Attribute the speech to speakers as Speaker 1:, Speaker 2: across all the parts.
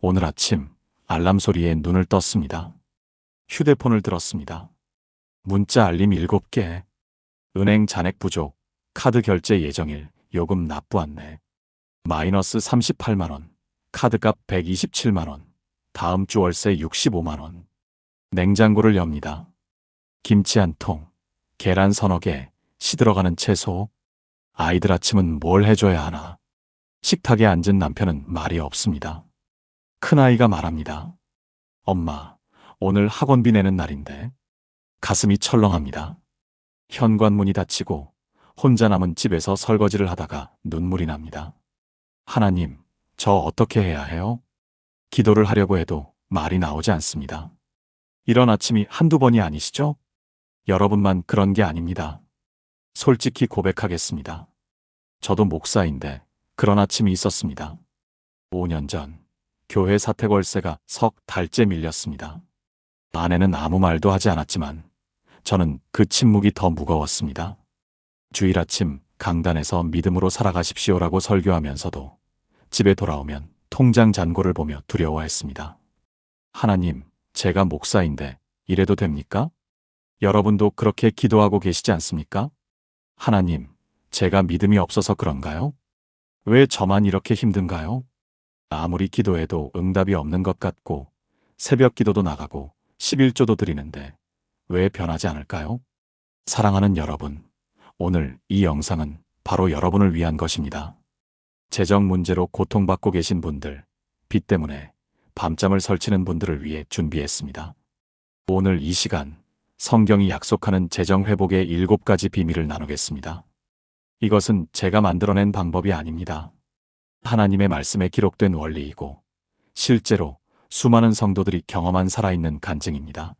Speaker 1: 오늘 아침 알람 소리에 눈을 떴습니다. 휴대폰을 들었습니다. 문자 알림 7개. 은행 잔액 부족, 카드 결제 예정일, 요금 납부 안내. 마이너스 38만원, 카드값 127만원, 다음 주 월세 65만원. 냉장고를 엽니다. 김치 한 통, 계란 서너 개, 시들어가는 채소. 아이들 아침은 뭘 해줘야 하나. 식탁에 앉은 남편은 말이 없습니다. 큰아이가 말합니다. 엄마, 오늘 학원비 내는 날인데. 가슴이 철렁합니다. 현관문이 닫히고 혼자 남은 집에서 설거지를 하다가 눈물이 납니다. 하나님, 저 어떻게 해야 해요? 기도를 하려고 해도 말이 나오지 않습니다. 이런 아침이 한두 번이 아니시죠? 여러분만 그런 게 아닙니다. 솔직히 고백하겠습니다. 저도 목사인데 그런 아침이 있었습니다. 5년 전 교회 사택월세가 석 달째 밀렸습니다. 아내는 아무 말도 하지 않았지만 저는 그 침묵이 더 무거웠습니다. 주일 아침 강단에서 믿음으로 살아가십시오라고 설교하면서도 집에 돌아오면 통장 잔고를 보며 두려워했습니다. 하나님, 제가 목사인데 이래도 됩니까? 여러분도 그렇게 기도하고 계시지 않습니까? 하나님, 제가 믿음이 없어서 그런가요? 왜 저만 이렇게 힘든가요? 아무리 기도해도 응답이 없는 것 같고 새벽 기도도 나가고 11조도 드리는데 왜 변하지 않을까요? 사랑하는 여러분, 오늘 이 영상은 바로 여러분을 위한 것입니다. 재정 문제로 고통받고 계신 분들, 빚 때문에 밤잠을 설치는 분들을 위해 준비했습니다. 오늘 이 시간 성경이 약속하는 재정 회복의 7가지 비밀을 나누겠습니다. 이것은 제가 만들어낸 방법이 아닙니다. 하나님의 말씀에 기록된 원리이고 실제로 수많은 성도들이 경험한 살아있는 간증입니다.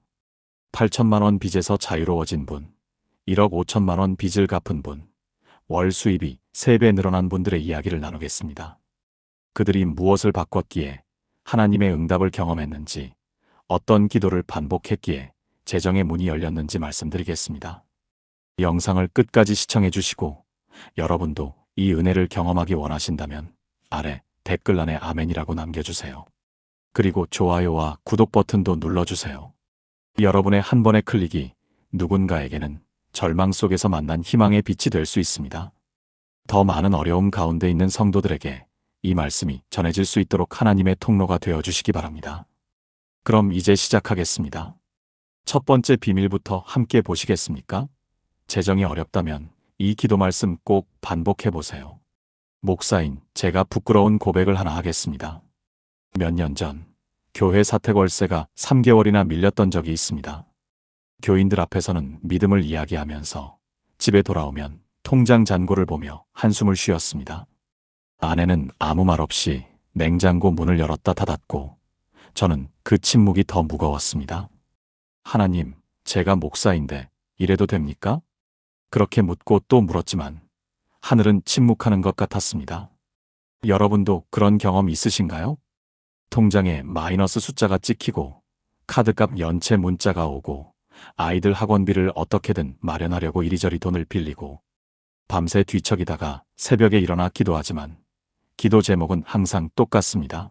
Speaker 1: 8천만 원 빚에서 자유로워진 분, 1억 5천만 원 빚을 갚은 분, 월 수입이 3배 늘어난 분들의 이야기를 나누겠습니다. 그들이 무엇을 바꿨기에 하나님의 응답을 경험했는지, 어떤 기도를 반복했기에 재정의 문이 열렸는지 말씀드리겠습니다. 영상을 끝까지 시청해 주시고 여러분도 이 은혜를 경험하기 원하신다면 아래 댓글란에 아멘이라고 남겨주세요. 그리고 좋아요와 구독 버튼도 눌러주세요. 여러분의 한 번의 클릭이 누군가에게는 절망 속에서 만난 희망의 빛이 될 수 있습니다. 더 많은 어려움 가운데 있는 성도들에게 이 말씀이 전해질 수 있도록 하나님의 통로가 되어주시기 바랍니다. 그럼 이제 시작하겠습니다. 첫 번째 비밀부터 함께 보시겠습니까? 재정이 어렵다면 이 기도 말씀 꼭 반복해 보세요. 목사인 제가 부끄러운 고백을 하나 하겠습니다. 몇 년 전 교회 사택월세가 3개월이나 밀렸던 적이 있습니다. 교인들 앞에서는 믿음을 이야기하면서 집에 돌아오면 통장 잔고를 보며 한숨을 쉬었습니다. 아내는 아무 말 없이 냉장고 문을 열었다 닫았고 저는 그 침묵이 더 무거웠습니다. 하나님, 제가 목사인데 이래도 됩니까? 그렇게 묻고 또 물었지만 하늘은 침묵하는 것 같았습니다. 여러분도 그런 경험 있으신가요? 통장에 마이너스 숫자가 찍히고 카드값 연체 문자가 오고 아이들 학원비를 어떻게든 마련하려고 이리저리 돈을 빌리고 밤새 뒤척이다가 새벽에 일어나 기도하지만 기도 제목은 항상 똑같습니다.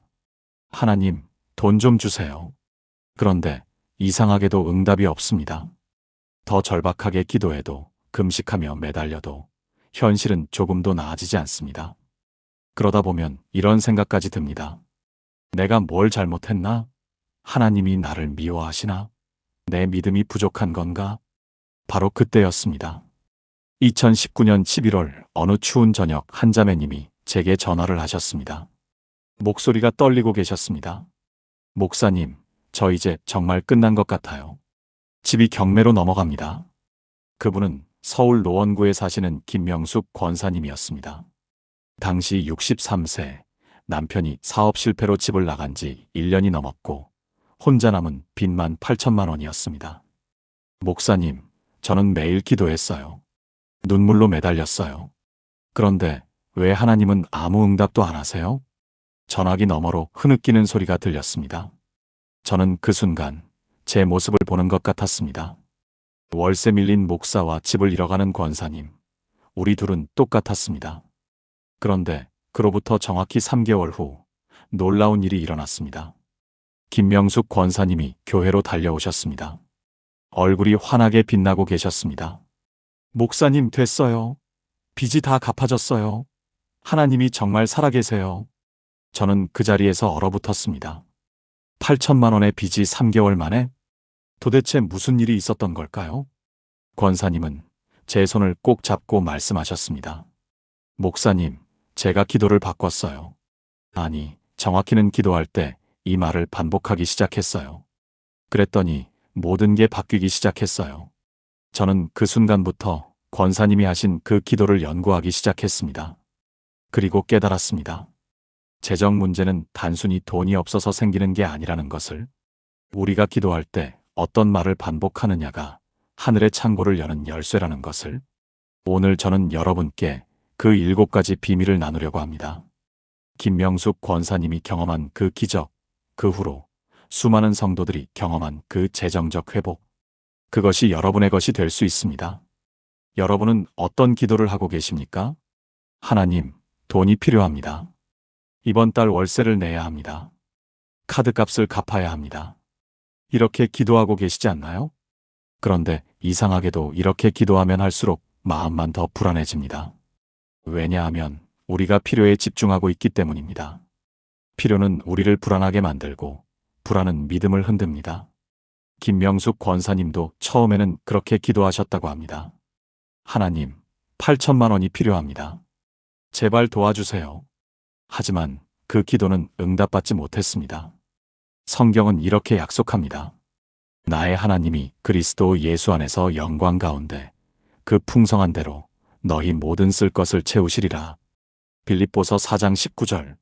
Speaker 1: 하나님, 돈 좀 주세요. 그런데 이상하게도 응답이 없습니다. 더 절박하게 기도해도 금식하며 매달려도 현실은 조금도 나아지지 않습니다. 그러다 보면 이런 생각까지 듭니다. 내가 뭘 잘못했나? 하나님이 나를 미워하시나? 내 믿음이 부족한 건가? 바로 그때였습니다. 2019년 11월 어느 추운 저녁 한 자매님이 제게 전화를 하셨습니다. 목소리가 떨리고 계셨습니다. 목사님, 저 이제 정말 끝난 것 같아요. 집이 경매로 넘어갑니다. 그분은 서울 노원구에 사시는 김명숙 권사님이었습니다. 당시 63세, 남편이 사업 실패로 집을 나간 지 1년이 넘었고 혼자 남은 빚만 8천만 원이었습니다. 목사님, 저는 매일 기도했어요. 눈물로 매달렸어요. 그런데 왜 하나님은 아무 응답도 안 하세요? 전화기 너머로 흐느끼는 소리가 들렸습니다. 저는 그 순간 제 모습을 보는 것 같았습니다. 월세 밀린 목사와 집을 잃어가는 권사님, 우리 둘은 똑같았습니다. 그런데 그로부터 정확히 3개월 후 놀라운 일이 일어났습니다. 김명숙 권사님이 교회로 달려오셨습니다. 얼굴이 환하게 빛나고 계셨습니다. 목사님, 됐어요. 빚이 다 갚아졌어요. 하나님이 정말 살아계세요. 저는 그 자리에서 얼어붙었습니다. 8천만 원의 빚이 3개월 만에? 도대체 무슨 일이 있었던 걸까요? 권사님은 제 손을 꼭 잡고 말씀하셨습니다. 목사님, 제가 기도를 바꿨어요. 아니, 정확히는 기도할 때 이 말을 반복하기 시작했어요. 그랬더니 모든 게 바뀌기 시작했어요. 저는 그 순간부터 권사님이 하신 그 기도를 연구하기 시작했습니다. 그리고 깨달았습니다. 재정 문제는 단순히 돈이 없어서 생기는 게 아니라는 것을, 우리가 기도할 때 어떤 말을 반복하느냐가 하늘의 창고를 여는 열쇠라는 것을, 오늘 저는 여러분께 그 7가지 비밀을 나누려고 합니다. 김명숙 권사님이 경험한 그 기적, 그 후로 수많은 성도들이 경험한 그 재정적 회복, 그것이 여러분의 것이 될 수 있습니다. 여러분은 어떤 기도를 하고 계십니까? 하나님, 돈이 필요합니다. 이번 달 월세를 내야 합니다. 카드값을 갚아야 합니다. 이렇게 기도하고 계시지 않나요? 그런데 이상하게도 이렇게 기도하면 할수록 마음만 더 불안해집니다. 왜냐하면 우리가 필요에 집중하고 있기 때문입니다. 필요는 우리를 불안하게 만들고 불안은 믿음을 흔듭니다. 김명숙 권사님도 처음에는 그렇게 기도하셨다고 합니다. 하나님, 8천만 원이 필요합니다. 제발 도와주세요. 하지만 그 기도는 응답받지 못했습니다. 성경은 이렇게 약속합니다. 나의 하나님이 그리스도 예수 안에서 영광 가운데 그 풍성한 대로 너희 모든 쓸 것을 채우시리라. 빌립보서 4장 19절.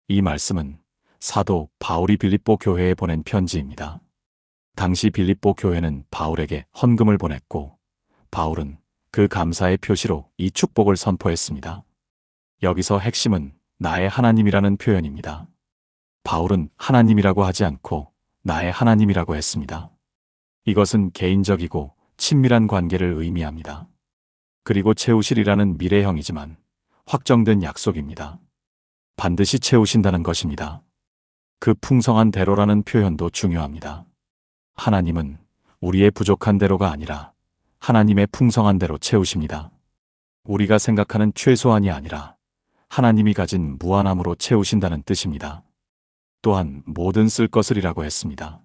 Speaker 1: 이 말씀은 사도 바울이 빌립보 교회에 보낸 편지입니다. 당시 빌립보 교회는 바울에게 헌금을 보냈고 바울은 그 감사의 표시로 이 축복을 선포했습니다. 여기서 핵심은 나의 하나님이라는 표현입니다. 바울은 하나님이라고 하지 않고 나의 하나님이라고 했습니다. 이것은 개인적이고 친밀한 관계를 의미합니다. 그리고 채우시리라는 미래형이지만 확정된 약속입니다. 반드시 채우신다는 것입니다. 그 풍성한 대로라는 표현도 중요합니다. 하나님은 우리의 부족한 대로가 아니라 하나님의 풍성한 대로 채우십니다. 우리가 생각하는 최소한이 아니라 하나님이 가진 무한함으로 채우신다는 뜻입니다. 또한 모든 쓸 것을이라고 했습니다.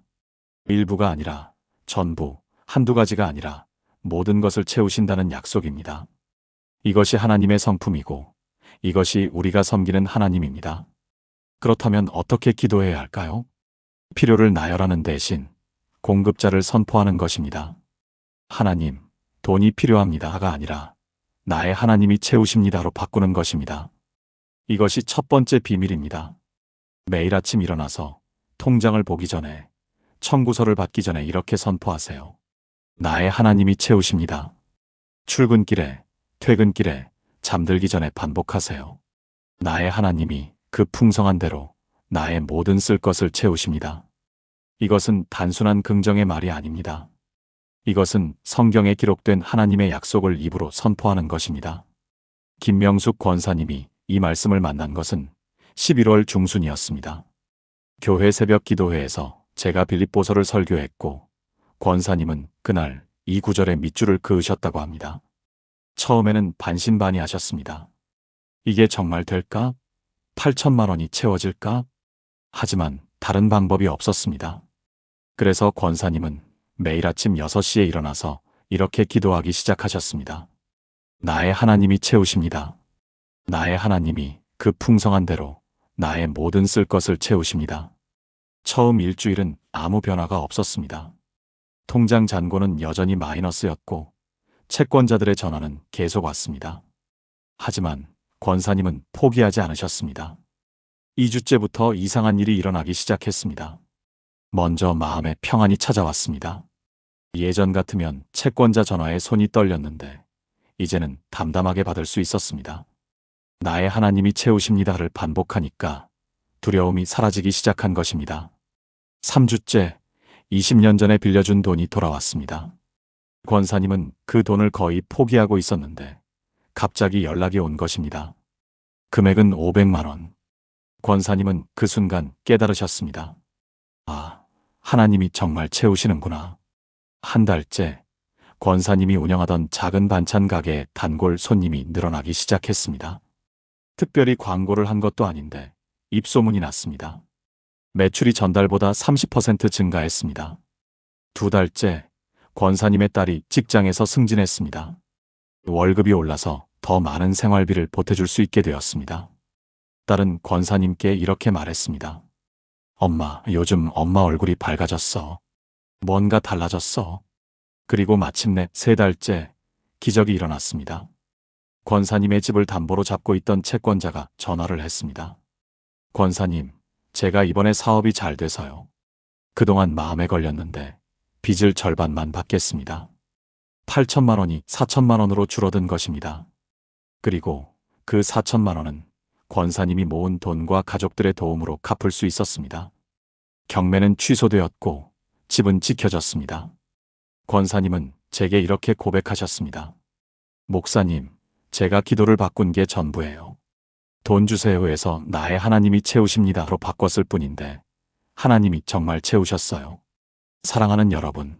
Speaker 1: 일부가 아니라 전부, 한두 가지가 아니라 모든 것을 채우신다는 약속입니다. 이것이 하나님의 성품이고 이것이 우리가 섬기는 하나님입니다. 그렇다면 어떻게 기도해야 할까요? 필요를 나열하는 대신 공급자를 선포하는 것입니다. 하나님, 돈이 필요합니다가 아니라 나의 하나님이 채우십니다로 바꾸는 것입니다. 이것이 첫 번째 비밀입니다. 매일 아침 일어나서 통장을 보기 전에, 청구서를 받기 전에 이렇게 선포하세요. 나의 하나님이 채우십니다. 출근길에, 퇴근길에, 잠들기 전에 반복하세요. 나의 하나님이 그 풍성한 대로 나의 모든 쓸 것을 채우십니다. 이것은 단순한 긍정의 말이 아닙니다. 이것은 성경에 기록된 하나님의 약속을 입으로 선포하는 것입니다. 김명숙 권사님이 이 말씀을 만난 것은 11월 중순이었습니다. 교회 새벽 기도회에서 제가 빌립보서를 설교했고 권사님은 그날 이 구절에 밑줄을 그으셨다고 합니다. 처음에는 반신반의하셨습니다. 이게 정말 될까? 8천만 원이 채워질까? 하지만 다른 방법이 없었습니다. 그래서 권사님은 매일 아침 6시에 일어나서 이렇게 기도하기 시작하셨습니다. 나의 하나님이 채우십니다. 나의 하나님이 그 풍성한 대로 나의 모든 쓸 것을 채우십니다. 처음 일주일은 아무 변화가 없었습니다. 통장 잔고는 여전히 마이너스였고 채권자들의 전화는 계속 왔습니다. 하지만 권사님은 포기하지 않으셨습니다. 2주째부터 이상한 일이 일어나기 시작했습니다. 먼저 마음에 평안이 찾아왔습니다. 예전 같으면 채권자 전화에 손이 떨렸는데 이제는 담담하게 받을 수 있었습니다. 나의 하나님이 채우십니다를 반복하니까 두려움이 사라지기 시작한 것입니다. 3주째 20년 전에 빌려준 돈이 돌아왔습니다. 권사님은 그 돈을 거의 포기하고 있었는데 갑자기 연락이 온 것입니다. 금액은 500만 원. 권사님은 그 순간 깨달으셨습니다. 아, 하나님이 정말 채우시는구나. 한 달째 권사님이 운영하던 작은 반찬 가게에 단골 손님이 늘어나기 시작했습니다. 특별히 광고를 한 것도 아닌데 입소문이 났습니다. 매출이 전달보다 30% 증가했습니다. 2달째 권사님의 딸이 직장에서 승진했습니다. 월급이 올라서 더 많은 생활비를 보태줄 수 있게 되었습니다. 딸은 권사님께 이렇게 말했습니다. 엄마, 요즘 엄마 얼굴이 밝아졌어. 뭔가 달라졌어. 그리고 마침내 3달째 기적이 일어났습니다. 권사님의 집을 담보로 잡고 있던 채권자가 전화를 했습니다. 권사님, 제가 이번에 사업이 잘 돼서요. 그동안 마음에 걸렸는데 빚을 절반만 받겠습니다. 8천만 원이 4천만 원으로 줄어든 것입니다. 그리고 그 4천만 원은 권사님이 모은 돈과 가족들의 도움으로 갚을 수 있었습니다. 경매는 취소되었고 집은 지켜졌습니다. 권사님은 제게 이렇게 고백하셨습니다. 목사님, 제가 기도를 바꾼 게 전부예요. 돈 주세요 해서 나의 하나님이 채우십니다로 바꿨을 뿐인데 하나님이 정말 채우셨어요. 사랑하는 여러분,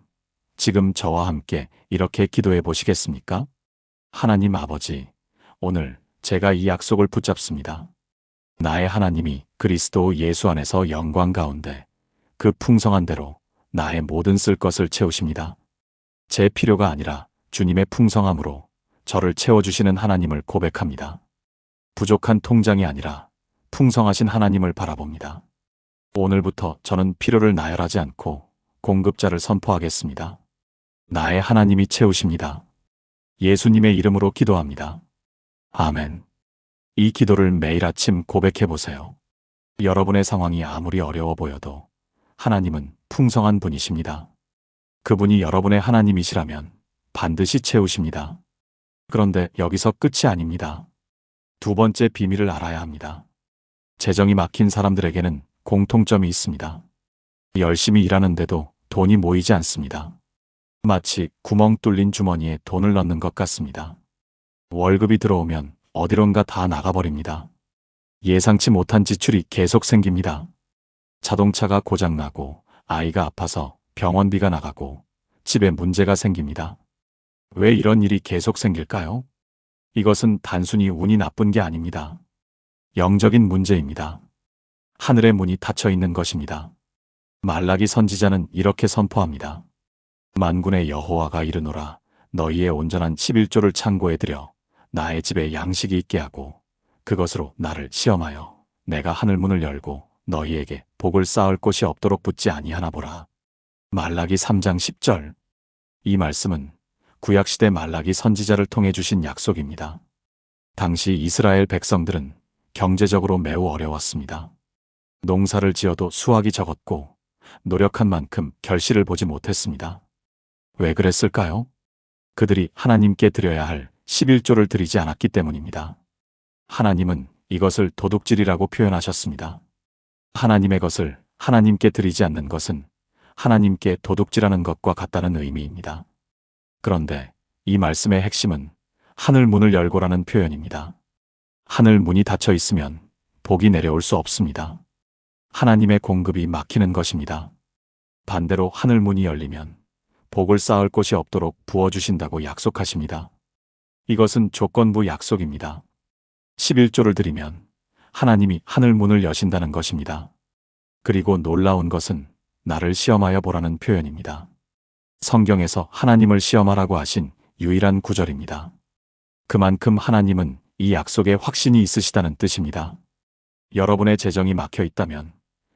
Speaker 1: 지금 저와 함께 이렇게 기도해 보시겠습니까? 하나님 아버지, 오늘 제가 이 약속을 붙잡습니다. 나의 하나님이 그리스도 예수 안에서 영광 가운데 그 풍성한 대로 나의 모든 쓸 것을 채우십니다. 제 필요가 아니라 주님의 풍성함으로 저를 채워주시는 하나님을 고백합니다. 부족한 통장이 아니라 풍성하신 하나님을 바라봅니다. 오늘부터 저는 필요를 나열하지 않고 공급자를 선포하겠습니다. 나의 하나님이 채우십니다. 예수님의 이름으로 기도합니다. 아멘. 이 기도를 매일 아침 고백해 보세요. 여러분의 상황이 아무리 어려워 보여도 하나님은 풍성한 분이십니다. 그분이 여러분의 하나님이시라면 반드시 채우십니다. 그런데 여기서 끝이 아닙니다. 2번째 비밀을 알아야 합니다. 재정이 막힌 사람들에게는 공통점이 있습니다. 열심히 일하는데도 돈이 모이지 않습니다. 마치 구멍 뚫린 주머니에 돈을 넣는 것 같습니다. 월급이 들어오면 어디론가 다 나가버립니다. 예상치 못한 지출이 계속 생깁니다. 자동차가 고장나고 아이가 아파서 병원비가 나가고 집에 문제가 생깁니다. 왜 이런 일이 계속 생길까요? 이것은 단순히 운이 나쁜 게 아닙니다. 영적인 문제입니다. 하늘의 문이 닫혀 있는 것입니다. 말라기 선지자는 이렇게 선포합니다. 만군의 여호와가 이르노라, 너희의 온전한 11조를 창고에 들여 나의 집에 양식이 있게 하고 그것으로 나를 시험하여 내가 하늘 문을 열고 너희에게 복을 쌓을 곳이 없도록 붙지 아니하나 보라. 말라기 3장 10절. 이 말씀은 구약시대 말라기 선지자를 통해 주신 약속입니다. 당시 이스라엘 백성들은 경제적으로 매우 어려웠습니다. 농사를 지어도 수확이 적었고 노력한 만큼 결실을 보지 못했습니다. 왜 그랬을까요? 그들이 하나님께 드려야 할 11조를 드리지 않았기 때문입니다. 하나님은 이것을 도둑질이라고 표현하셨습니다. 하나님의 것을 하나님께 드리지 않는 것은 하나님께 도둑질하는 것과 같다는 의미입니다. 그런데 이 말씀의 핵심은 하늘 문을 열고라는 표현입니다. 하늘 문이 닫혀 있으면 복이 내려올 수 없습니다. 하나님의 공급이 막히는 것입니다. 반대로 하늘 문이 열리면 복을 쌓을 곳이 없도록 부어주신다고 약속하십니다. 이것은 조건부 약속입니다. 11조를 드리면 하나님이 하늘 문을 여신다는 것입니다. 그리고 놀라운 것은 나를 시험하여 보라는 표현입니다. 성경에서 하나님을 시험하라고 하신 유일한 구절입니다. 그만큼 하나님은 이 약속에 확신이 있으시다는 뜻입니다. 여러분의 재정이 막혀 있다면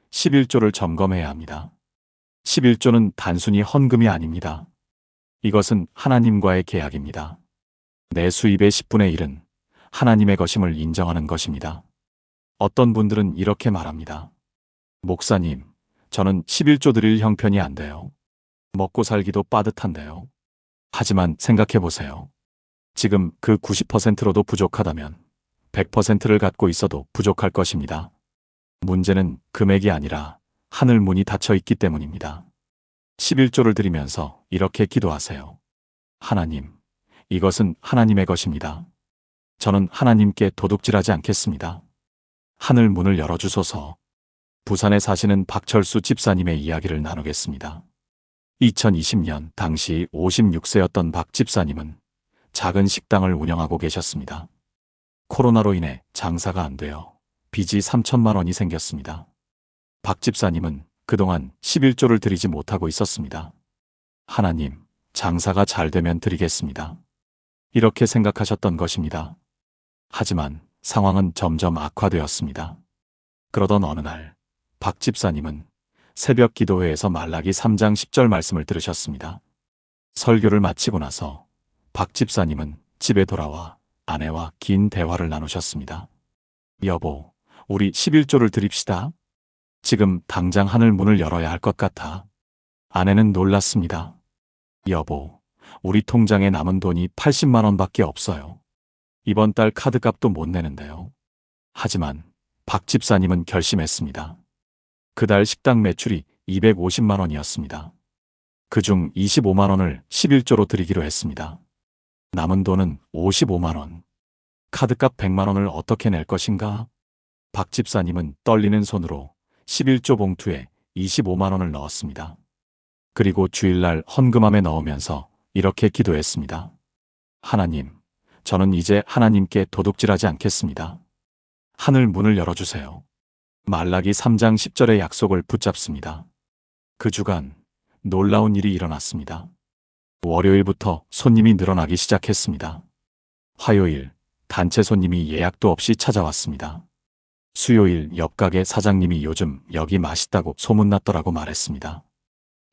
Speaker 1: 11조를 점검해야 합니다. 11조는 단순히 헌금이 아닙니다. 이것은 하나님과의 계약입니다. 내 수입의 10분의 1은 하나님의 것임을 인정하는 것입니다. 어떤 분들은 이렇게 말합니다. 목사님, 저는 11조 드릴 형편이 안 돼요. 먹고 살기도 빠듯한데요. 하지만 생각해 보세요. 지금 그 90%로도 부족하다면 100%를 갖고 있어도 부족할 것입니다. 문제는 금액이 아니라 하늘 문이 닫혀 있기 때문입니다. 11조를 드리면서 이렇게 기도하세요. 하나님, 이것은 하나님의 것입니다. 저는 하나님께 도둑질하지 않겠습니다. 하늘 문을 열어주소서. 부산에 사시는 박철수 집사님의 이야기를 나누겠습니다. 2020년 당시 56세였던 박 집사님은 작은 식당을 운영하고 계셨습니다. 코로나로 인해 장사가 안 되어 빚이 3천만 원이 생겼습니다. 박 집사님은 그동안 11조를 드리지 못하고 있었습니다. 하나님, 장사가 잘 되면 드리겠습니다. 이렇게 생각하셨던 것입니다. 하지만 상황은 점점 악화되었습니다. 그러던 어느 날, 박 집사님은 새벽 기도회에서 말라기 3장 10절 말씀을 들으셨습니다. 설교를 마치고 나서 박 집사님은 집에 돌아와 아내와 긴 대화를 나누셨습니다. 여보, 우리 11조를 드립시다. 지금 당장 하늘 문을 열어야 할 것 같아. 아내는 놀랐습니다. 여보, 우리 통장에 남은 돈이 80만 원밖에 없어요. 이번 달 카드값도 못 내는데요. 하지만 박 집사님은 결심했습니다. 그달 식당 매출이 250만 원이었습니다. 그중 25만 원을 11조로 드리기로 했습니다. 남은 돈은 55만 원. 카드값 100만 원을 어떻게 낼 것인가? 박 집사님은 떨리는 손으로 11조 봉투에 25만 원을 넣었습니다. 그리고 주일날 헌금함에 넣으면서 이렇게 기도했습니다. 하나님, 저는 이제 하나님께 도둑질하지 않겠습니다. 하늘 문을 열어주세요. 말라기 3장 10절의 약속을 붙잡습니다. 그 주간 놀라운 일이 일어났습니다. 월요일부터 손님이 늘어나기 시작했습니다. 화요일 단체 손님이 예약도 없이 찾아왔습니다. 수요일 옆 가게 사장님이 요즘 여기 맛있다고 소문났더라고 말했습니다.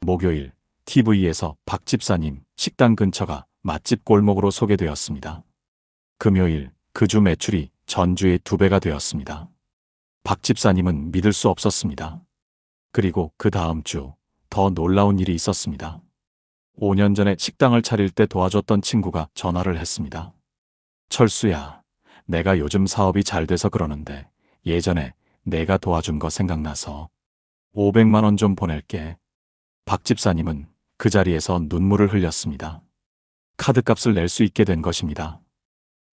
Speaker 1: 목요일 TV에서 박 집사님 식당 근처가 맛집 골목으로 소개되었습니다. 금요일 그 주 매출이 전주의 2배가 되었습니다. 박 집사님은 믿을 수 없었습니다. 그리고 그 다음 주 더 놀라운 일이 있었습니다. 5년 전에 식당을 차릴 때 도와줬던 친구가 전화를 했습니다. 철수야, 내가 요즘 사업이 잘 돼서 그러는데 예전에 내가 도와준 거 생각나서 500만 원 좀 보낼게. 박 집사님은 그 자리에서 눈물을 흘렸습니다. 카드값을 낼 수 있게 된 것입니다.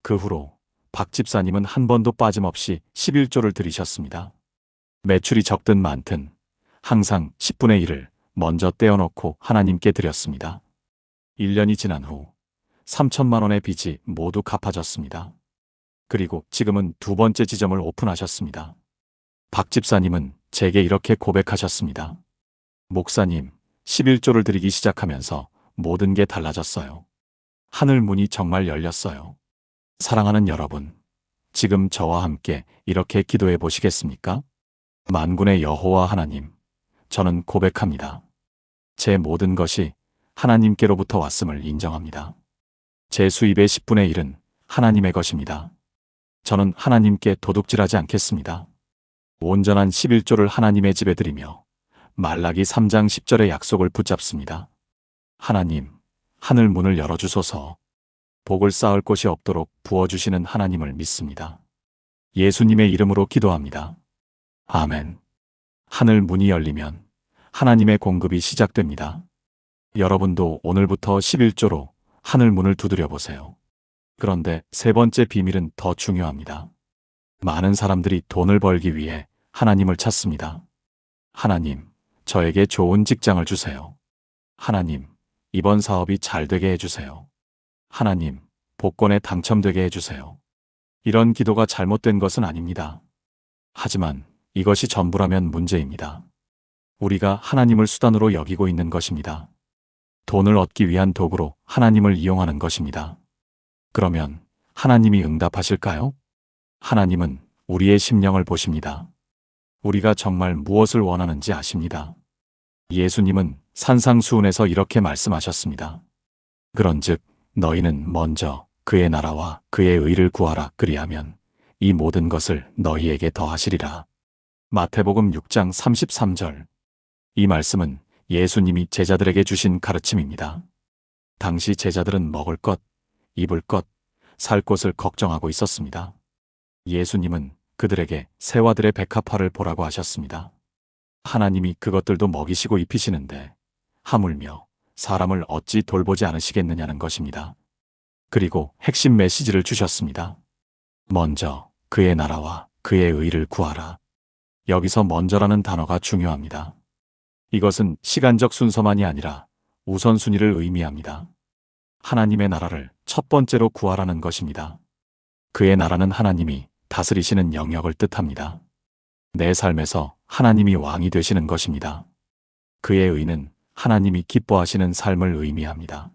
Speaker 1: 그 후로 박 집사님은 한 번도 빠짐없이 11조를 들이셨습니다. 매출이 적든 많든 항상 10분의 1을 먼저 떼어놓고 하나님께 드렸습니다. 1년이 지난 후 3천만 원의 빚이 모두 갚아졌습니다. 그리고 지금은 2번째 지점을 오픈하셨습니다. 박 집사님은 제게 이렇게 고백하셨습니다. 목사님, 11조를 드리기 시작하면서 모든 게 달라졌어요. 하늘 문이 정말 열렸어요. 사랑하는 여러분, 지금 저와 함께 이렇게 기도해 보시겠습니까? 만군의 여호와 하나님, 저는 고백합니다. 제 모든 것이 하나님께로부터 왔음을 인정합니다. 제 수입의 10분의 1은 하나님의 것입니다. 저는 하나님께 도둑질하지 않겠습니다. 온전한 11조를 하나님의 집에 드리며 말라기 3장 10절의 약속을 붙잡습니다. 하나님, 하늘 문을 열어주소서. 복을 쌓을 곳이 없도록 부어주시는 하나님을 믿습니다. 예수님의 이름으로 기도합니다. 아멘. 하늘 문이 열리면 하나님의 공급이 시작됩니다. 여러분도 오늘부터 11조로 하늘 문을 두드려 보세요. 그런데 세 번째 비밀은 더 중요합니다. 많은 사람들이 돈을 벌기 위해 하나님을 찾습니다. 하나님, 저에게 좋은 직장을 주세요. 하나님, 이번 사업이 잘 되게 해주세요. 하나님, 복권에 당첨되게 해주세요. 이런 기도가 잘못된 것은 아닙니다. 하지만 이것이 전부라면 문제입니다. 우리가 하나님을 수단으로 여기고 있는 것입니다. 돈을 얻기 위한 도구로 하나님을 이용하는 것입니다. 그러면 하나님이 응답하실까요? 하나님은 우리의 심령을 보십니다. 우리가 정말 무엇을 원하는지 아십니다. 예수님은 산상수훈에서 이렇게 말씀하셨습니다. 그런즉 너희는 먼저 그의 나라와 그의 의를 구하라. 그리하면 이 모든 것을 너희에게 더하시리라. 마태복음 6장 33절. 이 말씀은 예수님이 제자들에게 주신 가르침입니다. 당시 제자들은 먹을 것, 입을 것, 살 곳을 걱정하고 있었습니다. 예수님은 그들에게 새와들의 백합화를 보라고 하셨습니다. 하나님이 그것들도 먹이시고 입히시는데 하물며 사람을 어찌 돌보지 않으시겠느냐는 것입니다. 그리고 핵심 메시지를 주셨습니다. 먼저 그의 나라와 그의 의를 구하라. 여기서 먼저라는 단어가 중요합니다. 이것은 시간적 순서만이 아니라 우선순위를 의미합니다. 하나님의 나라를 첫 번째로 구하라는 것입니다. 그의 나라는 하나님이 다스리시는 영역을 뜻합니다. 내 삶에서 하나님이 왕이 되시는 것입니다. 그의 의는 하나님이 기뻐하시는 삶을 의미합니다.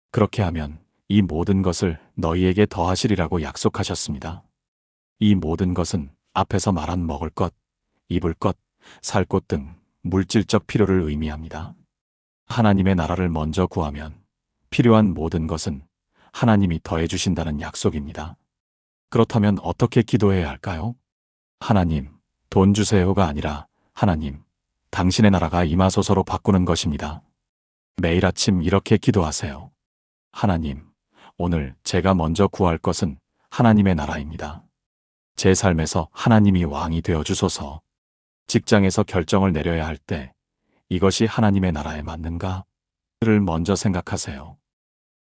Speaker 1: 그렇게 하면 이 모든 것을 너희에게 더하시리라고 약속하셨습니다. 이 모든 것은 앞에서 말한 먹을 것, 입을 것, 살 곳 등 물질적 필요를 의미합니다. 하나님의 나라를 먼저 구하면 필요한 모든 것은 하나님이 더해주신다는 약속입니다. 그렇다면 어떻게 기도해야 할까요? 하나님, 돈 주세요가 아니라 하나님, 당신의 나라가 임하소서로 바꾸는 것입니다. 매일 아침 이렇게 기도하세요. 하나님, 오늘 제가 먼저 구할 것은 하나님의 나라입니다. 제 삶에서 하나님이 왕이 되어 주소서. 직장에서 결정을 내려야 할 때 이것이 하나님의 나라에 맞는가? 를 먼저 생각하세요.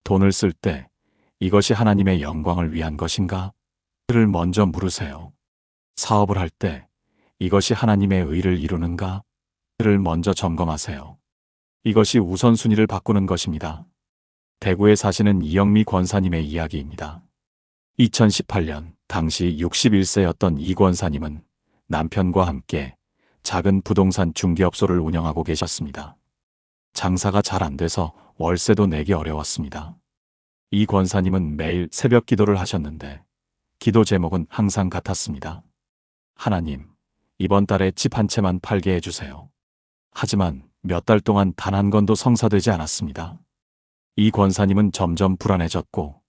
Speaker 1: 돈을 쓸 때 이것이 하나님의 영광을 위한 것인가? 를 먼저 물으세요. 사업을 할 때 이것이 하나님의 의를 이루는가? 를 먼저 점검하세요. 이것이 우선순위를 바꾸는 것입니다. 대구에 사시는 이영미 권사님의 이야기입니다. 2018년 당시 61세였던 이 권사님은 남편과 함께 작은 부동산 중개업소를 운영하고 계셨습니다. 장사가 잘 안 돼서 월세도 내기 어려웠습니다. 이 권사님은 매일 새벽 기도를 하셨는데 기도 제목은 항상 같았습니다. 하나님, 이번 달에 집 한 채만 팔게 해주세요. 하지만 몇 달 동안 단 한 건도 성사되지 않았습니다. 이 권사님은 점점 불안해졌고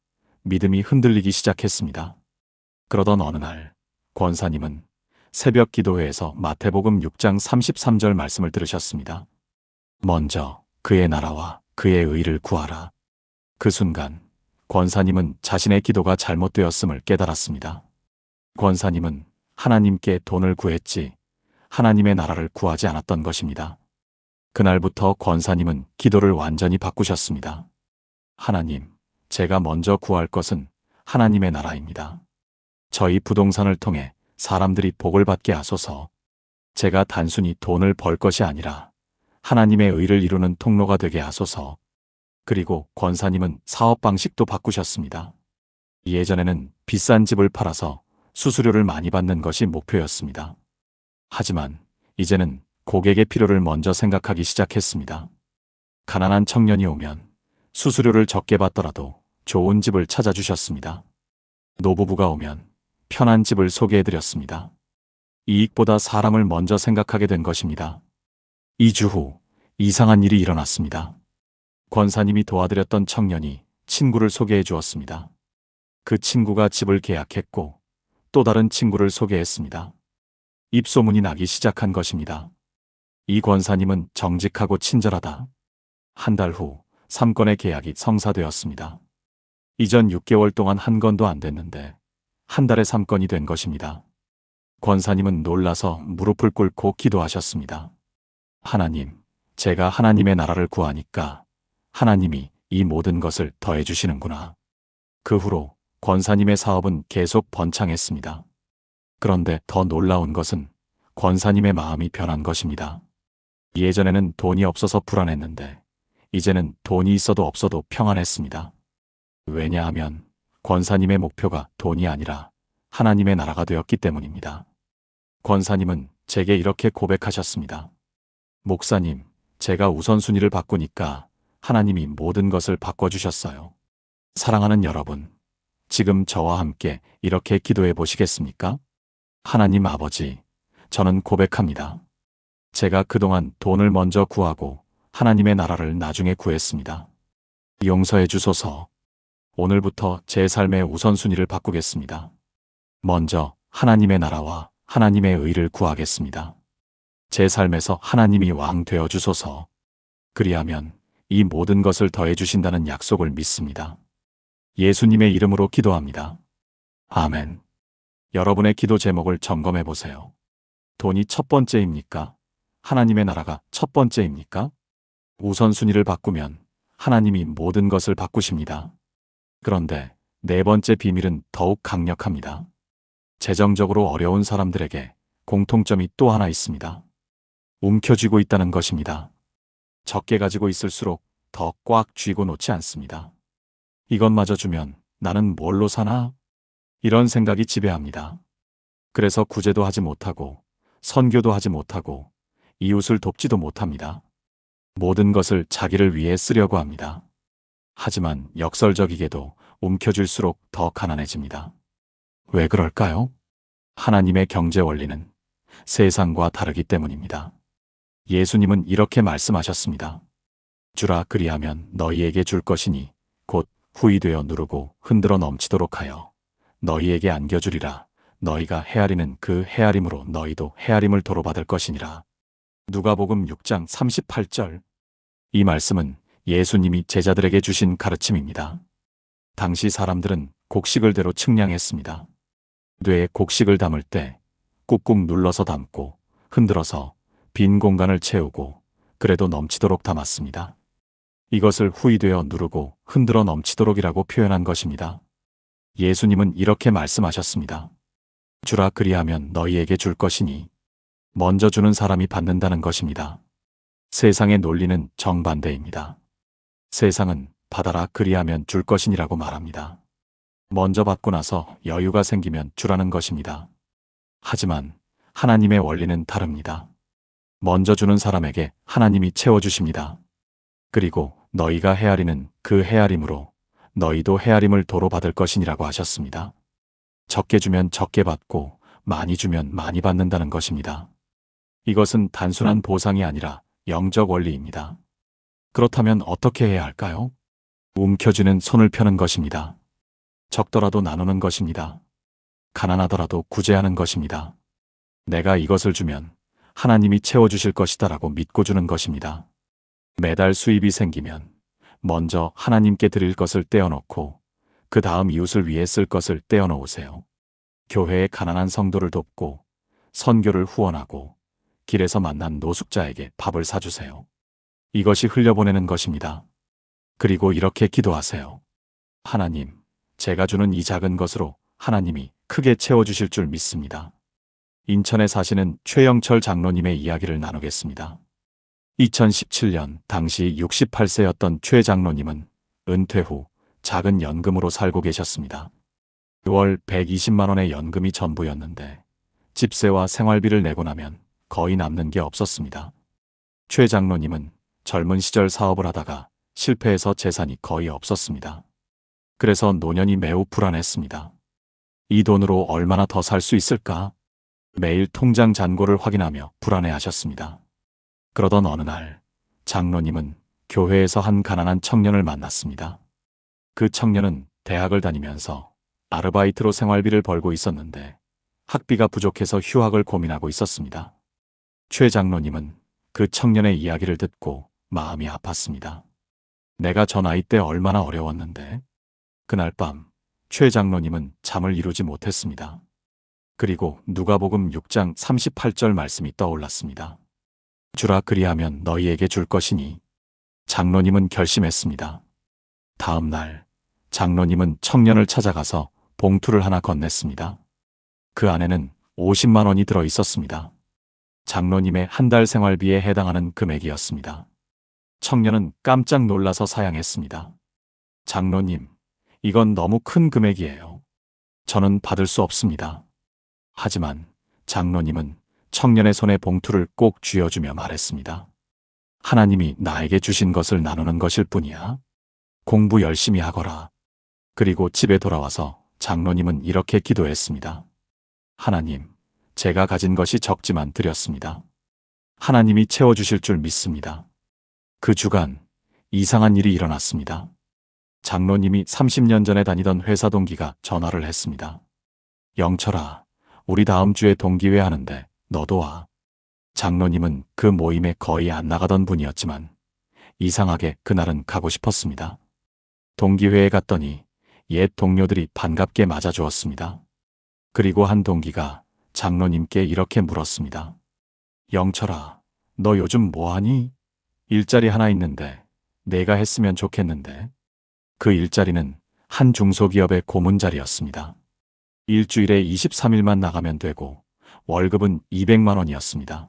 Speaker 1: 믿음이 흔들리기 시작했습니다. 그러던 어느 날 권사님은 새벽 기도회에서 마태복음 6장 33절 말씀을 들으셨습니다. 먼저 그의 나라와 그의 의를 구하라. 그 순간 권사님은 자신의 기도가 잘못되었음을 깨달았습니다. 권사님은 하나님께 돈을 구했지 하나님의 나라를 구하지 않았던 것입니다. 그날부터 권사님은 기도를 완전히 바꾸셨습니다. 하나님, 제가 먼저 구할 것은 하나님의 나라입니다. 저희 부동산을 통해 사람들이 복을 받게 하소서. 제가 단순히 돈을 벌 것이 아니라 하나님의 의를 이루는 통로가 되게 하소서. 그리고 권사님은 사업 방식도 바꾸셨습니다. 예전에는 비싼 집을 팔아서 수수료를 많이 받는 것이 목표였습니다. 하지만 이제는 고객의 필요를 먼저 생각하기 시작했습니다. 가난한 청년이 오면 수수료를 적게 받더라도 좋은 집을 찾아주셨습니다. 노부부가 오면 편한 집을 소개해드렸습니다. 이익보다 사람을 먼저 생각하게 된 것입니다. 2주 후 이상한 일이 일어났습니다. 권사님이 도와드렸던 청년이 친구를 소개해 주었습니다. 그 친구가 집을 계약했고 또 다른 친구를 소개했습니다. 입소문이 나기 시작한 것입니다. 이 권사님은 정직하고 친절하다. 한 달 후 3건의 계약이 성사되었습니다. 이전 6개월 동안 한 건도 안 됐는데 한 달에 3건이 된 것입니다. 권사님은 놀라서 무릎을 꿇고 기도하셨습니다. 하나님, 제가 하나님의 나라를 구하니까 하나님이 이 모든 것을 더해 주시는구나. 그 후로 권사님의 사업은 계속 번창했습니다. 그런데 더 놀라운 것은 권사님의 마음이 변한 것입니다. 예전에는 돈이 없어서 불안했는데 이제는 돈이 있어도 없어도 평안했습니다. 왜냐하면 권사님의 목표가 돈이 아니라 하나님의 나라가 되었기 때문입니다. 권사님은 제게 이렇게 고백하셨습니다. 목사님, 제가 우선순위를 바꾸니까 하나님이 모든 것을 바꿔주셨어요. 사랑하는 여러분, 지금 저와 함께 이렇게 기도해 보시겠습니까? 하나님 아버지, 저는 고백합니다. 제가 그동안 돈을 먼저 구하고 하나님의 나라를 나중에 구했습니다. 용서해 주소서. 오늘부터 제 삶의 우선순위를 바꾸겠습니다. 먼저 하나님의 나라와 하나님의 의를 구하겠습니다. 제 삶에서 하나님이 왕 되어 주소서. 그리하면 이 모든 것을 더해 주신다는 약속을 믿습니다. 예수님의 이름으로 기도합니다. 아멘. 여러분의 기도 제목을 점검해 보세요. 돈이 첫 번째입니까? 하나님의 나라가 첫 번째입니까? 우선순위를 바꾸면 하나님이 모든 것을 바꾸십니다. 그런데 네 번째 비밀은 더욱 강력합니다. 재정적으로 어려운 사람들에게 공통점이 또 하나 있습니다. 움켜쥐고 있다는 것입니다. 적게 가지고 있을수록 더 꽉 쥐고 놓지 않습니다. 이것마저 주면 나는 뭘로 사나? 이런 생각이 지배합니다. 그래서 구제도 하지 못하고 선교도 하지 못하고 이웃을 돕지도 못합니다. 모든 것을 자기를 위해 쓰려고 합니다. 하지만 역설적이게도 움켜쥘수록 더 가난해집니다. 왜 그럴까요? 하나님의 경제 원리는 세상과 다르기 때문입니다. 예수님은 이렇게 말씀하셨습니다. 주라 그리하면 너희에게 줄 것이니 곧 후히 되어 누르고 흔들어 넘치도록 하여 너희에게 안겨주리라. 너희가 헤아리는 그 헤아림으로 너희도 헤아림을 도로 받을 것이니라. 누가복음 6장 38절. 이 말씀은 예수님이 제자들에게 주신 가르침입니다. 당시 사람들은 곡식을 대로 측량했습니다. 뇌에 곡식을 담을 때 꾹꾹 눌러서 담고 흔들어서 빈 공간을 채우고 그래도 넘치도록 담았습니다. 이것을 후히 되어 누르고 흔들어 넘치도록이라고 표현한 것입니다. 예수님은 이렇게 말씀하셨습니다. 주라 그리하면 너희에게 줄 것이니 먼저 주는 사람이 받는다는 것입니다. 세상의 논리는 정반대입니다. 세상은 받아라 그리하면 줄 것이니라고 말합니다. 먼저 받고 나서 여유가 생기면 주라는 것입니다. 하지만 하나님의 원리는 다릅니다. 먼저 주는 사람에게 하나님이 채워주십니다. 그리고 너희가 헤아리는 그 헤아림으로 너희도 헤아림을 도로 받을 것이니라고 하셨습니다. 적게 주면 적게 받고 많이 주면 많이 받는다는 것입니다. 이것은 단순한 보상이 아니라 영적 원리입니다. 그렇다면 어떻게 해야 할까요? 움켜쥐는 손을 펴는 것입니다. 적더라도 나누는 것입니다. 가난하더라도 구제하는 것입니다. 내가 이것을 주면 하나님이 채워주실 것이다라고 믿고 주는 것입니다. 매달 수입이 생기면 먼저 하나님께 드릴 것을 떼어놓고 그 다음 이웃을 위해 쓸 것을 떼어놓으세요. 교회의 가난한 성도를 돕고 선교를 후원하고 길에서 만난 노숙자에게 밥을 사주세요. 이것이 흘려보내는 것입니다. 그리고 이렇게 기도하세요. 하나님, 제가 주는 이 작은 것으로 하나님이 크게 채워주실 줄 믿습니다. 인천에 사시는 최영철 장로님의 이야기를 나누겠습니다. 2017년 당시 68세였던 최 장로님은 은퇴 후 작은 연금으로 살고 계셨습니다. 월 120만 원의 연금이 전부였는데 집세와 생활비를 내고 나면 거의 남는 게 없었습니다. 최 장로님은 젊은 시절 사업을 하다가 실패해서 재산이 거의 없었습니다. 그래서 노년이 매우 불안했습니다. 이 돈으로 얼마나 더 살 수 있을까? 매일 통장 잔고를 확인하며 불안해하셨습니다. 그러던 어느 날 장로님은 교회에서 한 가난한 청년을 만났습니다. 그 청년은 대학을 다니면서 아르바이트로 생활비를 벌고 있었는데 학비가 부족해서 휴학을 고민하고 있었습니다. 최 장로님은 그 청년의 이야기를 듣고 마음이 아팠습니다. 내가 저 나이 때 얼마나 어려웠는데. 그날 밤 최 장로님은 잠을 이루지 못했습니다. 그리고 누가복음 6장 38절 말씀이 떠올랐습니다. 주라 그리하면 너희에게 줄 것이니. 장로님은 결심했습니다. 다음 날 장로님은 청년을 찾아가서 봉투를 하나 건넸습니다. 그 안에는 50만 원이 들어 있었습니다. 장로님의 한 달 생활비에 해당하는 금액이었습니다. 청년은 깜짝 놀라서 사양했습니다. 장로님, 이건 너무 큰 금액이에요. 저는 받을 수 없습니다. 하지만 장로님은 청년의 손에 봉투를 꼭 쥐어주며 말했습니다. 하나님이 나에게 주신 것을 나누는 것일 뿐이야. 공부 열심히 하거라. 그리고 집에 돌아와서 장로님은 이렇게 기도했습니다. 하나님, 제가 가진 것이 적지만 드렸습니다. 하나님이 채워주실 줄 믿습니다. 그 주간 이상한 일이 일어났습니다. 장로님이 30년 전에 다니던 회사 동기가 전화를 했습니다. 영철아, 우리 다음 주에 동기회 하는데 너도 와. 장로님은 그 모임에 거의 안 나가던 분이었지만 이상하게 그날은 가고 싶었습니다. 동기회에 갔더니 옛 동료들이 반갑게 맞아주었습니다. 그리고 한 동기가 장로님께 이렇게 물었습니다. 영철아, 너 요즘 뭐하니? 일자리 하나 있는데 내가 했으면 좋겠는데. 그 일자리는 한 중소기업의 고문 자리였습니다. 일주일에 23일만 나가면 되고 월급은 200만 원이었습니다.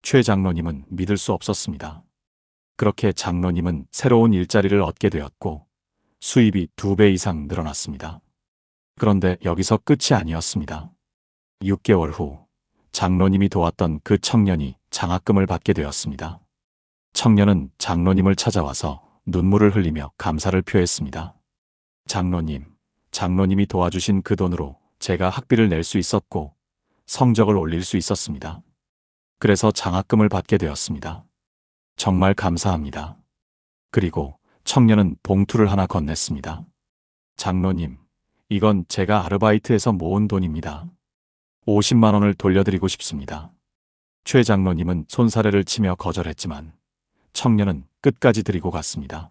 Speaker 1: 최 장로님은 믿을 수 없었습니다. 그렇게 장로님은 새로운 일자리를 얻게 되었고 수입이 2배 이상 늘어났습니다. 그런데 여기서 끝이 아니었습니다. 6개월 후 장로님이 도왔던 그 청년이 장학금을 받게 되었습니다. 청년은 장로님을 찾아와서 눈물을 흘리며 감사를 표했습니다. 장로님이 도와주신 그 돈으로 제가 학비를 낼 수 있었고 성적을 올릴 수 있었습니다. 그래서 장학금을 받게 되었습니다. 정말 감사합니다. 그리고 청년은 봉투를 하나 건넸습니다. 장로님, 이건 제가 아르바이트에서 모은 돈입니다. 50만 원을 돌려드리고 싶습니다. 최 장로님은 손사래를 치며 거절했지만 청년은 끝까지 드리고 갔습니다.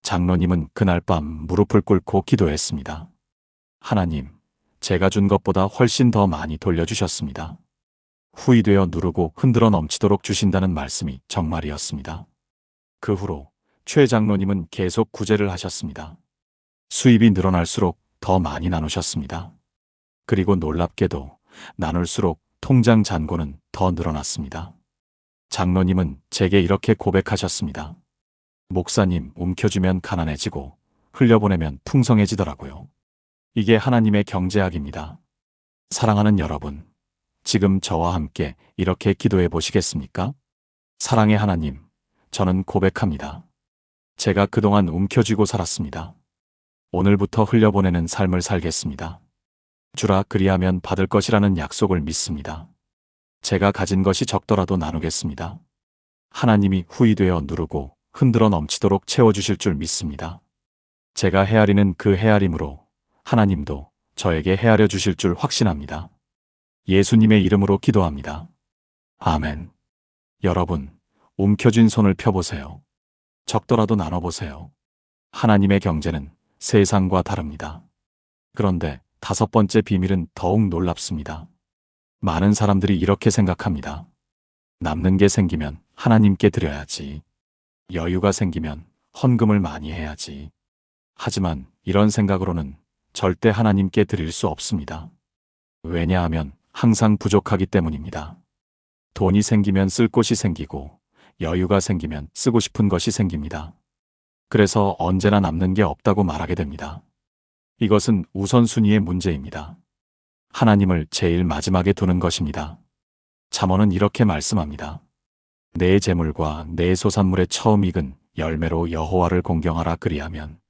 Speaker 1: 장로님은 그날 밤 무릎을 꿇고 기도했습니다. 하나님, 제가 준 것보다 훨씬 더 많이 돌려주셨습니다. 후이되어 누르고 흔들어 넘치도록 주신다는 말씀이 정말이었습니다. 그 후로 최 장로님은 계속 구제를 하셨습니다. 수입이 늘어날수록 더 많이 나누셨습니다. 그리고 놀랍게도 나눌수록 통장 잔고는 더 늘어났습니다. 장로님은 제게 이렇게 고백하셨습니다. 목사님, 움켜쥐면 가난해지고 흘려보내면 풍성해지더라고요. 이게 하나님의 경제학입니다. 사랑하는 여러분, 지금 저와 함께 이렇게 기도해 보시겠습니까? 사랑의 하나님, 저는 고백합니다. 제가 그동안 움켜쥐고 살았습니다. 오늘부터 흘려보내는 삶을 살겠습니다. 주라 그리하면 받을 것이라는 약속을 믿습니다. 제가 가진 것이 적더라도 나누겠습니다. 하나님이 후이되어 누르고 흔들어 넘치도록 채워주실 줄 믿습니다. 제가 헤아리는 그 헤아림으로 하나님도 저에게 헤아려 주실 줄 확신합니다. 예수님의 이름으로 기도합니다. 아멘. 여러분, 움켜쥔 손을 펴보세요. 적더라도 나눠보세요. 하나님의 경제는 세상과 다릅니다. 그런데 5번째 비밀은 더욱 놀랍습니다. 많은 사람들이 이렇게 생각합니다. 남는 게 생기면 하나님께 드려야지. 여유가 생기면 헌금을 많이 해야지. 하지만 이런 생각으로는 절대 하나님께 드릴 수 없습니다. 왜냐하면 항상 부족하기 때문입니다. 돈이 생기면 쓸 곳이 생기고 여유가 생기면 쓰고 싶은 것이 생깁니다. 그래서 언제나 남는 게 없다고 말하게 됩니다. 이것은 우선순위의 문제입니다. 하나님을 제일 마지막에 두는 것입니다. 잠언은 이렇게 말씀합니다. 내 재물과 내 소산물의 처음 익은 열매로 여호와를 공경하라 그리하면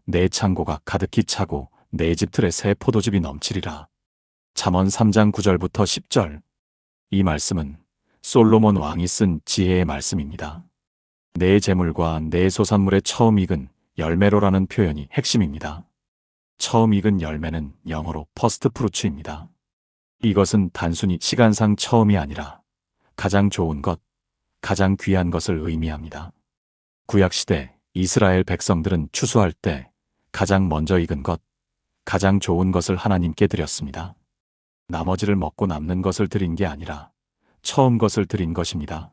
Speaker 1: 내 창고가 가득히 차고 내 집 틀에 새 포도즙이 넘치리라. 잠언 3장 9절부터 10절. 이 말씀은 솔로몬 왕이 쓴 지혜의 말씀입니다. 내 재물과 내 소산물의 처음 익은 열매로라는 표현이 핵심입니다. 처음 익은 열매는 영어로 퍼스트 프루츠입니다. 이것은 단순히 시간상 처음이 아니라 가장 좋은 것, 가장 귀한 것을 의미합니다. 구약시대 이스라엘 백성들은 추수할 때 가장 먼저 익은 것, 가장 좋은 것을 하나님께 드렸습니다. 나머지를 먹고 남는 것을 드린 게 아니라 처음 것을 드린 것입니다.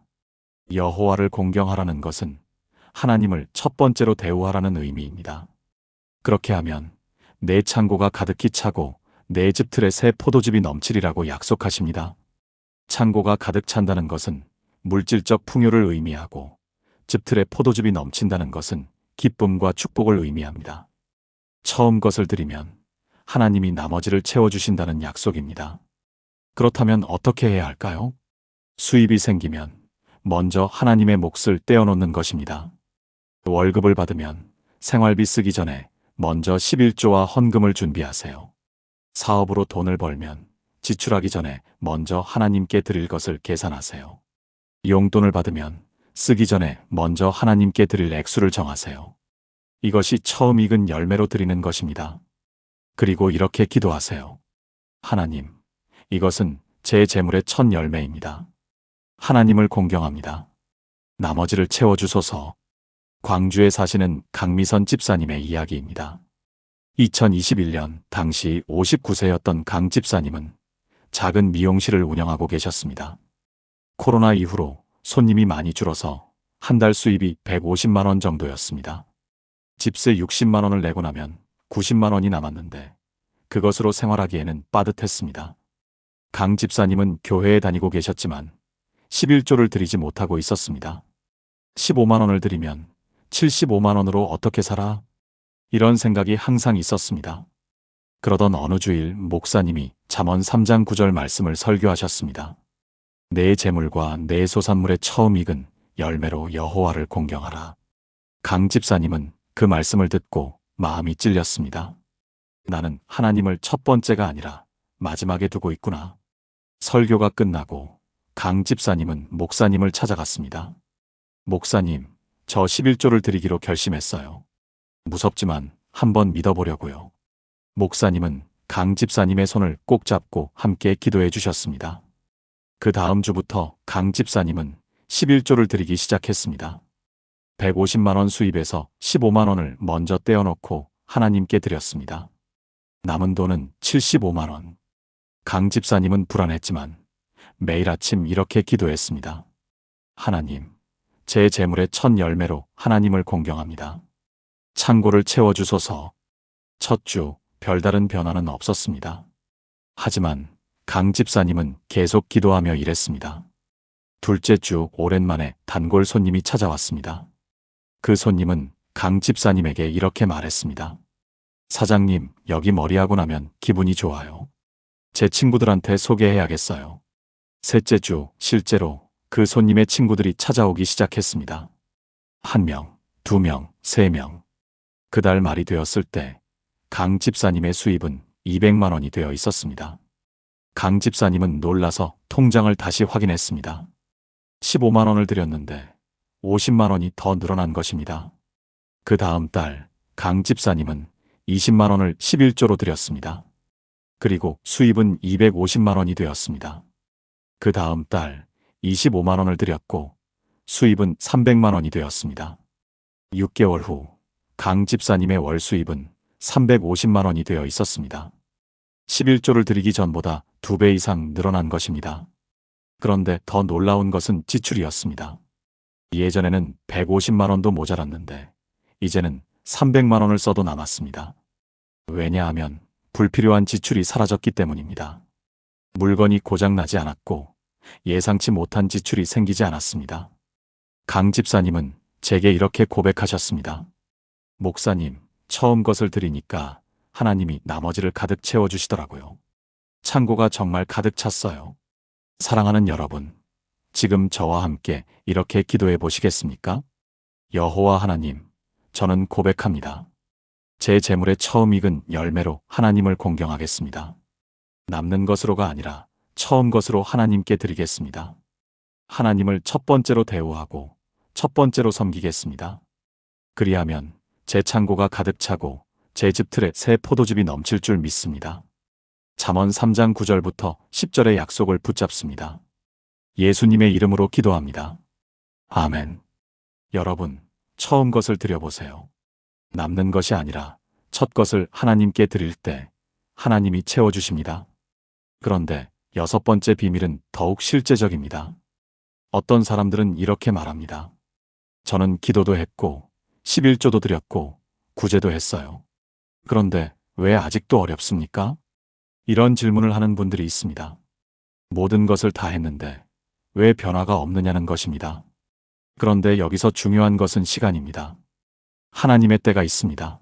Speaker 1: 여호와를 공경하라는 것은 하나님을 첫 번째로 대우하라는 의미입니다. 그렇게 하면 내 창고가 가득히 차고 내 집 틀에 새 포도즙이 넘치리라고 약속하십니다. 창고가 가득 찬다는 것은 물질적 풍요를 의미하고 집 틀에 포도즙이 넘친다는 것은 기쁨과 축복을 의미합니다. 처음 것을 드리면 하나님이 나머지를 채워주신다는 약속입니다. 그렇다면 어떻게 해야 할까요? 수입이 생기면 먼저 하나님의 몫을 떼어놓는 것입니다. 월급을 받으면 생활비 쓰기 전에 먼저 11조와 헌금을 준비하세요. 사업으로 돈을 벌면 지출하기 전에 먼저 하나님께 드릴 것을 계산하세요. 용돈을 받으면 쓰기 전에 먼저 하나님께 드릴 액수를 정하세요. 이것이 처음 익은 열매로 드리는 것입니다. 그리고 이렇게 기도하세요. 하나님, 이것은 제 재물의 첫 열매입니다. 하나님을 공경합니다. 나머지를 채워주소서. 광주에 사시는 강미선 집사님의 이야기입니다. 2021년 당시 59세였던 강 집사님은 작은 미용실을 운영하고 계셨습니다. 코로나 이후로 손님이 많이 줄어서 한 달 수입이 150만 원 정도였습니다. 집세 60만 원을 내고 나면 90만 원이 남았는데 그것으로 생활하기에는 빠듯했습니다. 강 집사님은 교회에 다니고 계셨지만 11조를 드리지 못하고 있었습니다. 15만 원을 드리면 75만 원으로 어떻게 살아? 이런 생각이 항상 있었습니다. 그러던 어느 주일 목사님이 잠언 3장 9절 말씀을 설교하셨습니다. 내 재물과 내 소산물의 처음 익은 열매로 여호와를 공경하라. 강 집사님은 그 말씀을 듣고 마음이 찔렸습니다. 나는 하나님을 첫 번째가 아니라 마지막에 두고 있구나. 설교가 끝나고 강 집사님은 목사님을 찾아갔습니다. 목사님, 저 11조를 드리기로 결심했어요. 무섭지만 한번 믿어보려고요. 목사님은 강 집사님의 손을 꼭 잡고 함께 기도해 주셨습니다. 그 다음 주부터 강 집사님은 11조를 드리기 시작했습니다. 150만 원 수입에서 15만 원을 먼저 떼어놓고 하나님께 드렸습니다. 남은 돈은 75만 원. 강 집사님은 불안했지만 매일 아침 이렇게 기도했습니다. 하나님, 제 재물의 첫 열매로 하나님을 공경합니다. 창고를 채워주소서. 첫 주 별다른 변화는 없었습니다. 하지만 강 집사님은 계속 기도하며 일했습니다. 둘째 주 오랜만에 단골 손님이 찾아왔습니다. 그 손님은 강 집사님에게 이렇게 말했습니다. 사장님, 여기 머리하고 나면 기분이 좋아요. 제 친구들한테 소개해야겠어요. 셋째 주 실제로 그 손님의 친구들이 찾아오기 시작했습니다. 1명, 2명, 3명. 그달 말이 되었을 때 강 집사님의 수입은 200만 원이 되어 있었습니다. 강 집사님은 놀라서 통장을 다시 확인했습니다. 15만 원을 드렸는데 50만 원이 더 늘어난 것입니다. 그 다음 달 강 집사님은 20만 원을 11조로 드렸습니다. 그리고 수입은 250만 원이 되었습니다. 그 다음 달 25만 원을 드렸고 수입은 300만 원이 되었습니다. 6개월 후 강 집사님의 월 수입은 350만 원이 되어 있었습니다. 11조를 드리기 전보다 2배 이상 늘어난 것입니다. 그런데 더 놀라운 것은 지출이었습니다. 예전에는 150만 원도 모자랐는데 이제는 300만 원을 써도 남았습니다. 왜냐하면 불필요한 지출이 사라졌기 때문입니다. 물건이 고장나지 않았고 예상치 못한 지출이 생기지 않았습니다. 강 집사님은 제게 이렇게 고백하셨습니다. 목사님, 처음 것을 드리니까 하나님이 나머지를 가득 채워주시더라고요. 창고가 정말 가득 찼어요. 사랑하는 여러분, 지금 저와 함께 이렇게 기도해 보시겠습니까? 여호와 하나님, 저는 고백합니다. 제 재물의 처음 익은 열매로 하나님을 공경하겠습니다. 남는 것으로가 아니라 처음 것으로 하나님께 드리겠습니다. 하나님을 첫 번째로 대우하고 첫 번째로 섬기겠습니다. 그리하면 제 창고가 가득 차고 제 집 틀에 새 포도즙이 넘칠 줄 믿습니다. 잠언 3장 9절부터 10절의 약속을 붙잡습니다. 예수님의 이름으로 기도합니다. 아멘. 여러분, 처음 것을 드려보세요. 남는 것이 아니라 첫 것을 하나님께 드릴 때 하나님이 채워주십니다. 그런데 6번째 비밀은 더욱 실제적입니다. 어떤 사람들은 이렇게 말합니다. 저는 기도도 했고 11조도 드렸고 구제도 했어요. 그런데 왜 아직도 어렵습니까? 이런 질문을 하는 분들이 있습니다. 모든 것을 다 했는데 왜 변화가 없느냐는 것입니다. 그런데 여기서 중요한 것은 시간입니다. 하나님의 때가 있습니다.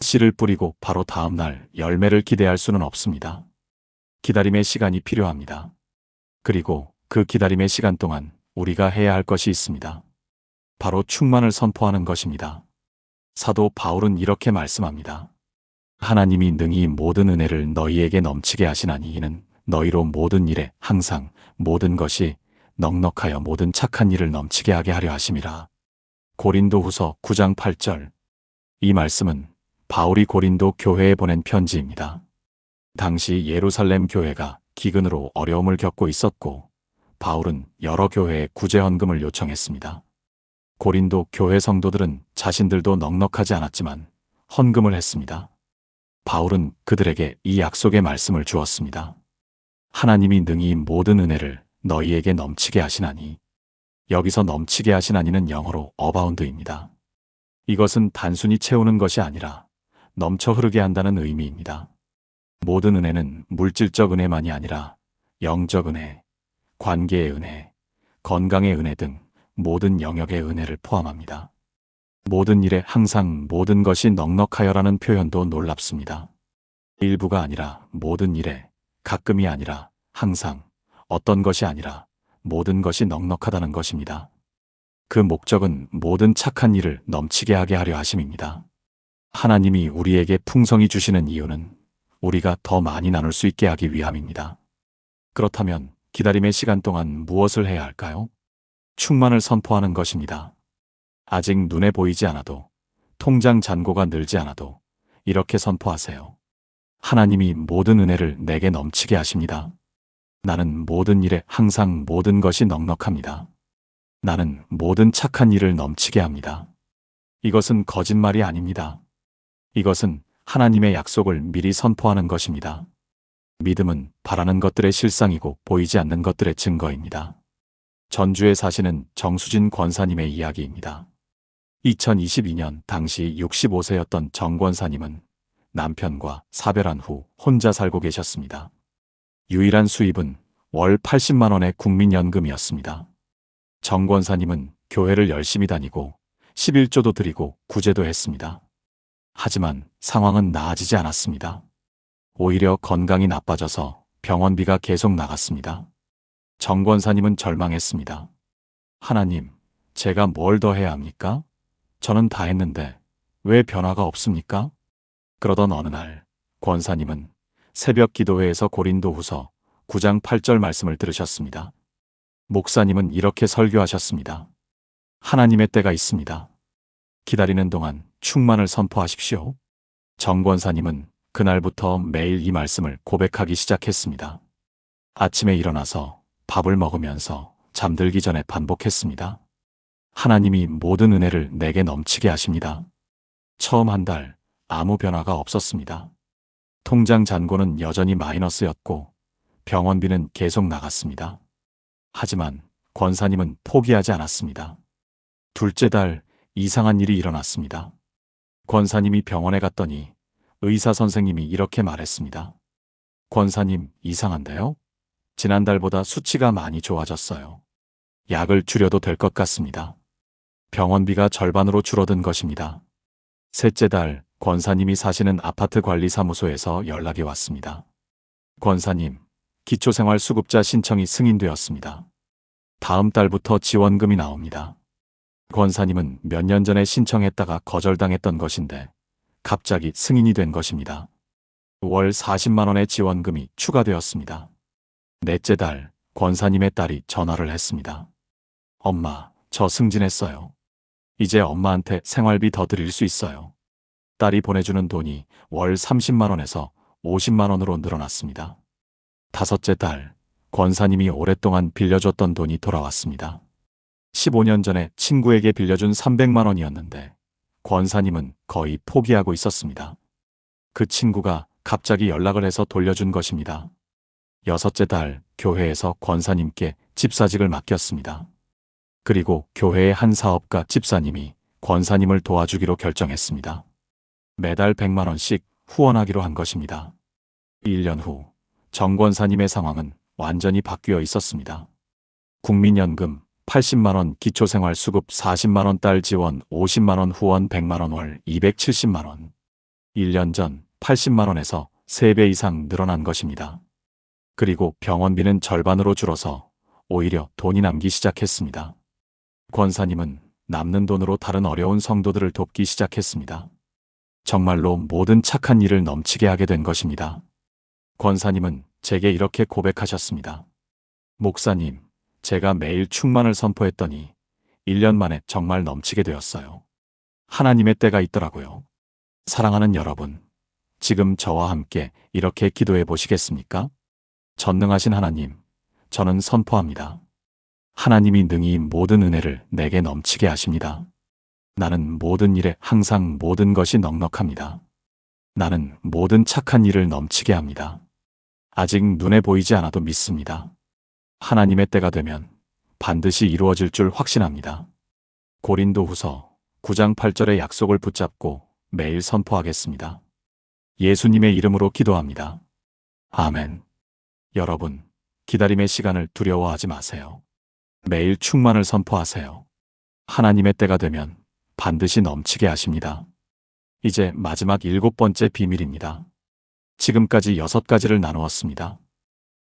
Speaker 1: 씨를 뿌리고 바로 다음 날 열매를 기대할 수는 없습니다. 기다림의 시간이 필요합니다. 그리고 그 기다림의 시간 동안 우리가 해야 할 것이 있습니다. 바로 충만을 선포하는 것입니다. 사도 바울은 이렇게 말씀합니다. 하나님이 능히 모든 은혜를 너희에게 넘치게 하시나니 이는 너희로 모든 일에 항상 모든 것이 넉넉하여 모든 착한 일을 넘치게 하게 하려 하심이라. 고린도후서 9장 8절. 이 말씀은 바울이 고린도 교회에 보낸 편지입니다. 당시 예루살렘 교회가 기근으로 어려움을 겪고 있었고 바울은 여러 교회에 구제 헌금을 요청했습니다. 고린도 교회 성도들은 자신들도 넉넉하지 않았지만 헌금을 했습니다. 바울은 그들에게 이 약속의 말씀을 주었습니다. 하나님이 능히 모든 은혜를 너희에게 넘치게 하시나니. 여기서 넘치게 하시나니는 영어로 어바운드입니다. 이것은 단순히 채우는 것이 아니라 넘쳐 흐르게 한다는 의미입니다. 모든 은혜는 물질적 은혜만이 아니라 영적 은혜, 관계의 은혜, 건강의 은혜 등 모든 영역의 은혜를 포함합니다. 모든 일에 항상 모든 것이 넉넉하여라는 표현도 놀랍습니다. 일부가 아니라 모든 일에, 가끔이 아니라 항상, 어떤 것이 아니라 모든 것이 넉넉하다는 것입니다. 그 목적은 모든 착한 일을 넘치게 하게 하려 하심입니다. 하나님이 우리에게 풍성히 주시는 이유는 우리가 더 많이 나눌 수 있게 하기 위함입니다. 그렇다면 기다림의 시간 동안 무엇을 해야 할까요? 충만을 선포하는 것입니다. 아직 눈에 보이지 않아도, 통장 잔고가 늘지 않아도 이렇게 선포하세요. 하나님이 모든 은혜를 내게 넘치게 하십니다. 나는 모든 일에 항상 모든 것이 넉넉합니다. 나는 모든 착한 일을 넘치게 합니다. 이것은 거짓말이 아닙니다. 이것은 하나님의 약속을 미리 선포하는 것입니다. 믿음은 바라는 것들의 실상이고 보이지 않는 것들의 증거입니다. 전주에 사시는 정수진 권사님의 이야기입니다. 2022년 당시 65세였던 정 권사님은 남편과 사별한 후 혼자 살고 계셨습니다. 유일한 수입은 월 80만 원의 국민연금이었습니다. 정 권사님은 교회를 열심히 다니고 11조도 드리고 구제도 했습니다. 하지만 상황은 나아지지 않았습니다. 오히려 건강이 나빠져서 병원비가 계속 나갔습니다. 정 권사님은 절망했습니다. 하나님, 제가 뭘 더 해야 합니까? 저는 다 했는데 왜 변화가 없습니까? 그러던 어느 날 권사님은 새벽 기도회에서 고린도후서 9장 8절 말씀을 들으셨습니다. 목사님은 이렇게 설교하셨습니다. 하나님의 때가 있습니다. 기다리는 동안 충만을 선포하십시오. 정 권사님은 그날부터 매일 이 말씀을 고백하기 시작했습니다. 아침에 일어나서 밥을 먹으면서 잠들기 전에 반복했습니다. 하나님이 모든 은혜를 내게 넘치게 하십니다. 처음 한 달 아무 변화가 없었습니다. 통장 잔고는 여전히 마이너스였고 병원비는 계속 나갔습니다. 하지만 권사님은 포기하지 않았습니다. 둘째 달 이상한 일이 일어났습니다. 권사님이 병원에 갔더니 의사 선생님이 이렇게 말했습니다. 권사님, 이상한데요? 지난달보다 수치가 많이 좋아졌어요. 약을 줄여도 될 것 같습니다. 병원비가 절반으로 줄어든 것입니다. 셋째 달 권사님이 사시는 아파트 관리사무소에서 연락이 왔습니다. 권사님, 기초생활수급자 신청이 승인되었습니다. 다음 달부터 지원금이 나옵니다. 권사님은 몇 년 전에 신청했다가 거절당했던 것인데 갑자기 승인이 된 것입니다. 월 40만 원의 지원금이 추가되었습니다. 넷째 달 권사님의 딸이 전화를 했습니다. 엄마, 저 승진했어요. 이제 엄마한테 생활비 더 드릴 수 있어요. 딸이 보내주는 돈이 월 30만 원에서 50만 원으로 늘어났습니다. 다섯째 달 권사님이 오랫동안 빌려줬던 돈이 돌아왔습니다. 15년 전에 친구에게 빌려준 300만 원이었는데 권사님은 거의 포기하고 있었습니다. 그 친구가 갑자기 연락을 해서 돌려준 것입니다. 여섯째 달 교회에서 권사님께 집사직을 맡겼습니다. 그리고 교회의 한 사업가 집사님이 권사님을 도와주기로 결정했습니다. 매달 100만 원씩 후원하기로 한 것입니다. 1년 후 정 권사님의 상황은 완전히 바뀌어 있었습니다. 국민연금 80만 원, 기초생활수급 40만 원, 딸 지원 50만 원, 후원 100만 원, 월 270만 원. 1년 전 80만 원에서 3배 이상 늘어난 것입니다. 그리고 병원비는 절반으로 줄어서 오히려 돈이 남기 시작했습니다. 권사님은 남는 돈으로 다른 어려운 성도들을 돕기 시작했습니다. 정말로 모든 착한 일을 넘치게 하게 된 것입니다. 권사님은 제게 이렇게 고백하셨습니다. 목사님, 제가 매일 충만을 선포했더니 1년 만에 정말 넘치게 되었어요. 하나님의 때가 있더라고요. 사랑하는 여러분, 지금 저와 함께 이렇게 기도해 보시겠습니까? 전능하신 하나님, 저는 선포합니다. 하나님이 능히 모든 은혜를 내게 넘치게 하십니다. 나는 모든 일에 항상 모든 것이 넉넉합니다. 나는 모든 착한 일을 넘치게 합니다. 아직 눈에 보이지 않아도 믿습니다. 하나님의 때가 되면 반드시 이루어질 줄 확신합니다. 고린도후서 9장 8절의 약속을 붙잡고 매일 선포하겠습니다. 예수님의 이름으로 기도합니다. 아멘. 여러분, 기다림의 시간을 두려워하지 마세요. 매일 충만을 선포하세요. 하나님의 때가 되면 반드시 넘치게 하십니다. 이제 마지막 7번째 비밀입니다. 지금까지 6가지를 나누었습니다.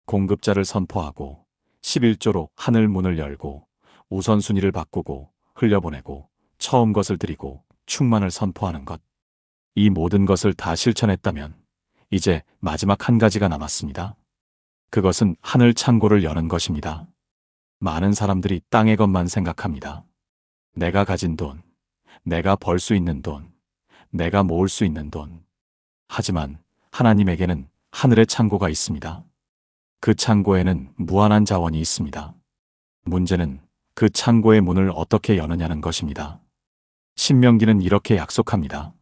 Speaker 1: 공급자를 선포하고 11조로 하늘 문을 열고 우선순위를 바꾸고 흘려보내고 처음 것을 드리고 충만을 선포하는 것. 이 모든 것을 다 실천했다면 이제 마지막 한 가지가 남았습니다. 그것은 하늘 창고를 여는 것입니다. 많은 사람들이 땅의 것만 생각합니다. 내가 가진 돈, 내가 벌 수 있는 돈, 내가 모을 수 있는 돈. 하지만 하나님에게는 하늘의 창고가 있습니다. 그 창고에는 무한한 자원이 있습니다. 문제는 그 창고의 문을 어떻게 여느냐는 것입니다. 신명기는 이렇게 약속합니다.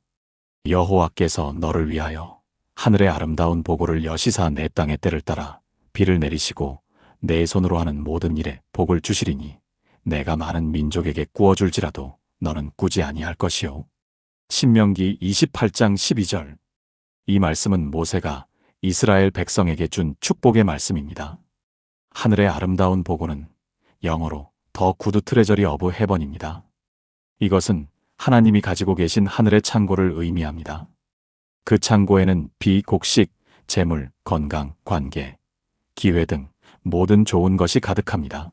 Speaker 1: 여호와께서 너를 위하여 하늘의 아름다운 보고를 여시사 내 땅의 때를 따라 비를 내리시고 내 손으로 하는 모든 일에 복을 주시리니 내가 많은 민족에게 꾸어줄지라도 너는 꾸지 아니할 것이요. 신명기 28장 12절. 이 말씀은 모세가 이스라엘 백성에게 준 축복의 말씀입니다. 하늘의 아름다운 보고는 영어로 더 구드 트레저리 어브 헤번입니다. 이것은 하나님이 가지고 계신 하늘의 창고를 의미합니다. 그 창고에는 비, 곡식, 재물, 건강, 관계, 기회 등 모든 좋은 것이 가득합니다.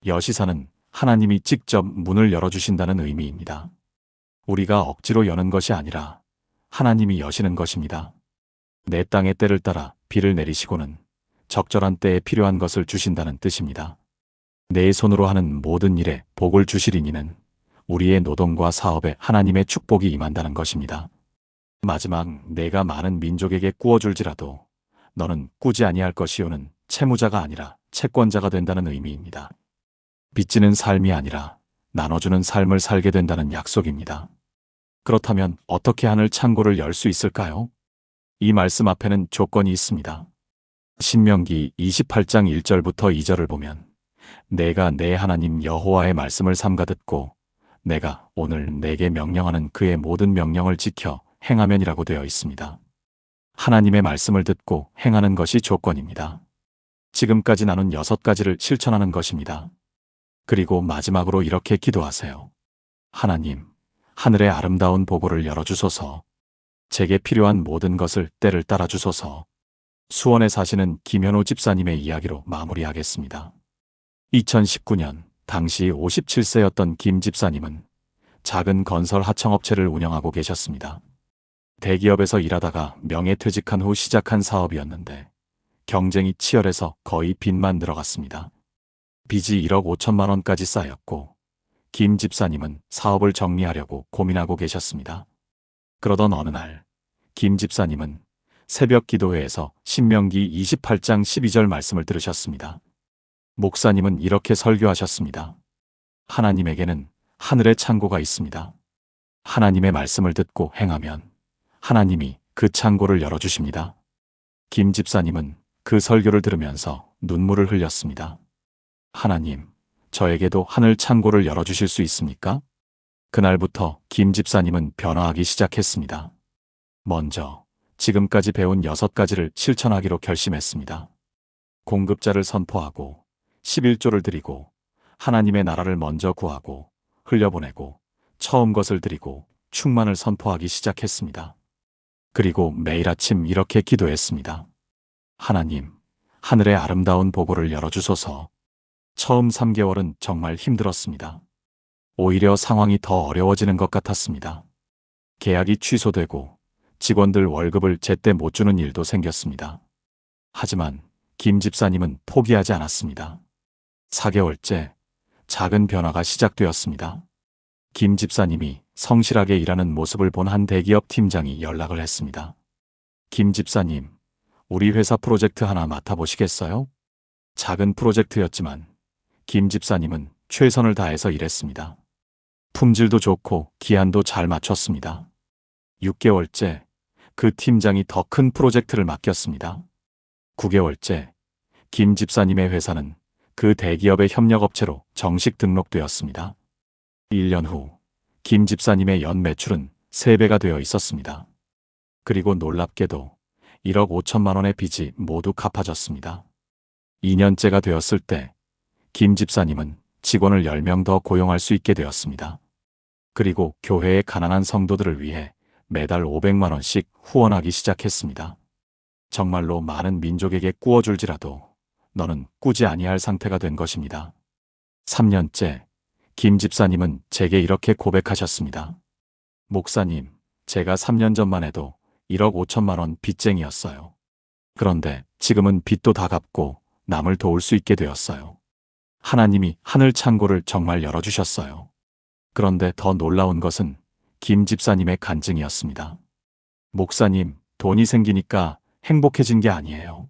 Speaker 1: 여시사는 하나님이 직접 문을 열어주신다는 의미입니다. 우리가 억지로 여는 것이 아니라 하나님이 여시는 것입니다. 내 땅의 때를 따라 비를 내리시고는 적절한 때에 필요한 것을 주신다는 뜻입니다. 내 손으로 하는 모든 일에 복을 주시리니는 우리의 노동과 사업에 하나님의 축복이 임한다는 것입니다. 마지막 내가 많은 민족에게 꾸어줄지라도 너는 꾸지 아니할 것이요는 채무자가 아니라 채권자가 된다는 의미입니다. 빚지는 삶이 아니라 나눠주는 삶을 살게 된다는 약속입니다. 그렇다면 어떻게 하늘 창고를 열 수 있을까요? 이 말씀 앞에는 조건이 있습니다. 신명기 28장 1절부터 2절을 보면 내가 내 하나님 여호와의 말씀을 삼가 듣고 내가 오늘 내게 명령하는 그의 모든 명령을 지켜 행하면이라고 되어 있습니다. 하나님의 말씀을 듣고 행하는 것이 조건입니다. 지금까지 나눈 6가지를 실천하는 것입니다. 그리고 마지막으로 이렇게 기도하세요. 하나님, 하늘의 아름다운 보고를 열어주소서. 제게 필요한 모든 것을 때를 따라 주소서. 수원에 사시는 김현우 집사님의 이야기로 마무리하겠습니다. 2019년 당시 57세였던 김 집사님은 작은 건설 하청업체를 운영하고 계셨습니다. 대기업에서 일하다가 명예퇴직한 후 시작한 사업이었는데 경쟁이 치열해서 거의 빚만 늘어갔습니다. 빚이 1억 5천만 원까지 쌓였고 김 집사님은 사업을 정리하려고 고민하고 계셨습니다. 그러던 어느 날 김 집사님은 새벽 기도회에서 신명기 28장 12절 말씀을 들으셨습니다. 목사님은 이렇게 설교하셨습니다. 하나님에게는 하늘의 창고가 있습니다. 하나님의 말씀을 듣고 행하면 하나님이 그 창고를 열어주십니다. 김 집사님은 그 설교를 들으면서 눈물을 흘렸습니다. 하나님, 저에게도 하늘 창고를 열어주실 수 있습니까? 그날부터 김 집사님은 변화하기 시작했습니다. 먼저 지금까지 배운 6가지를 실천하기로 결심했습니다. 공급자를 선포하고 11조를 드리고 하나님의 나라를 먼저 구하고 흘려보내고 처음 것을 드리고 충만을 선포하기 시작했습니다. 그리고 매일 아침 이렇게 기도했습니다. 하나님, 하늘의 아름다운 보고를 열어주소서. 처음 3개월은 정말 힘들었습니다. 오히려 상황이 더 어려워지는 것 같았습니다. 계약이 취소되고 직원들 월급을 제때 못 주는 일도 생겼습니다. 하지만 김 집사님은 포기하지 않았습니다. 4개월째 작은 변화가 시작되었습니다. 김 집사님이 성실하게 일하는 모습을 본 한 대기업 팀장이 연락을 했습니다. 김 집사님, 우리 회사 프로젝트 하나 맡아보시겠어요? 작은 프로젝트였지만 김 집사님은 최선을 다해서 일했습니다. 품질도 좋고 기한도 잘 맞췄습니다. 6개월째 그 팀장이 더 큰 프로젝트를 맡겼습니다. 9개월째 김 집사님의 회사는 그 대기업의 협력업체로 정식 등록되었습니다. 1년 후 김 집사님의 연 매출은 3배가 되어 있었습니다. 그리고 놀랍게도 1억 5천만 원의 빚이 모두 갚아졌습니다. 2년째가 되었을 때 김 집사님은 직원을 10명 더 고용할 수 있게 되었습니다. 그리고 교회의 가난한 성도들을 위해 매달 500만 원씩 후원하기 시작했습니다. 정말로 많은 민족에게 꾸어줄지라도 너는 꾸지 아니할 상태가 된 것입니다. 3년째 김 집사님은 제게 이렇게 고백하셨습니다. 목사님, 제가 3년 전만 해도 1억 5천만 원 빚쟁이였어요. 그런데 지금은 빚도 다 갚고 남을 도울 수 있게 되었어요. 하나님이 하늘 창고를 정말 열어주셨어요. 그런데 더 놀라운 것은 김 집사님의 간증이었습니다. 목사님, 돈이 생기니까 행복해진 게 아니에요.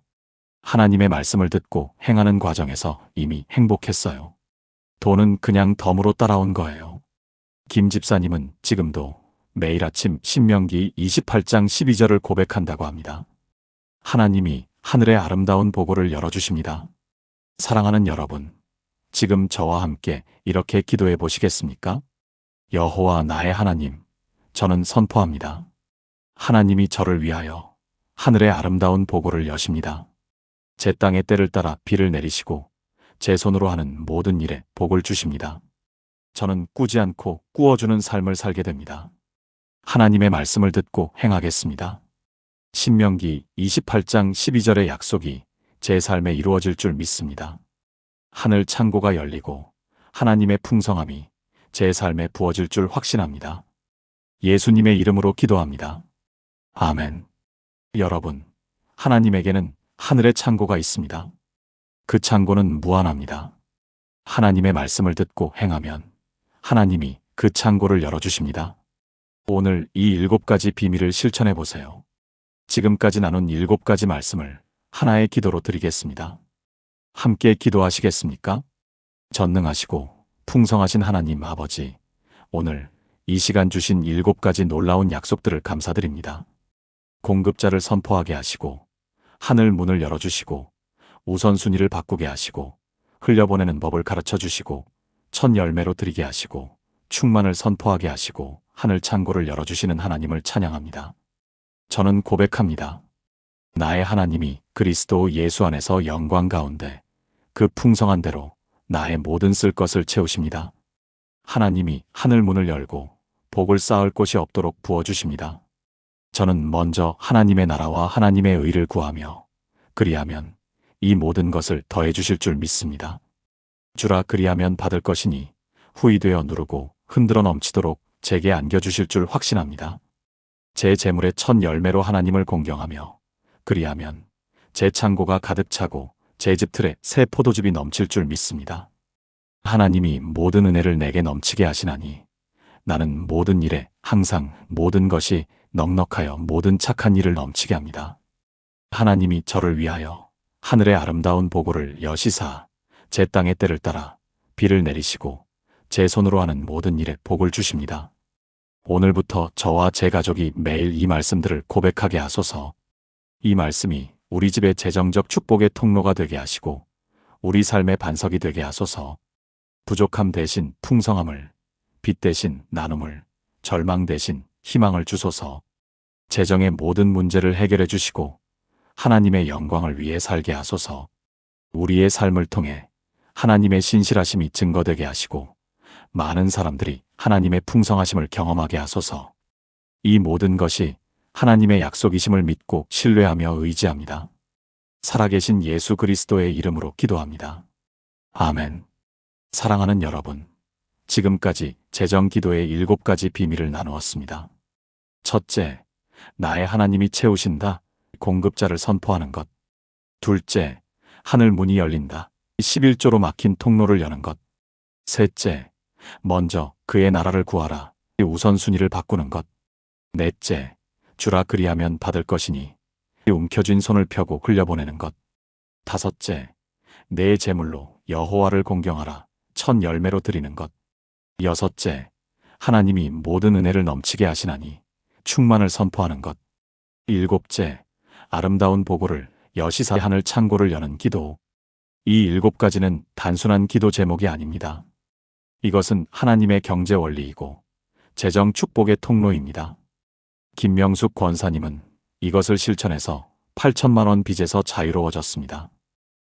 Speaker 1: 하나님의 말씀을 듣고 행하는 과정에서 이미 행복했어요. 돈은 그냥 덤으로 따라온 거예요. 김 집사님은 지금도 매일 아침 신명기 28장 12절을 고백한다고 합니다. 하나님이 하늘의 아름다운 보고를 열어주십니다. 사랑하는 여러분, 지금 저와 함께 이렇게 기도해 보시겠습니까? 여호와 나의 하나님, 저는 선포합니다. 하나님이 저를 위하여 하늘의 아름다운 보고를 여십니다. 제 땅의 때를 따라 비를 내리시고 제 손으로 하는 모든 일에 복을 주십니다. 저는 꾸지 않고 꾸어주는 삶을 살게 됩니다. 하나님의 말씀을 듣고 행하겠습니다. 신명기 28장 12절의 약속이 제 삶에 이루어질 줄 믿습니다. 하늘 창고가 열리고 하나님의 풍성함이 제 삶에 부어질 줄 확신합니다. 예수님의 이름으로 기도합니다. 아멘. 여러분, 하나님에게는 하늘의 창고가 있습니다. 그 창고는 무한합니다. 하나님의 말씀을 듣고 행하면 하나님이 그 창고를 열어주십니다. 오늘 이 7가지 비밀을 실천해 보세요. 지금까지 나눈 7가지 말씀을 하나의 기도로 드리겠습니다. 함께 기도하시겠습니까? 전능하시고 풍성하신 하나님 아버지, 오늘 이 시간 주신 7가지 놀라운 약속들을 감사드립니다. 공급자를 선포하게 하시고 하늘 문을 열어주시고 우선순위를 바꾸게 하시고 흘려보내는 법을 가르쳐 주시고 첫 열매로 드리게 하시고 충만을 선포하게 하시고 하늘 창고를 열어주시는 하나님을 찬양합니다. 저는 고백합니다. 나의 하나님이 그리스도 예수 안에서 영광 가운데 그 풍성한 대로 나의 모든 쓸 것을 채우십니다. 하나님이 하늘 문을 열고 복을 쌓을 곳이 없도록 부어주십니다. 저는 먼저 하나님의 나라와 하나님의 의를 구하며 그리하면 이 모든 것을 더해 주실 줄 믿습니다. 주라 그리하면 받을 것이니 후이 되어 누르고 흔들어 넘치도록 제게 안겨주실 줄 확신합니다. 제 재물의 첫 열매로 하나님을 공경하며 그리하면 제 창고가 가득 차고 제 집 틀에 새 포도즙이 넘칠 줄 믿습니다. 하나님이 모든 은혜를 내게 넘치게 하시나니 나는 모든 일에 항상 모든 것이 넉넉하여 모든 착한 일을 넘치게 합니다. 하나님이 저를 위하여 하늘의 아름다운 보고를 여시사 제 땅의 때를 따라 비를 내리시고 제 손으로 하는 모든 일에 복을 주십니다. 오늘부터 저와 제 가족이 매일 이 말씀들을 고백하게 하소서. 이 말씀이 우리 집의 재정적 축복의 통로가 되게 하시고 우리 삶의 반석이 되게 하소서. 부족함 대신 풍성함을, 빚 대신 나눔을, 절망 대신 희망을 주소서. 재정의 모든 문제를 해결해 주시고 하나님의 영광을 위해 살게 하소서. 우리의 삶을 통해 하나님의 신실하심이 증거되게 하시고 많은 사람들이 하나님의 풍성하심을 경험하게 하소서. 이 모든 것이 하나님의 약속이심을 믿고 신뢰하며 의지합니다. 살아계신 예수 그리스도의 이름으로 기도합니다. 아멘. 사랑하는 여러분, 지금까지 재정 기도의 7가지 비밀을 나누었습니다. 첫째, 나의 하나님이 채우신다. 공급자를 선포하는 것. 둘째, 하늘 문이 열린다. 11조로 막힌 통로를 여는 것. 셋째, 먼저 그의 나라를 구하라. 우선순위를 바꾸는 것. 넷째, 주라 그리하면 받을 것이니 움켜쥔 손을 펴고 흘려보내는 것. 다섯째, 내 재물로 여호와를 공경하라. 첫 열매로 드리는 것. 여섯째, 하나님이 모든 은혜를 넘치게 하시나니 충만을 선포하는 것. 일곱째, 아름다운 보고를 여시사 하늘 창고를 여는 기도. 이 7가지는 단순한 기도 제목이 아닙니다. 이것은 하나님의 경제 원리이고 재정 축복의 통로입니다. 김명숙 권사님은 이것을 실천해서 8천만 원 빚에서 자유로워졌습니다.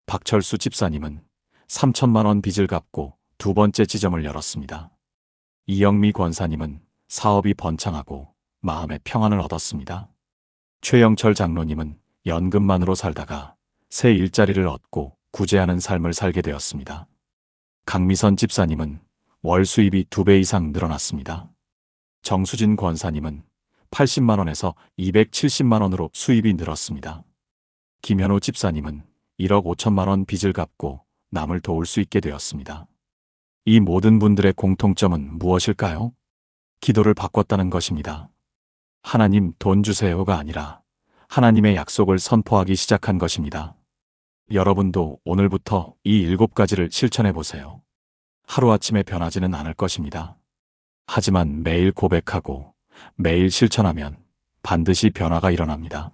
Speaker 1: 박철수 집사님은 3천만 원 빚을 갚고 두 번째 지점을 열었습니다. 이영미 권사님은 사업이 번창하고 마음의 평안을 얻었습니다. 최영철 장로님은 연금만으로 살다가 새 일자리를 얻고 구제하는 삶을 살게 되었습니다. 강미선 집사님은 월 수입이 2배 이상 늘어났습니다. 정수진 권사님은 80만 원에서 270만 원으로 수입이 늘었습니다. 김현우 집사님은 1억 5천만 원 빚을 갚고 남을 도울 수 있게 되었습니다. 이 모든 분들의 공통점은 무엇일까요? 기도를 바꿨다는 것입니다. 하나님 돈 주세요가 아니라 하나님의 약속을 선포하기 시작한 것입니다. 여러분도 오늘부터 이 7가지를 실천해 보세요. 하루아침에 변하지는 않을 것입니다. 하지만 매일 고백하고 매일 실천하면 반드시 변화가 일어납니다.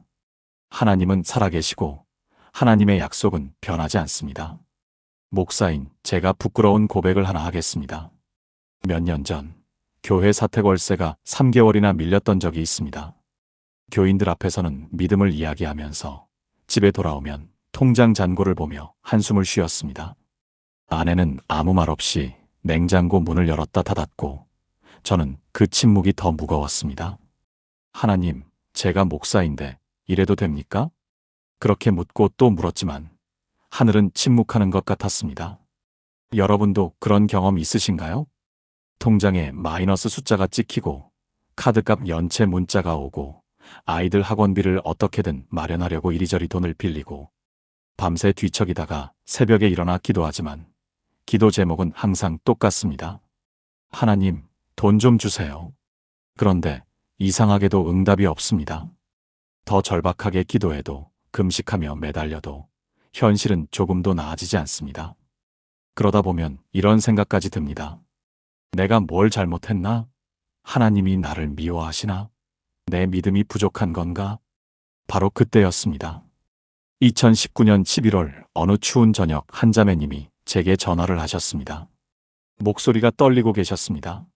Speaker 1: 하나님은 살아계시고 하나님의 약속은 변하지 않습니다. 목사인 제가 부끄러운 고백을 하나 하겠습니다. 몇 년 전 교회 사택 월세가 3개월이나 밀렸던 적이 있습니다. 교인들 앞에서는 믿음을 이야기하면서 집에 돌아오면 통장 잔고를 보며 한숨을 쉬었습니다. 아내는 아무 말 없이 냉장고 문을 열었다 닫았고 저는 그 침묵이 더 무거웠습니다. 하나님, 제가 목사인데 이래도 됩니까? 그렇게 묻고 또 물었지만 하늘은 침묵하는 것 같았습니다. 여러분도 그런 경험 있으신가요? 통장에 마이너스 숫자가 찍히고 카드값 연체 문자가 오고 아이들 학원비를 어떻게든 마련하려고 이리저리 돈을 빌리고 밤새 뒤척이다가 새벽에 일어나 기도하지만 기도 제목은 항상 똑같습니다. 하나님, 돈 좀 주세요. 그런데 이상하게도 응답이 없습니다. 더 절박하게 기도해도 금식하며 매달려도 현실은 조금도 나아지지 않습니다. 그러다 보면 이런 생각까지 듭니다. 내가 뭘 잘못했나? 하나님이 나를 미워하시나? 내 믿음이 부족한 건가? 바로 그때였습니다. 2019년 11월 어느 추운 저녁 한 자매님이 제게 전화를 하셨습니다. 목소리가 떨리고 계셨습니다.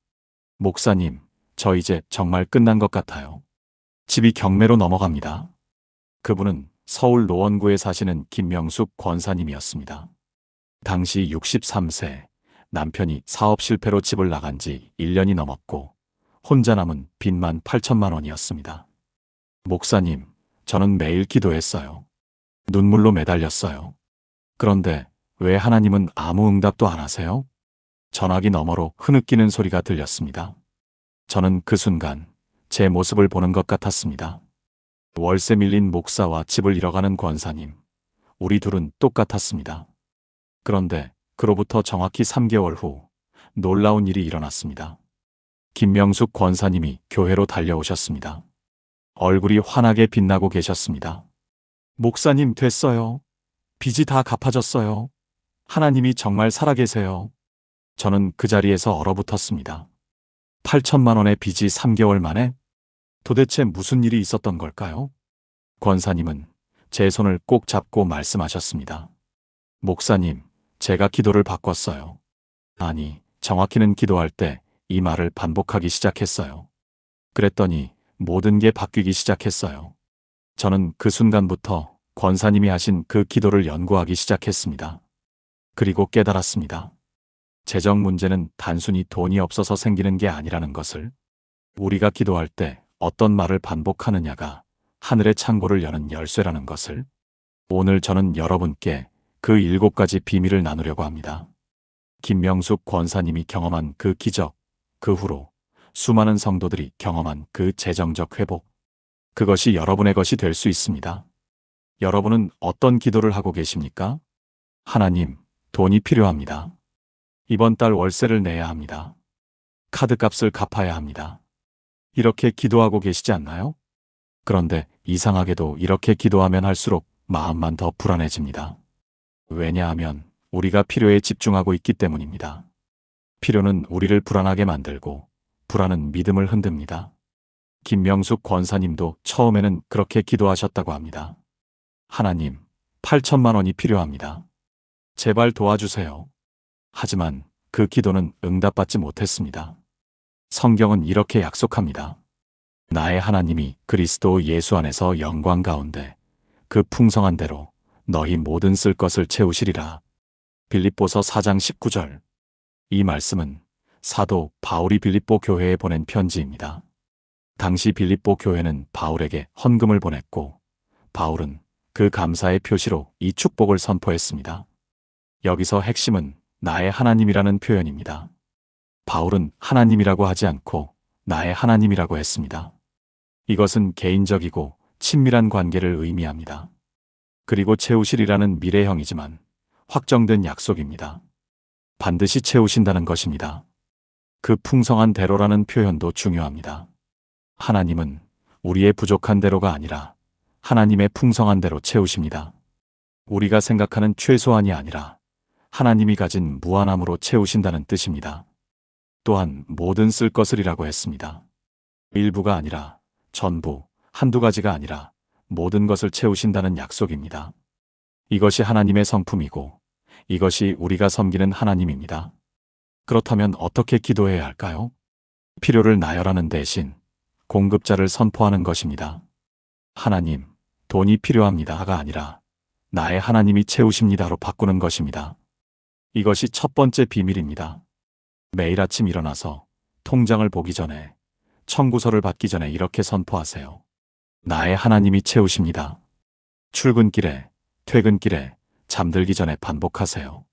Speaker 1: 목사님, 저 이제 정말 끝난 것 같아요. 집이 경매로 넘어갑니다. 그분은 서울 노원구에 사시는 김명숙 권사님이었습니다. 당시 63세, 남편이 사업 실패로 집을 나간 지 1년이 넘었고 혼자 남은 빚만 8천만 원이었습니다. 목사님, 저는 매일 기도했어요. 눈물로 매달렸어요. 그런데 왜 하나님은 아무 응답도 안 하세요? 전화기 너머로 흐느끼는 소리가 들렸습니다. 저는 그 순간 제 모습을 보는 것 같았습니다. 월세 밀린 목사와 집을 잃어가는 권사님, 우리 둘은 똑같았습니다. 그런데 그로부터 정확히 3개월 후 놀라운 일이 일어났습니다. 김명숙 권사님이 교회로 달려오셨습니다. 얼굴이 환하게 빛나고 계셨습니다. 목사님, 됐어요. 빚이 다 갚아졌어요. 하나님이 정말 살아계세요. 저는 그 자리에서 얼어붙었습니다. 8천만 원의 빚이 3개월 만에? 도대체 무슨 일이 있었던 걸까요? 권사님은 제 손을 꼭 잡고 말씀하셨습니다. 목사님, 제가 기도를 바꿨어요. 아니, 정확히는 기도할 때 이 말을 반복하기 시작했어요. 그랬더니 모든 게 바뀌기 시작했어요. 저는 그 순간부터 권사님이 하신 그 기도를 연구하기 시작했습니다. 그리고 깨달았습니다. 재정 문제는 단순히 돈이 없어서 생기는 게 아니라는 것을, 우리가 기도할 때 어떤 말을 반복하느냐가 하늘의 창고를 여는 열쇠라는 것을, 오늘 저는 여러분께 그 7가지 비밀을 나누려고 합니다. 김명숙 권사님이 경험한 그 기적, 그 후로 수많은 성도들이 경험한 그 재정적 회복, 그것이 여러분의 것이 될 수 있습니다. 여러분은 어떤 기도를 하고 계십니까? 하나님, 돈이 필요합니다. 이번 달 월세를 내야 합니다. 카드값을 갚아야 합니다. 이렇게 기도하고 계시지 않나요? 그런데 이상하게도 이렇게 기도하면 할수록 마음만 더 불안해집니다. 왜냐하면 우리가 필요에 집중하고 있기 때문입니다. 필요는 우리를 불안하게 만들고 불안은 믿음을 흔듭니다. 김명숙 권사님도 처음에는 그렇게 기도하셨다고 합니다. 하나님, 8천만 원이 필요합니다. 제발 도와주세요. 하지만 그 기도는 응답받지 못했습니다. 성경은 이렇게 약속합니다. 나의 하나님이 그리스도 예수 안에서 영광 가운데 그 풍성한 대로 너희 모든 쓸 것을 채우시리라. 빌립보서 4장 19절. 이 말씀은 사도 바울이 빌립보 교회에 보낸 편지입니다. 당시 빌립보 교회는 바울에게 헌금을 보냈고 바울은 그 감사의 표시로 이 축복을 선포했습니다. 여기서 핵심은 나의 하나님이라는 표현입니다. 바울은 하나님이라고 하지 않고 나의 하나님이라고 했습니다. 이것은 개인적이고 친밀한 관계를 의미합니다. 그리고 채우시리라는 미래형이지만 확정된 약속입니다. 반드시 채우신다는 것입니다. 그 풍성한 대로라는 표현도 중요합니다. 하나님은 우리의 부족한 대로가 아니라 하나님의 풍성한 대로 채우십니다. 우리가 생각하는 최소한이 아니라 하나님이 가진 무한함으로 채우신다는 뜻입니다. 또한 모든 쓸 것을이라고 했습니다. 일부가 아니라 전부, 한두 가지가 아니라 모든 것을 채우신다는 약속입니다. 이것이 하나님의 성품이고 이것이 우리가 섬기는 하나님입니다. 그렇다면 어떻게 기도해야 할까요? 필요를 나열하는 대신 공급자를 선포하는 것입니다. 하나님, 돈이 필요합니다가 아니라 나의 하나님이 채우십니다로 바꾸는 것입니다. 이것이 첫 번째 비밀입니다. 매일 아침 일어나서 통장을 보기 전에, 청구서를 받기 전에 이렇게 선포하세요. 나의 하나님이 채우십니다. 출근길에, 퇴근길에, 잠들기 전에 반복하세요.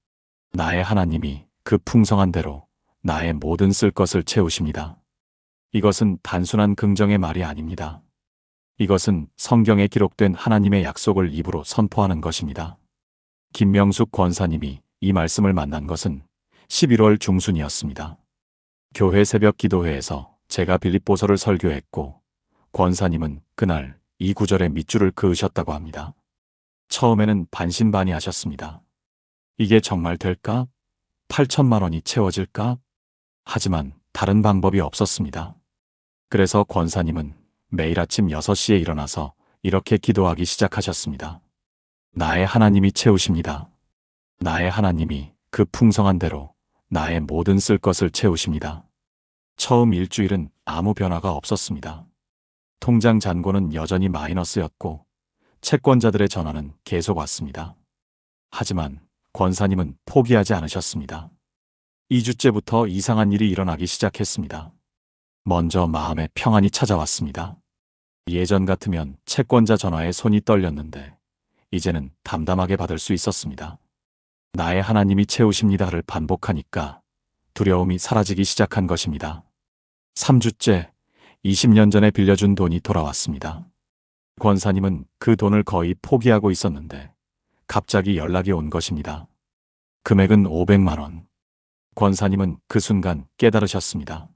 Speaker 1: 나의 하나님이 그 풍성한 대로 나의 모든 쓸 것을 채우십니다. 이것은 단순한 긍정의 말이 아닙니다. 이것은 성경에 기록된 하나님의 약속을 입으로 선포하는 것입니다. 김명숙 권사님이 이 말씀을 만난 것은 11월 중순이었습니다. 교회 새벽 기도회에서 제가 빌립보서를 설교했고 권사님은 그날 이 구절에 밑줄을 그으셨다고 합니다. 처음에는 반신반의하셨습니다. 이게 정말 될까? 8천만 원이 채워질까? 하지만 다른 방법이 없었습니다. 그래서 권사님은 매일 아침 6시에 일어나서 이렇게 기도하기 시작하셨습니다. 나의 하나님이 채우십니다. 나의 하나님이 그 풍성한 대로 나의 모든 쓸 것을 채우십니다. 처음 일주일은 아무 변화가 없었습니다. 통장 잔고는 여전히 마이너스였고 채권자들의 전화는 계속 왔습니다. 하지만 권사님은 포기하지 않으셨습니다. 2주째부터 이상한 일이 일어나기 시작했습니다. 먼저 마음에 평안이 찾아왔습니다. 예전 같으면 채권자 전화에 손이 떨렸는데 이제는 담담하게 받을 수 있었습니다. 나의 하나님이 채우십니다를 반복하니까 두려움이 사라지기 시작한 것입니다. 3주째 20년 전에 빌려준 돈이 돌아왔습니다. 권사님은 그 돈을 거의 포기하고 있었는데 갑자기 연락이 온 것입니다. 금액은 500만 원. 권사님은 그 순간 깨달으셨습니다.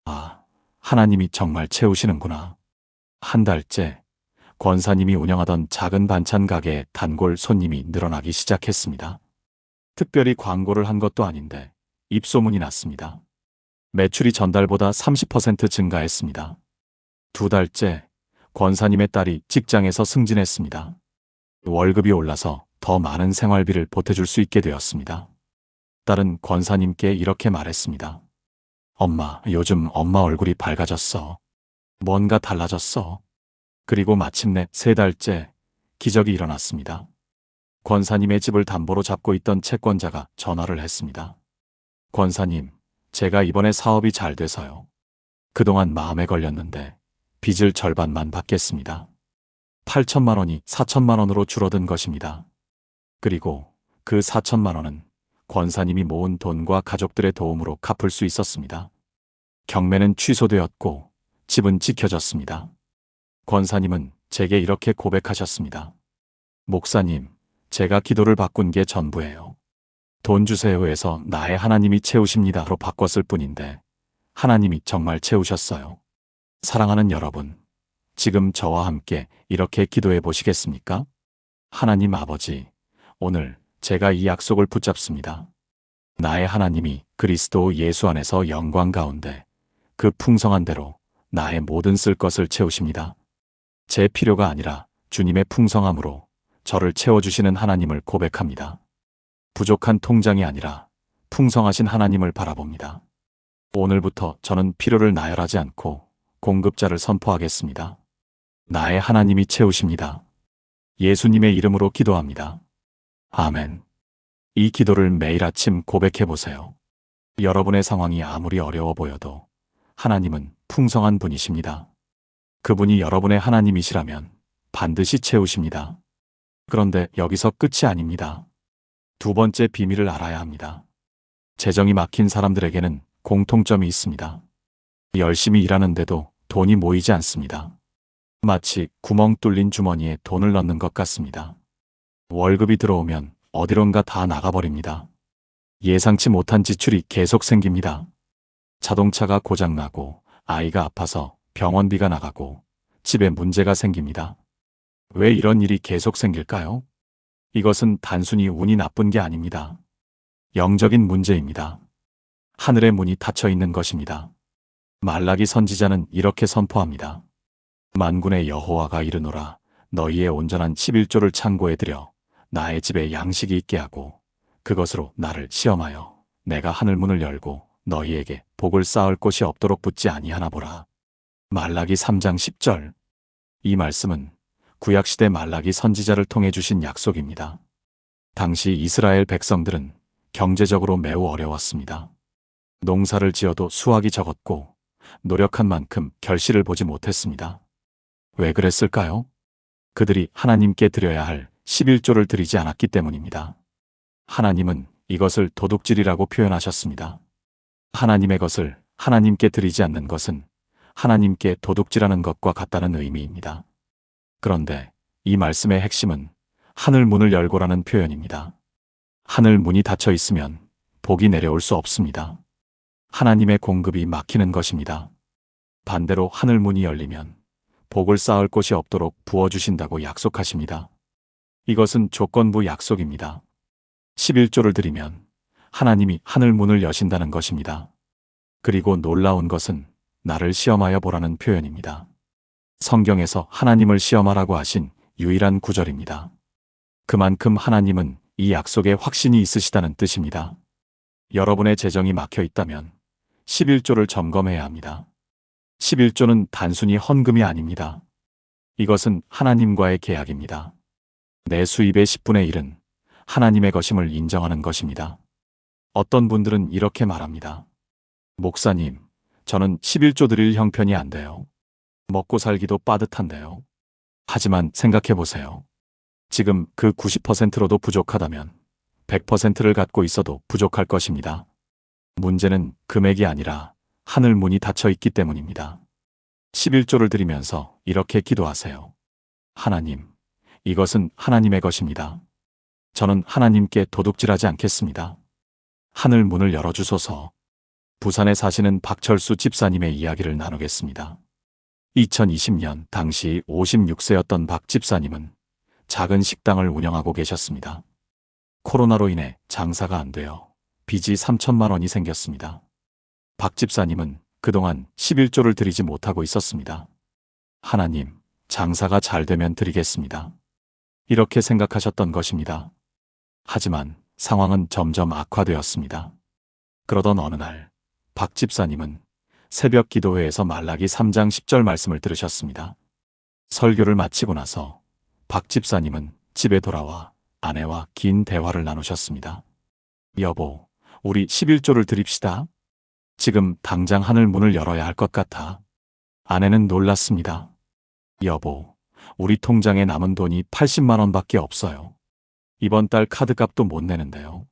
Speaker 1: 아, 하나님이 정말 채우시는구나. 한 달째 권사님이 운영하던 작은 반찬 가게에 단골 손님이 늘어나기 시작했습니다. 특별히 광고를 한 것도 아닌데 입소문이 났습니다. 매출이 전달보다 30% 증가했습니다. 2달째 권사님의 딸이 직장에서 승진했습니다. 월급이 올라서 더 많은 생활비를 보태줄 수 있게 되었습니다. 딸은 권사님께 이렇게 말했습니다. 엄마, 요즘 엄마 얼굴이 밝아졌어. 뭔가 달라졌어. 그리고 마침내 3달째 기적이 일어났습니다. 권사님의 집을 담보로 잡고 있던 채권자가 전화를 했습니다. 권사님, 제가 이번에 사업이 잘 돼서요. 그동안 마음에 걸렸는데 빚을 절반만 받겠습니다. 8천만 원이 4천만 원으로 줄어든 것입니다. 그리고 그 4천만 원은 권사님이 모은 돈과 가족들의 도움으로 갚을 수 있었습니다. 경매는 취소되었고 집은 지켜졌습니다. 권사님은 제게 이렇게 고백하셨습니다. 목사님, 제가 기도를 바꾼 게 전부예요. 돈 주세요 해서 나의 하나님이 채우십니다로 바꿨을 뿐인데 하나님이 정말 채우셨어요. 사랑하는 여러분, 지금 저와 함께 이렇게 기도해 보시겠습니까? 하나님 아버지, 오늘 제가 이 약속을 붙잡습니다. 나의 하나님이 그리스도 예수 안에서 영광 가운데 그 풍성한 대로 나의 모든 쓸 것을 채우십니다. 제 필요가 아니라 주님의 풍성함으로 저를 채워주시는 하나님을 고백합니다. 부족한 통장이 아니라 풍성하신 하나님을 바라봅니다. 오늘부터 저는 필요를 나열하지 않고 공급자를 선포하겠습니다. 나의 하나님이 채우십니다. 예수님의 이름으로 기도합니다. 아멘. 이 기도를 매일 아침 고백해 보세요. 여러분의 상황이 아무리 어려워 보여도 하나님은 풍성한 분이십니다. 그분이 여러분의 하나님이시라면 반드시 채우십니다. 그런데 여기서 끝이 아닙니다. 두 번째 비밀을 알아야 합니다. 재정이 막힌 사람들에게는 공통점이 있습니다. 열심히 일하는데도 돈이 모이지 않습니다. 마치 구멍 뚫린 주머니에 돈을 넣는 것 같습니다. 월급이 들어오면 어디론가 다 나가버립니다. 예상치 못한 지출이 계속 생깁니다. 자동차가 고장나고 아이가 아파서 병원비가 나가고 집에 문제가 생깁니다. 왜 이런 일이 계속 생길까요? 이것은 단순히 운이 나쁜 게 아닙니다. 영적인 문제입니다. 하늘의 문이 닫혀 있는 것입니다. 말라기 선지자는 이렇게 선포합니다. 만군의 여호와가 이르노라. 너희의 온전한 11조를 창고에 들여 나의 집에 양식이 있게 하고 그것으로 나를 시험하여 내가 하늘 문을 열고 너희에게 복을 쌓을 곳이 없도록 붙지 아니하나 보라. 말라기 3장 10절. 이 말씀은 구약시대 말라기 선지자를 통해 주신 약속입니다. 당시 이스라엘 백성들은 경제적으로 매우 어려웠습니다. 농사를 지어도 수확이 적었고 노력한 만큼 결실을 보지 못했습니다. 왜 그랬을까요? 그들이 하나님께 드려야 할 11조를 드리지 않았기 때문입니다. 하나님은 이것을 도둑질이라고 표현하셨습니다. 하나님의 것을 하나님께 드리지 않는 것은 하나님께 도둑질하는 것과 같다는 의미입니다. 그런데 이 말씀의 핵심은 하늘 문을 열고라는 표현입니다. 하늘 문이 닫혀 있으면 복이 내려올 수 없습니다. 하나님의 공급이 막히는 것입니다. 반대로 하늘 문이 열리면 복을 쌓을 곳이 없도록 부어주신다고 약속하십니다. 이것은 조건부 약속입니다. 11조를 드리면 하나님이 하늘 문을 여신다는 것입니다. 그리고 놀라운 것은 나를 시험하여 보라는 표현입니다. 성경에서 하나님을 시험하라고 하신 유일한 구절입니다. 그만큼 하나님은 이 약속에 확신이 있으시다는 뜻입니다. 여러분의 재정이 막혀 있다면 11조를 점검해야 합니다. 11조는 단순히 헌금이 아닙니다. 이것은 하나님과의 계약입니다. 내 수입의 10분의 1은 하나님의 것임을 인정하는 것입니다. 어떤 분들은 이렇게 말합니다. 목사님, 저는 11조 드릴 형편이 안 돼요. 먹고 살기도 빠듯한데요. 하지만 생각해 보세요. 지금 그 90%로도 부족하다면 100%를 갖고 있어도 부족할 것입니다. 문제는 금액이 아니라 하늘 문이 닫혀 있기 때문입니다. 11조를 드리면서 이렇게 기도하세요. 하나님, 이것은 하나님의 것입니다. 저는 하나님께 도둑질하지 않겠습니다. 하늘 문을 열어주소서. 부산에 사시는 박철수 집사님의 이야기를 나누겠습니다. 2020년 당시 56세였던 박 집사님은 작은 식당을 운영하고 계셨습니다. 코로나로 인해 장사가 안 되어 빚이 3천만 원이 생겼습니다. 박 집사님은 그동안 11조를 드리지 못하고 있었습니다. 하나님, 장사가 잘 되면 드리겠습니다. 이렇게 생각하셨던 것입니다. 하지만 상황은 점점 악화되었습니다. 그러던 어느 날, 박 집사님은 새벽 기도회에서 말라기 3장 10절 말씀을 들으셨습니다. 설교를 마치고 나서 박 집사님은 집에 돌아와 아내와 긴 대화를 나누셨습니다. 여보, 우리 11조를 드립시다. 지금 당장 하늘 문을 열어야 할 것 같아. 아내는 놀랐습니다. 여보, 우리 통장에 남은 돈이 80만 원밖에 없어요. 이번 달 카드값도 못 내는데요.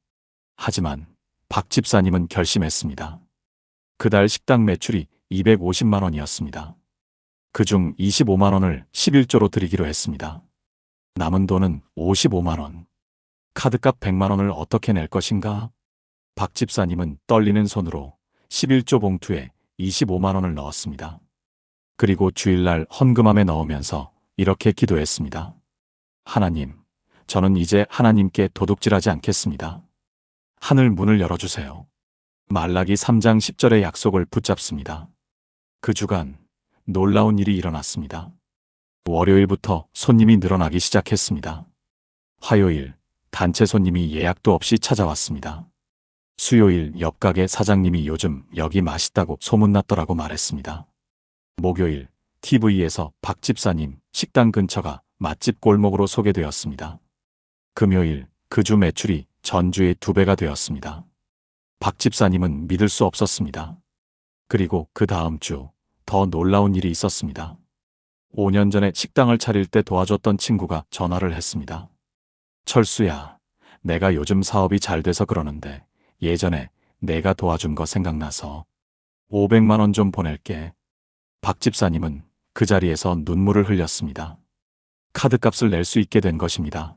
Speaker 1: 하지만 박 집사님은 결심했습니다. 그달 식당 매출이 250만 원이었습니다. 그중 25만 원을 11조로 드리기로 했습니다. 남은 돈은 55만 원. 카드값 100만 원을 어떻게 낼 것인가? 박 집사님은 떨리는 손으로 11조 봉투에 25만 원을 넣었습니다. 그리고 주일날 헌금함에 넣으면서 이렇게 기도했습니다. 하나님, 저는 이제 하나님께 도둑질하지 않겠습니다. 하늘 문을 열어주세요. 말라기 3장 10절의 약속을 붙잡습니다. 그 주간 놀라운 일이 일어났습니다. 월요일부터 손님이 늘어나기 시작했습니다. 화요일 단체 손님이 예약도 없이 찾아왔습니다. 수요일 옆 가게 사장님이 요즘 여기 맛있다고 소문났더라고 말했습니다. 목요일 TV에서 박 집사님 식당 근처가 맛집 골목으로 소개되었습니다. 금요일 그 주 매출이 전주의 2배가 되었습니다. 박 집사님은 믿을 수 없었습니다. 그리고 그 다음 주 더 놀라운 일이 있었습니다. 5년 전에 식당을 차릴 때 도와줬던 친구가 전화를 했습니다. 철수야, 내가 요즘 사업이 잘 돼서 그러는데 예전에 내가 도와준 거 생각나서 500만 원 좀 보낼게. 박 집사님은 그 자리에서 눈물을 흘렸습니다. 카드값을 낼 수 있게 된 것입니다.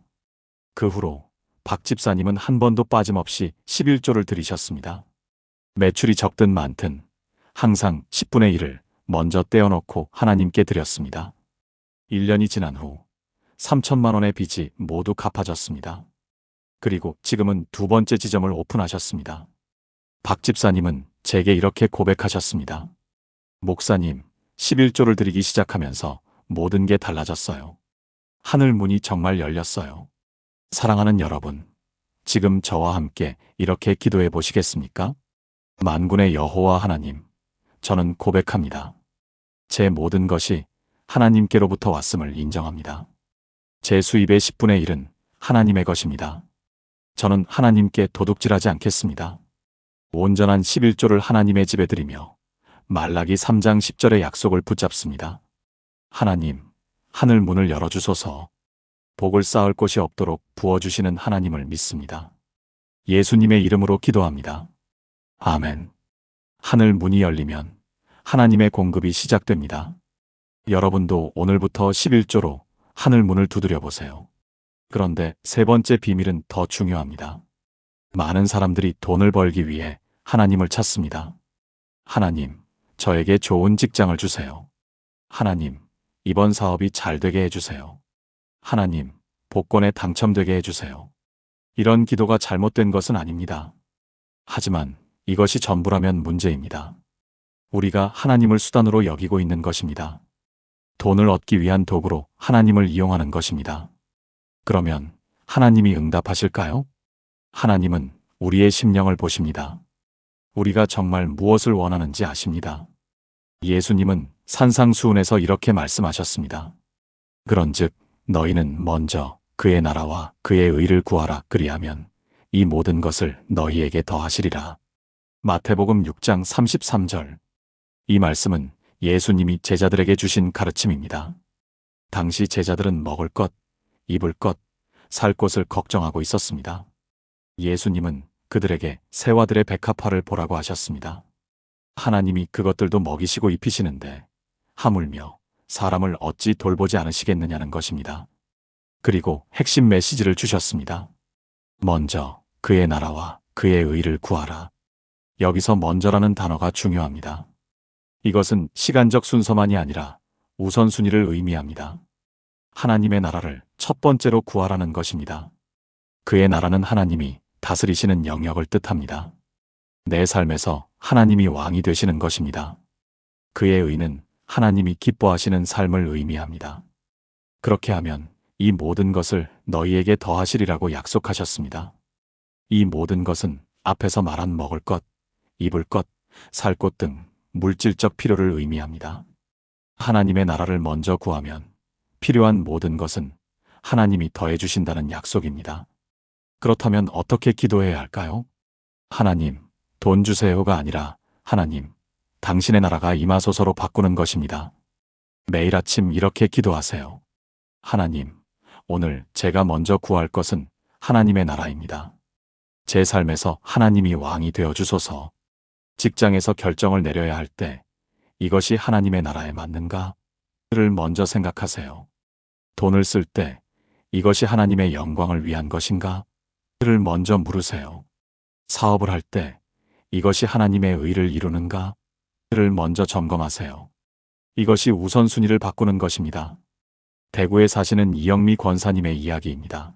Speaker 1: 그 후로 박 집사님은 한 번도 빠짐없이 11조를 들이셨습니다. 매출이 적든 많든 항상 10분의 1을 먼저 떼어놓고 하나님께 드렸습니다. 1년이 지난 후 3천만 원의 빚이 모두 갚아졌습니다. 그리고 지금은 2번째 지점을 오픈하셨습니다. 박 집사님은 제게 이렇게 고백하셨습니다. 목사님, 11조를 드리기 시작하면서 모든 게 달라졌어요. 하늘 문이 정말 열렸어요. 사랑하는 여러분, 지금 저와 함께 이렇게 기도해 보시겠습니까? 만군의 여호와 하나님, 저는 고백합니다. 제 모든 것이 하나님께로부터 왔음을 인정합니다. 제 수입의 10분의 1은 하나님의 것입니다. 저는 하나님께 도둑질하지 않겠습니다. 온전한 11조를 하나님의 집에 드리며 말라기 3장 10절의 약속을 붙잡습니다. 하나님, 하늘 문을 열어주소서. 복을 쌓을 곳이 없도록 부어주시는 하나님을 믿습니다. 예수님의 이름으로 기도합니다. 아멘. 하늘 문이 열리면 하나님의 공급이 시작됩니다. 여러분도 오늘부터 11조로 하늘 문을 두드려 보세요. 그런데 세 번째 비밀은 더 중요합니다. 많은 사람들이 돈을 벌기 위해 하나님을 찾습니다. 하나님, 저에게 좋은 직장을 주세요. 하나님, 이번 사업이 잘 되게 해주세요. 하나님, 복권에 당첨되게 해주세요. 이런 기도가 잘못된 것은 아닙니다. 하지만 이것이 전부라면 문제입니다. 우리가 하나님을 수단으로 여기고 있는 것입니다. 돈을 얻기 위한 도구로 하나님을 이용하는 것입니다. 그러면 하나님이 응답하실까요? 하나님은 우리의 심령을 보십니다. 우리가 정말 무엇을 원하는지 아십니다. 예수님은 산상수훈에서 이렇게 말씀하셨습니다. 그런즉 너희는 먼저 그의 나라와 그의 의를 구하라. 그리하면 이 모든 것을 너희에게 더하시리라. 마태복음 6장 33절. 이 말씀은 예수님이 제자들에게 주신 가르침입니다. 당시 제자들은 먹을 것, 입을 것, 살 곳을 걱정하고 있었습니다. 예수님은 그들에게 새와들의 백합화를 보라고 하셨습니다. 하나님이 그것들도 먹이시고 입히시는데 하물며 사람을 어찌 돌보지 않으시겠느냐는 것입니다. 그리고 핵심 메시지를 주셨습니다. 먼저 그의 나라와 그의 의를 구하라. 여기서 먼저라는 단어가 중요합니다. 이것은 시간적 순서만이 아니라 우선순위를 의미합니다. 하나님의 나라를 첫 번째로 구하라는 것입니다. 그의 나라는 하나님이 다스리시는 영역을 뜻합니다. 내 삶에서 하나님이 왕이 되시는 것입니다. 그의 의는 하나님이 기뻐하시는 삶을 의미합니다. 그렇게 하면 이 모든 것을 너희에게 더하시리라고 약속하셨습니다. 이 모든 것은 앞에서 말한 먹을 것, 입을 것, 살 곳 등 물질적 필요를 의미합니다. 하나님의 나라를 먼저 구하면 필요한 모든 것은 하나님이 더해주신다는 약속입니다. 그렇다면 어떻게 기도해야 할까요? 하나님, 돈 주세요가 아니라 하나님, 당신의 나라가 임하소서로 바꾸는 것입니다. 매일 아침 이렇게 기도하세요. 하나님, 오늘 제가 먼저 구할 것은 하나님의 나라입니다. 제 삶에서 하나님이 왕이 되어 주소서. 직장에서 결정을 내려야 할 때 이것이 하나님의 나라에 맞는가? 를 먼저 생각하세요. 돈을 쓸 때 이것이 하나님의 영광을 위한 것인가? 를 먼저 물으세요. 사업을 할 때 이것이 하나님의 의를 이루는가? 를 먼저 점검하세요. 이것이 우선순위를 바꾸는 것입니다. 대구에 사시는 이영미 권사님의 이야기입니다.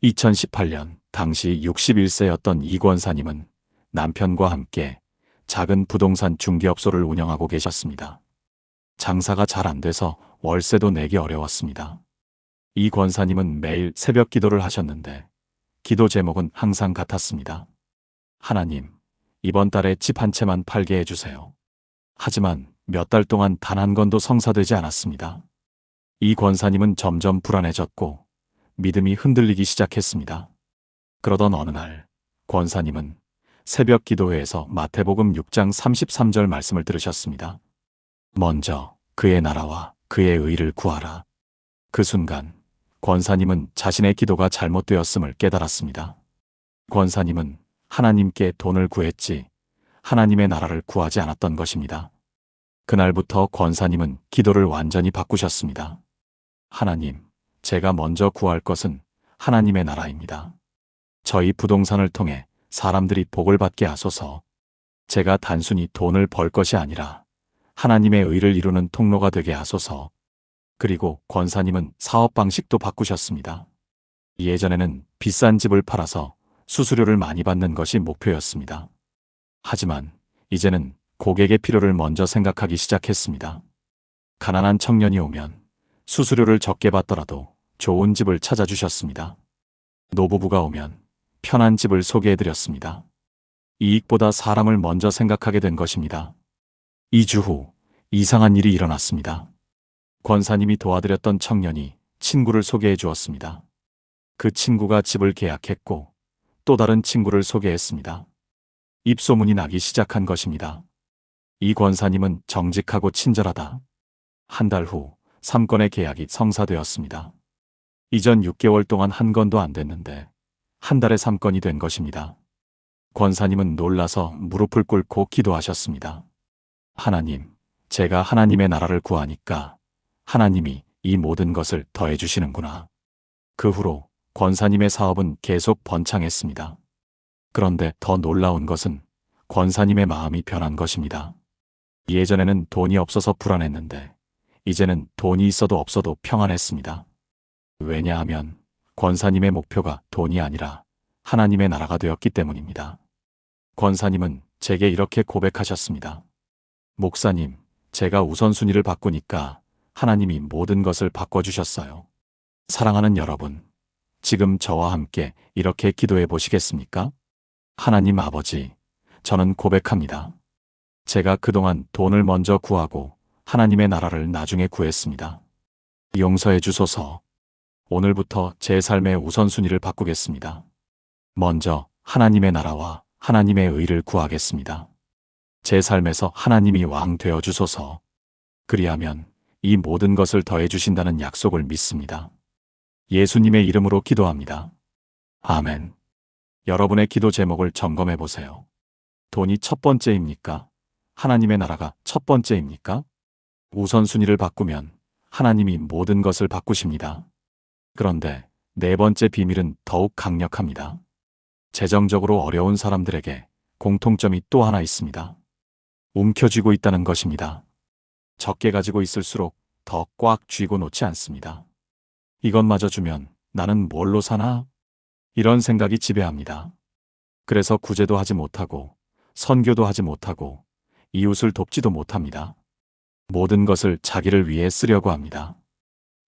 Speaker 1: 2018년 당시 61세였던 이 권사님은 남편과 함께 작은 부동산 중개업소를 운영하고 계셨습니다. 장사가 잘 안 돼서 월세도 내기 어려웠습니다. 이 권사님은 매일 새벽 기도를 하셨는데 기도 제목은 항상 같았습니다. 하나님, 이번 달에 집 한 채만 팔게 해주세요. 하지만 몇 달 동안 단 한 건도 성사되지 않았습니다. 이 권사님은 점점 불안해졌고 믿음이 흔들리기 시작했습니다. 그러던 어느 날 권사님은 새벽 기도회에서 마태복음 6장 33절 말씀을 들으셨습니다. 먼저 그의 나라와 그의 의를 구하라. 그 순간 권사님은 자신의 기도가 잘못되었음을 깨달았습니다. 권사님은 하나님께 돈을 구했지 하나님의 나라를 구하지 않았던 것입니다. 그날부터 권사님은 기도를 완전히 바꾸셨습니다. 하나님, 제가 먼저 구할 것은 하나님의 나라입니다. 저희 부동산을 통해 사람들이 복을 받게 하소서. 제가 단순히 돈을 벌 것이 아니라 하나님의 의를 이루는 통로가 되게 하소서. 그리고 권사님은 사업 방식도 바꾸셨습니다. 예전에는 비싼 집을 팔아서 수수료를 많이 받는 것이 목표였습니다. 하지만 이제는 고객의 필요를 먼저 생각하기 시작했습니다. 가난한 청년이 오면 수수료를 적게 받더라도 좋은 집을 찾아주셨습니다. 노부부가 오면 편한 집을 소개해드렸습니다. 이익보다 사람을 먼저 생각하게 된 것입니다. 2주 후 이상한 일이 일어났습니다. 권사님이 도와드렸던 청년이 친구를 소개해 주었습니다. 그 친구가 집을 계약했고 또 다른 친구를 소개했습니다. 입소문이 나기 시작한 것입니다. 이 권사님은 정직하고 친절하다. 한 달 후 3건의 계약이 성사되었습니다. 이전 6개월 동안 한 건도 안 됐는데 한 달에 3건이 된 것입니다. 권사님은 놀라서 무릎을 꿇고 기도하셨습니다. 하나님, 제가 하나님의 나라를 구하니까 하나님이 이 모든 것을 더해 주시는구나. 그 후로 권사님의 사업은 계속 번창했습니다. 그런데 더 놀라운 것은 권사님의 마음이 변한 것입니다. 예전에는 돈이 없어서 불안했는데 이제는 돈이 있어도 없어도 평안했습니다. 왜냐하면 권사님의 목표가 돈이 아니라 하나님의 나라가 되었기 때문입니다. 권사님은 제게 이렇게 고백하셨습니다. 목사님, 제가 우선순위를 바꾸니까 하나님이 모든 것을 바꿔주셨어요. 사랑하는 여러분, 지금 저와 함께 이렇게 기도해 보시겠습니까? 하나님 아버지, 저는 고백합니다. 제가 그동안 돈을 먼저 구하고 하나님의 나라를 나중에 구했습니다. 용서해 주소서. 오늘부터 제 삶의 우선순위를 바꾸겠습니다. 먼저 하나님의 나라와 하나님의 의를 구하겠습니다. 제 삶에서 하나님이 왕 되어 주소서. 그리하면 이 모든 것을 더해 주신다는 약속을 믿습니다. 예수님의 이름으로 기도합니다. 아멘. 여러분의 기도 제목을 점검해 보세요. 돈이 첫 번째입니까? 하나님의 나라가 첫 번째입니까? 우선순위를 바꾸면 하나님이 모든 것을 바꾸십니다. 그런데 네 번째 비밀은 더욱 강력합니다. 재정적으로 어려운 사람들에게 공통점이 또 하나 있습니다. 움켜쥐고 있다는 것입니다. 적게 가지고 있을수록 더 꽉 쥐고 놓지 않습니다. 이것마저 주면 나는 뭘로 사나? 이런 생각이 지배합니다. 그래서 구제도 하지 못하고 선교도 하지 못하고 이웃을 돕지도 못합니다. 모든 것을 자기를 위해 쓰려고 합니다.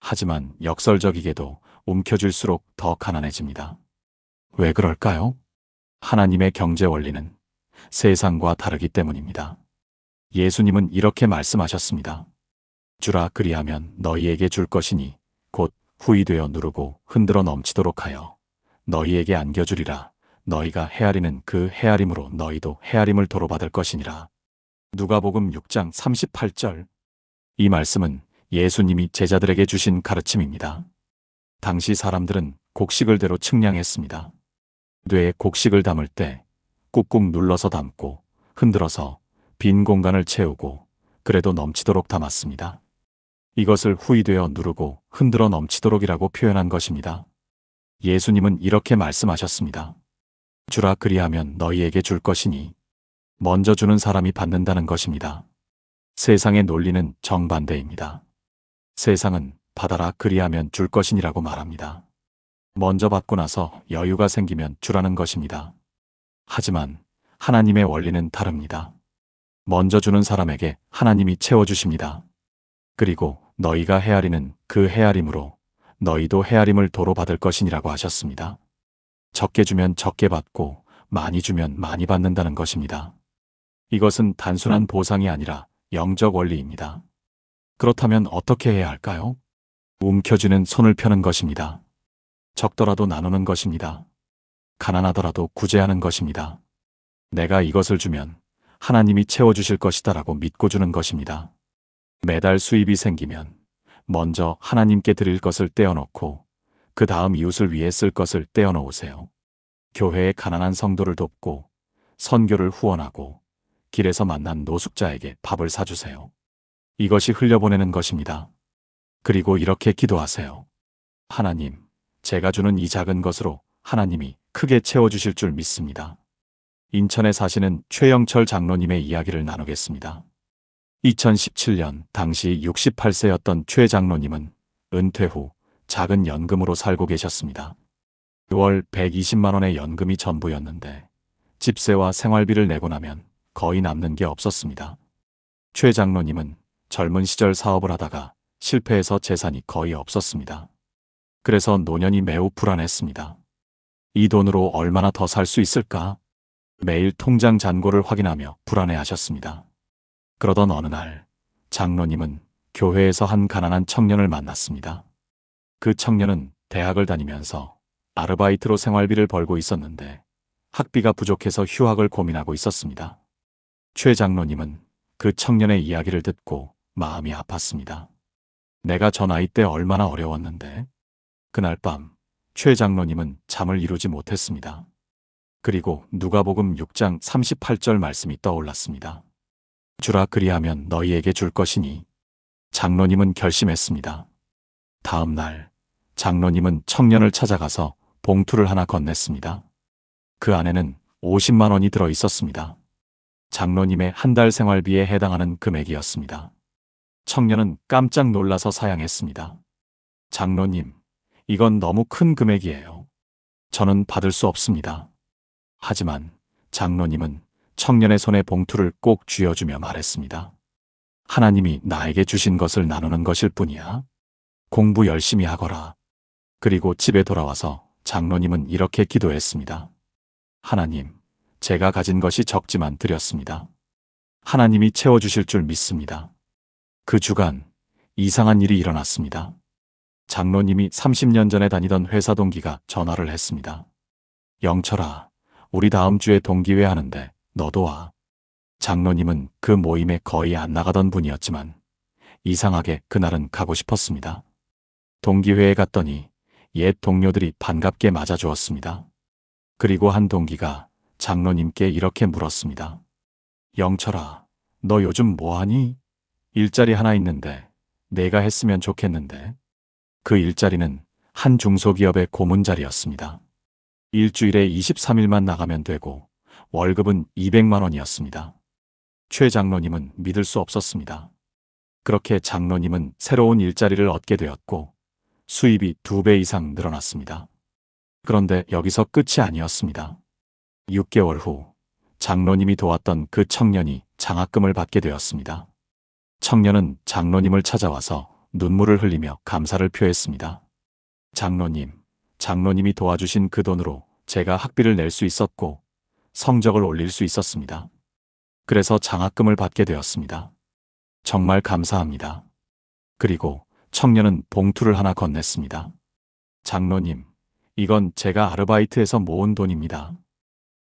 Speaker 1: 하지만 역설적이게도 움켜쥘수록 더 가난해집니다. 왜 그럴까요? 하나님의 경제 원리는 세상과 다르기 때문입니다. 예수님은 이렇게 말씀하셨습니다. 주라 그리하면 너희에게 줄 것이니 곧 후히 되어 누르고 흔들어 넘치도록 하여 너희에게 안겨주리라. 너희가 헤아리는 그 헤아림으로 너희도 헤아림을 도로받을 것이니라. 누가복음 6장 38절. 이 말씀은 예수님이 제자들에게 주신 가르침입니다. 당시 사람들은 곡식을 대로 측량했습니다. 뇌에 곡식을 담을 때 꾹꾹 눌러서 담고 흔들어서 빈 공간을 채우고 그래도 넘치도록 담았습니다. 이것을 후히 되어 누르고 흔들어 넘치도록이라고 표현한 것입니다. 예수님은 이렇게 말씀하셨습니다. 주라 그리하면 너희에게 줄 것이니 먼저 주는 사람이 받는다는 것입니다. 세상의 논리는 정반대입니다. 세상은 받아라 그리하면 줄 것이니라고 말합니다. 먼저 받고 나서 여유가 생기면 주라는 것입니다. 하지만 하나님의 원리는 다릅니다. 먼저 주는 사람에게 하나님이 채워주십니다. 그리고 너희가 헤아리는 그 헤아림으로 너희도 헤아림을 도로 받을 것이니라고 하셨습니다. 적게 주면 적게 받고 많이 주면 많이 받는다는 것입니다. 이것은 단순한 보상이 아니라 영적 원리입니다. 그렇다면 어떻게 해야 할까요? 움켜쥐는 손을 펴는 것입니다. 적더라도 나누는 것입니다. 가난하더라도 구제하는 것입니다. 내가 이것을 주면 하나님이 채워주실 것이다라고 믿고 주는 것입니다. 매달 수입이 생기면 먼저 하나님께 드릴 것을 떼어놓고 그 다음 이웃을 위해 쓸 것을 떼어놓으세요. 교회의 가난한 성도를 돕고 선교를 후원하고 길에서 만난 노숙자에게 밥을 사주세요. 이것이 흘려보내는 것입니다. 그리고 이렇게 기도하세요. 하나님, 제가 주는 이 작은 것으로 하나님이 크게 채워주실 줄 믿습니다. 인천에 사시는 최영철 장로님의 이야기를 나누겠습니다. 2017년 당시 68세였던 최 장로님은 은퇴 후 작은 연금으로 살고 계셨습니다. 월 120만 원의 연금이 전부였는데 집세와 생활비를 내고 나면 거의 남는 게 없었습니다. 최 장로님은 젊은 시절 사업을 하다가 실패해서 재산이 거의 없었습니다. 그래서 노년이 매우 불안했습니다. 이 돈으로 얼마나 더 살 수 있을까? 매일 통장 잔고를 확인하며 불안해하셨습니다. 그러던 어느 날 장로님은 교회에서 한 가난한 청년을 만났습니다. 그 청년은 대학을 다니면서 아르바이트로 생활비를 벌고 있었는데 학비가 부족해서 휴학을 고민하고 있었습니다. 최 장로님은 그 청년의 이야기를 듣고 마음이 아팠습니다. 내가 저 나이 때 얼마나 어려웠는데. 그날 밤 최 장로님은 잠을 이루지 못했습니다. 그리고 누가복음 6장 38절 말씀이 떠올랐습니다. 주라 그리하면 너희에게 줄 것이니. 장로님은 결심했습니다. 다음 날 장로님은 청년을 찾아가서 봉투를 하나 건넸습니다. 그 안에는 50만 원이 들어 있었습니다. 장로님의 한 달 생활비에 해당하는 금액이었습니다. 청년은 깜짝 놀라서 사양했습니다. 장로님, 이건 너무 큰 금액이에요. 저는 받을 수 없습니다. 하지만 장로님은 청년의 손에 봉투를 꼭 쥐어주며 말했습니다. 하나님이 나에게 주신 것을 나누는 것일 뿐이야. 공부 열심히 하거라. 그리고 집에 돌아와서 장로님은 이렇게 기도했습니다. 하나님, 제가 가진 것이 적지만 드렸습니다. 하나님이 채워주실 줄 믿습니다. 그 주간 이상한 일이 일어났습니다. 장로님이 30년 전에 다니던 회사 동기가 전화를 했습니다. 영철아, 우리 다음 주에 동기회 하는데 너도 와. 장로님은 그 모임에 거의 안 나가던 분이었지만 이상하게 그날은 가고 싶었습니다. 동기회에 갔더니 옛 동료들이 반갑게 맞아주었습니다. 그리고 한 동기가 장로님께 이렇게 물었습니다. 영철아, 너 요즘 뭐하니? 일자리 하나 있는데 내가 했으면 좋겠는데. 그 일자리는 한 중소기업의 고문 자리였습니다. 일주일에 23일만 나가면 되고 월급은 200만 원이었습니다. 최 장로님은 믿을 수 없었습니다. 그렇게 장로님은 새로운 일자리를 얻게 되었고 수입이 2배 이상 늘어났습니다. 그런데 여기서 끝이 아니었습니다. 6개월 후 장로님이 도왔던 그 청년이 장학금을 받게 되었습니다. 청년은 장로님을 찾아와서 눈물을 흘리며 감사를 표했습니다. 장로님이 도와주신 그 돈으로 제가 학비를 낼 수 있었고 성적을 올릴 수 있었습니다. 그래서 장학금을 받게 되었습니다. 정말 감사합니다. 그리고 청년은 봉투를 하나 건넸습니다. 장로님, 이건 제가 아르바이트에서 모은 돈입니다.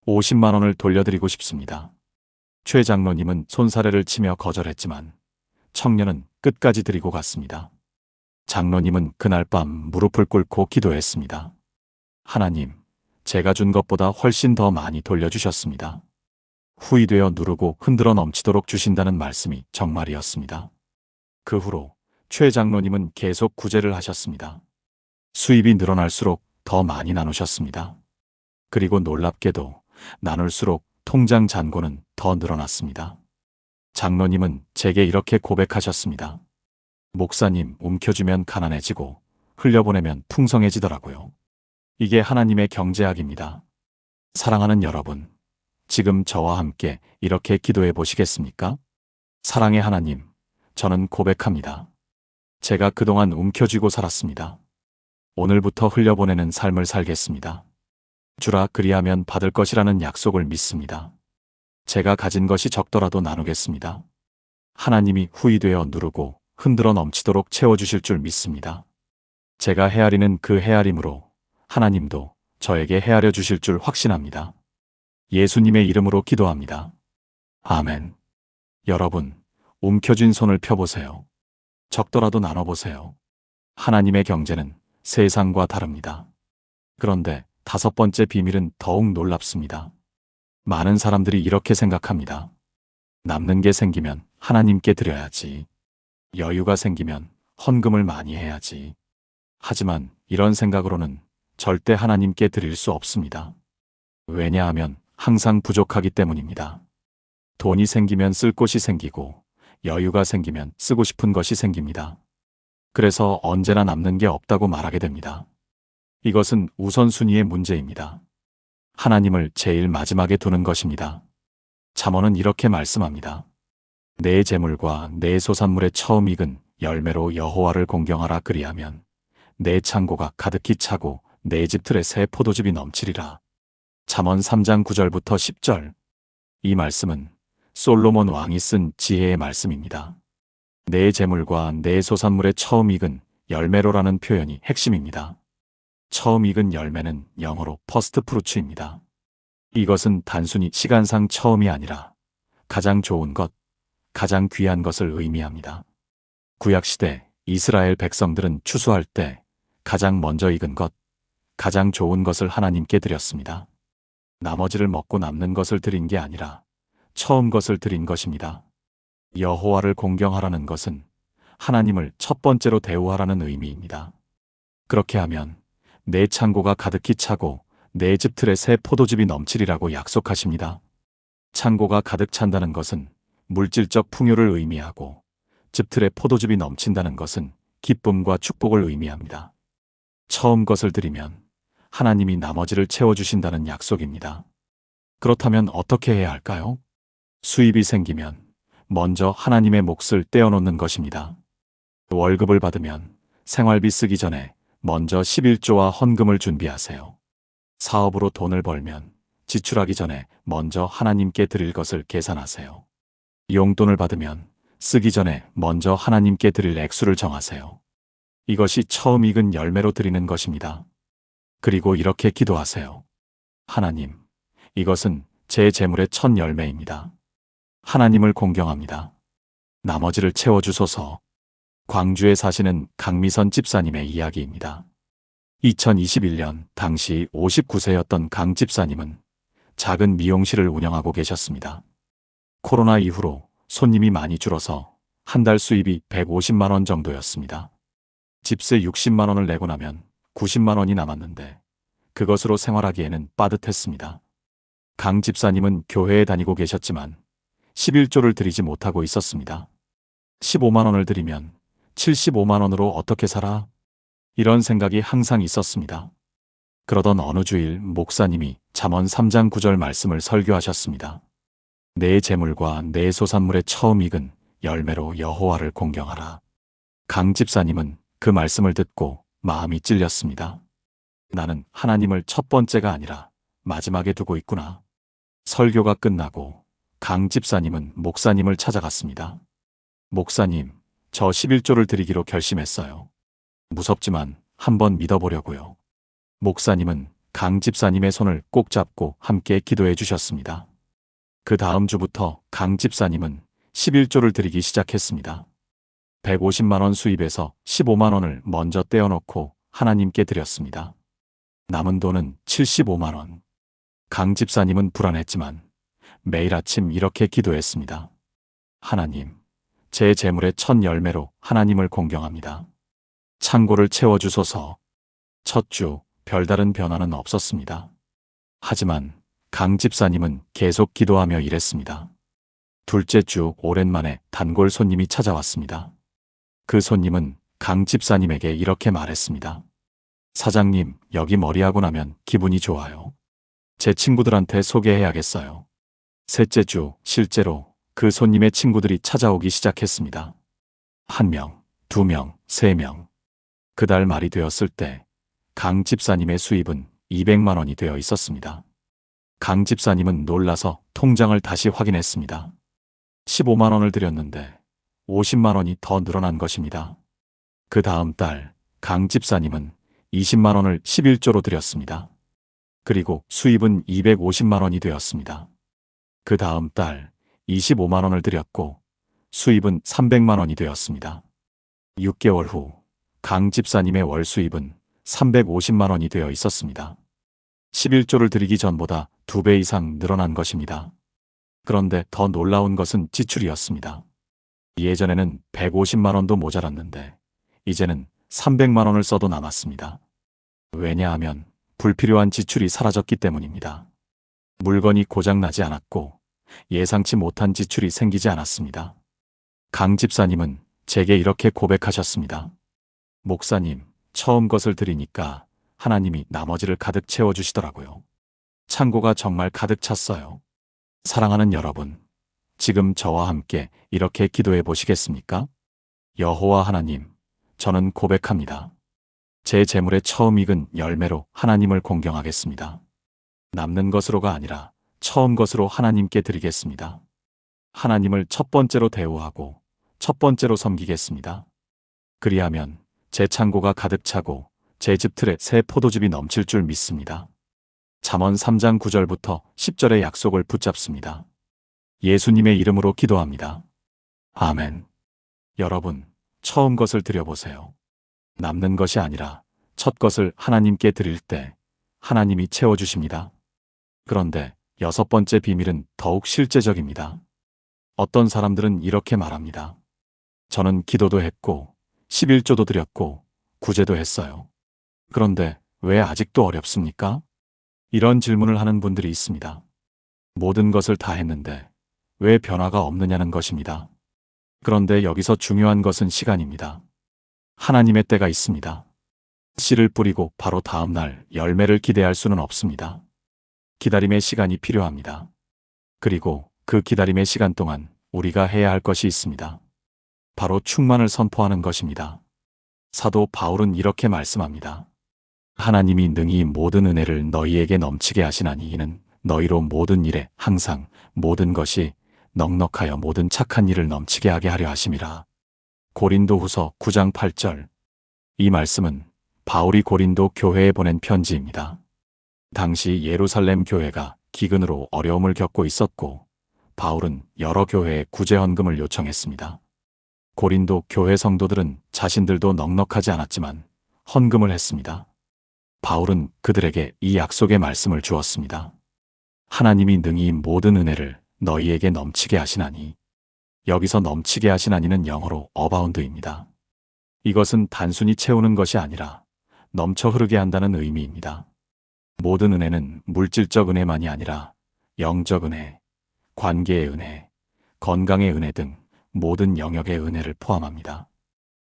Speaker 1: 50만 원을 돌려드리고 싶습니다. 최 장로님은 손사래를 치며 거절했지만 청년은 끝까지 드리고 갔습니다. 장로님은 그날 밤 무릎을 꿇고 기도했습니다. 하나님, 제가 준 것보다 훨씬 더 많이 돌려주셨습니다. 후이되어 누르고 흔들어 넘치도록 주신다는 말씀이 정말이었습니다. 그 후로 최 장로님은 계속 구제를 하셨습니다. 수입이 늘어날수록 더 많이 나누셨습니다. 그리고 놀랍게도 나눌수록 통장 잔고는 더 늘어났습니다. 장로님은 제게 이렇게 고백하셨습니다. 목사님, 움켜쥐면 가난해지고 흘려보내면 풍성해지더라고요. 이게 하나님의 경제학입니다. 사랑하는 여러분, 지금 저와 함께 이렇게 기도해 보시겠습니까? 사랑의 하나님, 저는 고백합니다. 제가 그동안 움켜쥐고 살았습니다. 오늘부터 흘려보내는 삶을 살겠습니다. 주라 그리하면 받을 것이라는 약속을 믿습니다. 제가 가진 것이 적더라도 나누겠습니다. 하나님이 후이되어 누르고 흔들어 넘치도록 채워주실 줄 믿습니다. 제가 헤아리는 그 헤아림으로 하나님도 저에게 헤아려 주실 줄 확신합니다. 예수님의 이름으로 기도합니다. 아멘. 여러분, 움켜쥔 손을 펴보세요. 적더라도 나눠보세요. 하나님의 경제는 세상과 다릅니다. 그런데 5번째 비밀은 더욱 놀랍습니다. 많은 사람들이 이렇게 생각합니다. 남는 게 생기면 하나님께 드려야지. 여유가 생기면 헌금을 많이 해야지. 하지만 이런 생각으로는 절대 하나님께 드릴 수 없습니다. 왜냐하면 항상 부족하기 때문입니다. 돈이 생기면 쓸 곳이 생기고 여유가 생기면 쓰고 싶은 것이 생깁니다. 그래서 언제나 남는 게 없다고 말하게 됩니다. 이것은 우선순위의 문제입니다. 하나님을 제일 마지막에 두는 것입니다. 잠언은 이렇게 말씀합니다. 내 재물과 내 소산물의 처음 익은 열매로 여호와를 공경하라. 그리하면 내 창고가 가득히 차고 내 집 틀에 새 포도즙이 넘치리라. 잠언 3장 9절부터 10절. 이 말씀은 솔로몬 왕이 쓴 지혜의 말씀입니다. 내 재물과 내 소산물의 처음 익은 열매로라는 표현이 핵심입니다. 처음 익은 열매는 영어로 퍼스트 프루츠입니다. 이것은 단순히 시간상 처음이 아니라 가장 좋은 것, 가장 귀한 것을 의미합니다. 구약시대 이스라엘 백성들은 추수할 때 가장 먼저 익은 것, 가장 좋은 것을 하나님께 드렸습니다. 나머지를 먹고 남는 것을 드린 게 아니라 처음 것을 드린 것입니다. 여호와를 공경하라는 것은 하나님을 첫 번째로 대우하라는 의미입니다. 그렇게 하면 내 창고가 가득히 차고 내 집 틀에 새 포도즙이 넘치리라고 약속하십니다. 창고가 가득 찬다는 것은 물질적 풍요를 의미하고 집 틀에 포도즙이 넘친다는 것은 기쁨과 축복을 의미합니다. 처음 것을 드리면 하나님이 나머지를 채워주신다는 약속입니다. 그렇다면 어떻게 해야 할까요? 수입이 생기면 먼저 하나님의 몫을 떼어놓는 것입니다. 월급을 받으면 생활비 쓰기 전에 먼저 11조와 헌금을 준비하세요. 사업으로 돈을 벌면 지출하기 전에 먼저 하나님께 드릴 것을 계산하세요. 용돈을 받으면 쓰기 전에 먼저 하나님께 드릴 액수를 정하세요. 이것이 처음 익은 열매로 드리는 것입니다. 그리고 이렇게 기도하세요. 하나님, 이것은 제 재물의 첫 열매입니다. 하나님을 공경합니다. 나머지를 채워주소서. 광주에 사시는 강미선 집사님의 이야기입니다. 2021년 당시 59세였던 강 집사님은 작은 미용실을 운영하고 계셨습니다. 코로나 이후로 손님이 많이 줄어서 한 달 수입이 150만 원 정도였습니다. 집세 60만 원을 내고 나면 90만 원이 남았는데 그것으로 생활하기에는 빠듯했습니다. 강 집사님은 교회에 다니고 계셨지만 11조를 드리지 못하고 있었습니다. 15만 원을 드리면 75만 원으로 어떻게 살아? 이런 생각이 항상 있었습니다. 그러던 어느 주일 목사님이 잠언 3장 9절 말씀을 설교하셨습니다. 내 재물과 내 소산물의 처음 익은 열매로 여호와를 공경하라. 강 집사님은 그 말씀을 듣고 마음이 찔렸습니다. 나는 하나님을 첫 번째가 아니라 마지막에 두고 있구나. 설교가 끝나고 강 집사님은 목사님을 찾아갔습니다. 목사님, 저 11조를 드리기로 결심했어요. 무섭지만 한번 믿어보려고요. 목사님은 강 집사님의 손을 꼭 잡고 함께 기도해 주셨습니다. 그 다음 주부터 강 집사님은 11조를 드리기 시작했습니다. 150만 원 수입에서 15만 원을 먼저 떼어놓고 하나님께 드렸습니다. 남은 돈은 75만 원. 강 집사님은 불안했지만 매일 아침 이렇게 기도했습니다. 하나님, 제 재물의 첫 열매로 하나님을 공경합니다. 창고를 채워주소서. 첫 주 별다른 변화는 없었습니다. 하지만 강 집사님은 계속 기도하며 일했습니다. 둘째 주 오랜만에 단골 손님이 찾아왔습니다. 그 손님은 강 집사님에게 이렇게 말했습니다. 사장님, 여기 머리하고 나면 기분이 좋아요. 제 친구들한테 소개해야겠어요. 셋째 주 실제로 그 손님의 친구들이 찾아오기 시작했습니다. 1명, 2명, 3명. 그달 말이 되었을 때 강 집사님의 수입은 200만 원이 되어 있었습니다. 강 집사님은 놀라서 통장을 다시 확인했습니다. 15만 원을 드렸는데 50만 원이 더 늘어난 것입니다. 그 다음 달 강 집사님은 20만 원을 11조로 드렸습니다. 그리고 수입은 250만 원이 되었습니다. 그 다음 달 25만 원을 드렸고 수입은 300만 원이 되었습니다. 6개월 후 강 집사님의 월 수입은 350만 원이 되어 있었습니다. 11조를 드리기 전보다 2배 이상 늘어난 것입니다. 그런데 더 놀라운 것은 지출이었습니다. 예전에는 150만 원도 모자랐는데 이제는 300만 원을 써도 남았습니다. 왜냐하면 불필요한 지출이 사라졌기 때문입니다. 물건이 고장나지 않았고 예상치 못한 지출이 생기지 않았습니다. 강 집사님은 제게 이렇게 고백하셨습니다. 목사님, 처음 것을 드리니까 하나님이 나머지를 가득 채워주시더라고요. 창고가 정말 가득 찼어요. 사랑하는 여러분, 지금 저와 함께 이렇게 기도해 보시겠습니까? 여호와 하나님, 저는 고백합니다. 제 재물의 처음 익은 열매로 하나님을 공경하겠습니다. 남는 것으로가 아니라 처음 것으로 하나님께 드리겠습니다. 하나님을 첫 번째로 대우하고 첫 번째로 섬기겠습니다. 그리하면 제 창고가 가득 차고 제 집 틀에 새 포도즙이 넘칠 줄 믿습니다. 잠언 3장 9절부터 10절의 약속을 붙잡습니다. 예수님의 이름으로 기도합니다. 아멘. 여러분, 처음 것을 드려보세요. 남는 것이 아니라 첫 것을 하나님께 드릴 때 하나님이 채워주십니다. 그런데 6번째 비밀은 더욱 실제적입니다. 어떤 사람들은 이렇게 말합니다. 저는 기도도 했고 11조도 드렸고 구제도 했어요. 그런데 왜 아직도 어렵습니까? 이런 질문을 하는 분들이 있습니다. 모든 것을 다 했는데 왜 변화가 없느냐는 것입니다. 그런데 여기서 중요한 것은 시간입니다. 하나님의 때가 있습니다. 씨를 뿌리고 바로 다음 날 열매를 기대할 수는 없습니다. 기다림의 시간이 필요합니다. 그리고 그 기다림의 시간 동안 우리가 해야 할 것이 있습니다. 바로 충만을 선포하는 것입니다. 사도 바울은 이렇게 말씀합니다. 하나님이 능히 모든 은혜를 너희에게 넘치게 하시나니 이는 너희로 모든 일에 항상 모든 것이 넉넉하여 모든 착한 일을 넘치게 하게 하려 하심이라. 고린도후서 9장 8절. 이 말씀은 바울이 고린도 교회에 보낸 편지입니다. 당시 예루살렘 교회가 기근으로 어려움을 겪고 있었고 바울은 여러 교회에 구제 헌금을 요청했습니다. 고린도 교회 성도들은 자신들도 넉넉하지 않았지만 헌금을 했습니다. 바울은 그들에게 이 약속의 말씀을 주었습니다. 하나님이 능히 모든 은혜를 너희에게 넘치게 하시나니. 여기서 넘치게 하시나니는 영어로 어바운드입니다. 이것은 단순히 채우는 것이 아니라 넘쳐 흐르게 한다는 의미입니다. 모든 은혜는 물질적 은혜만이 아니라 영적 은혜, 관계의 은혜, 건강의 은혜 등 모든 영역의 은혜를 포함합니다.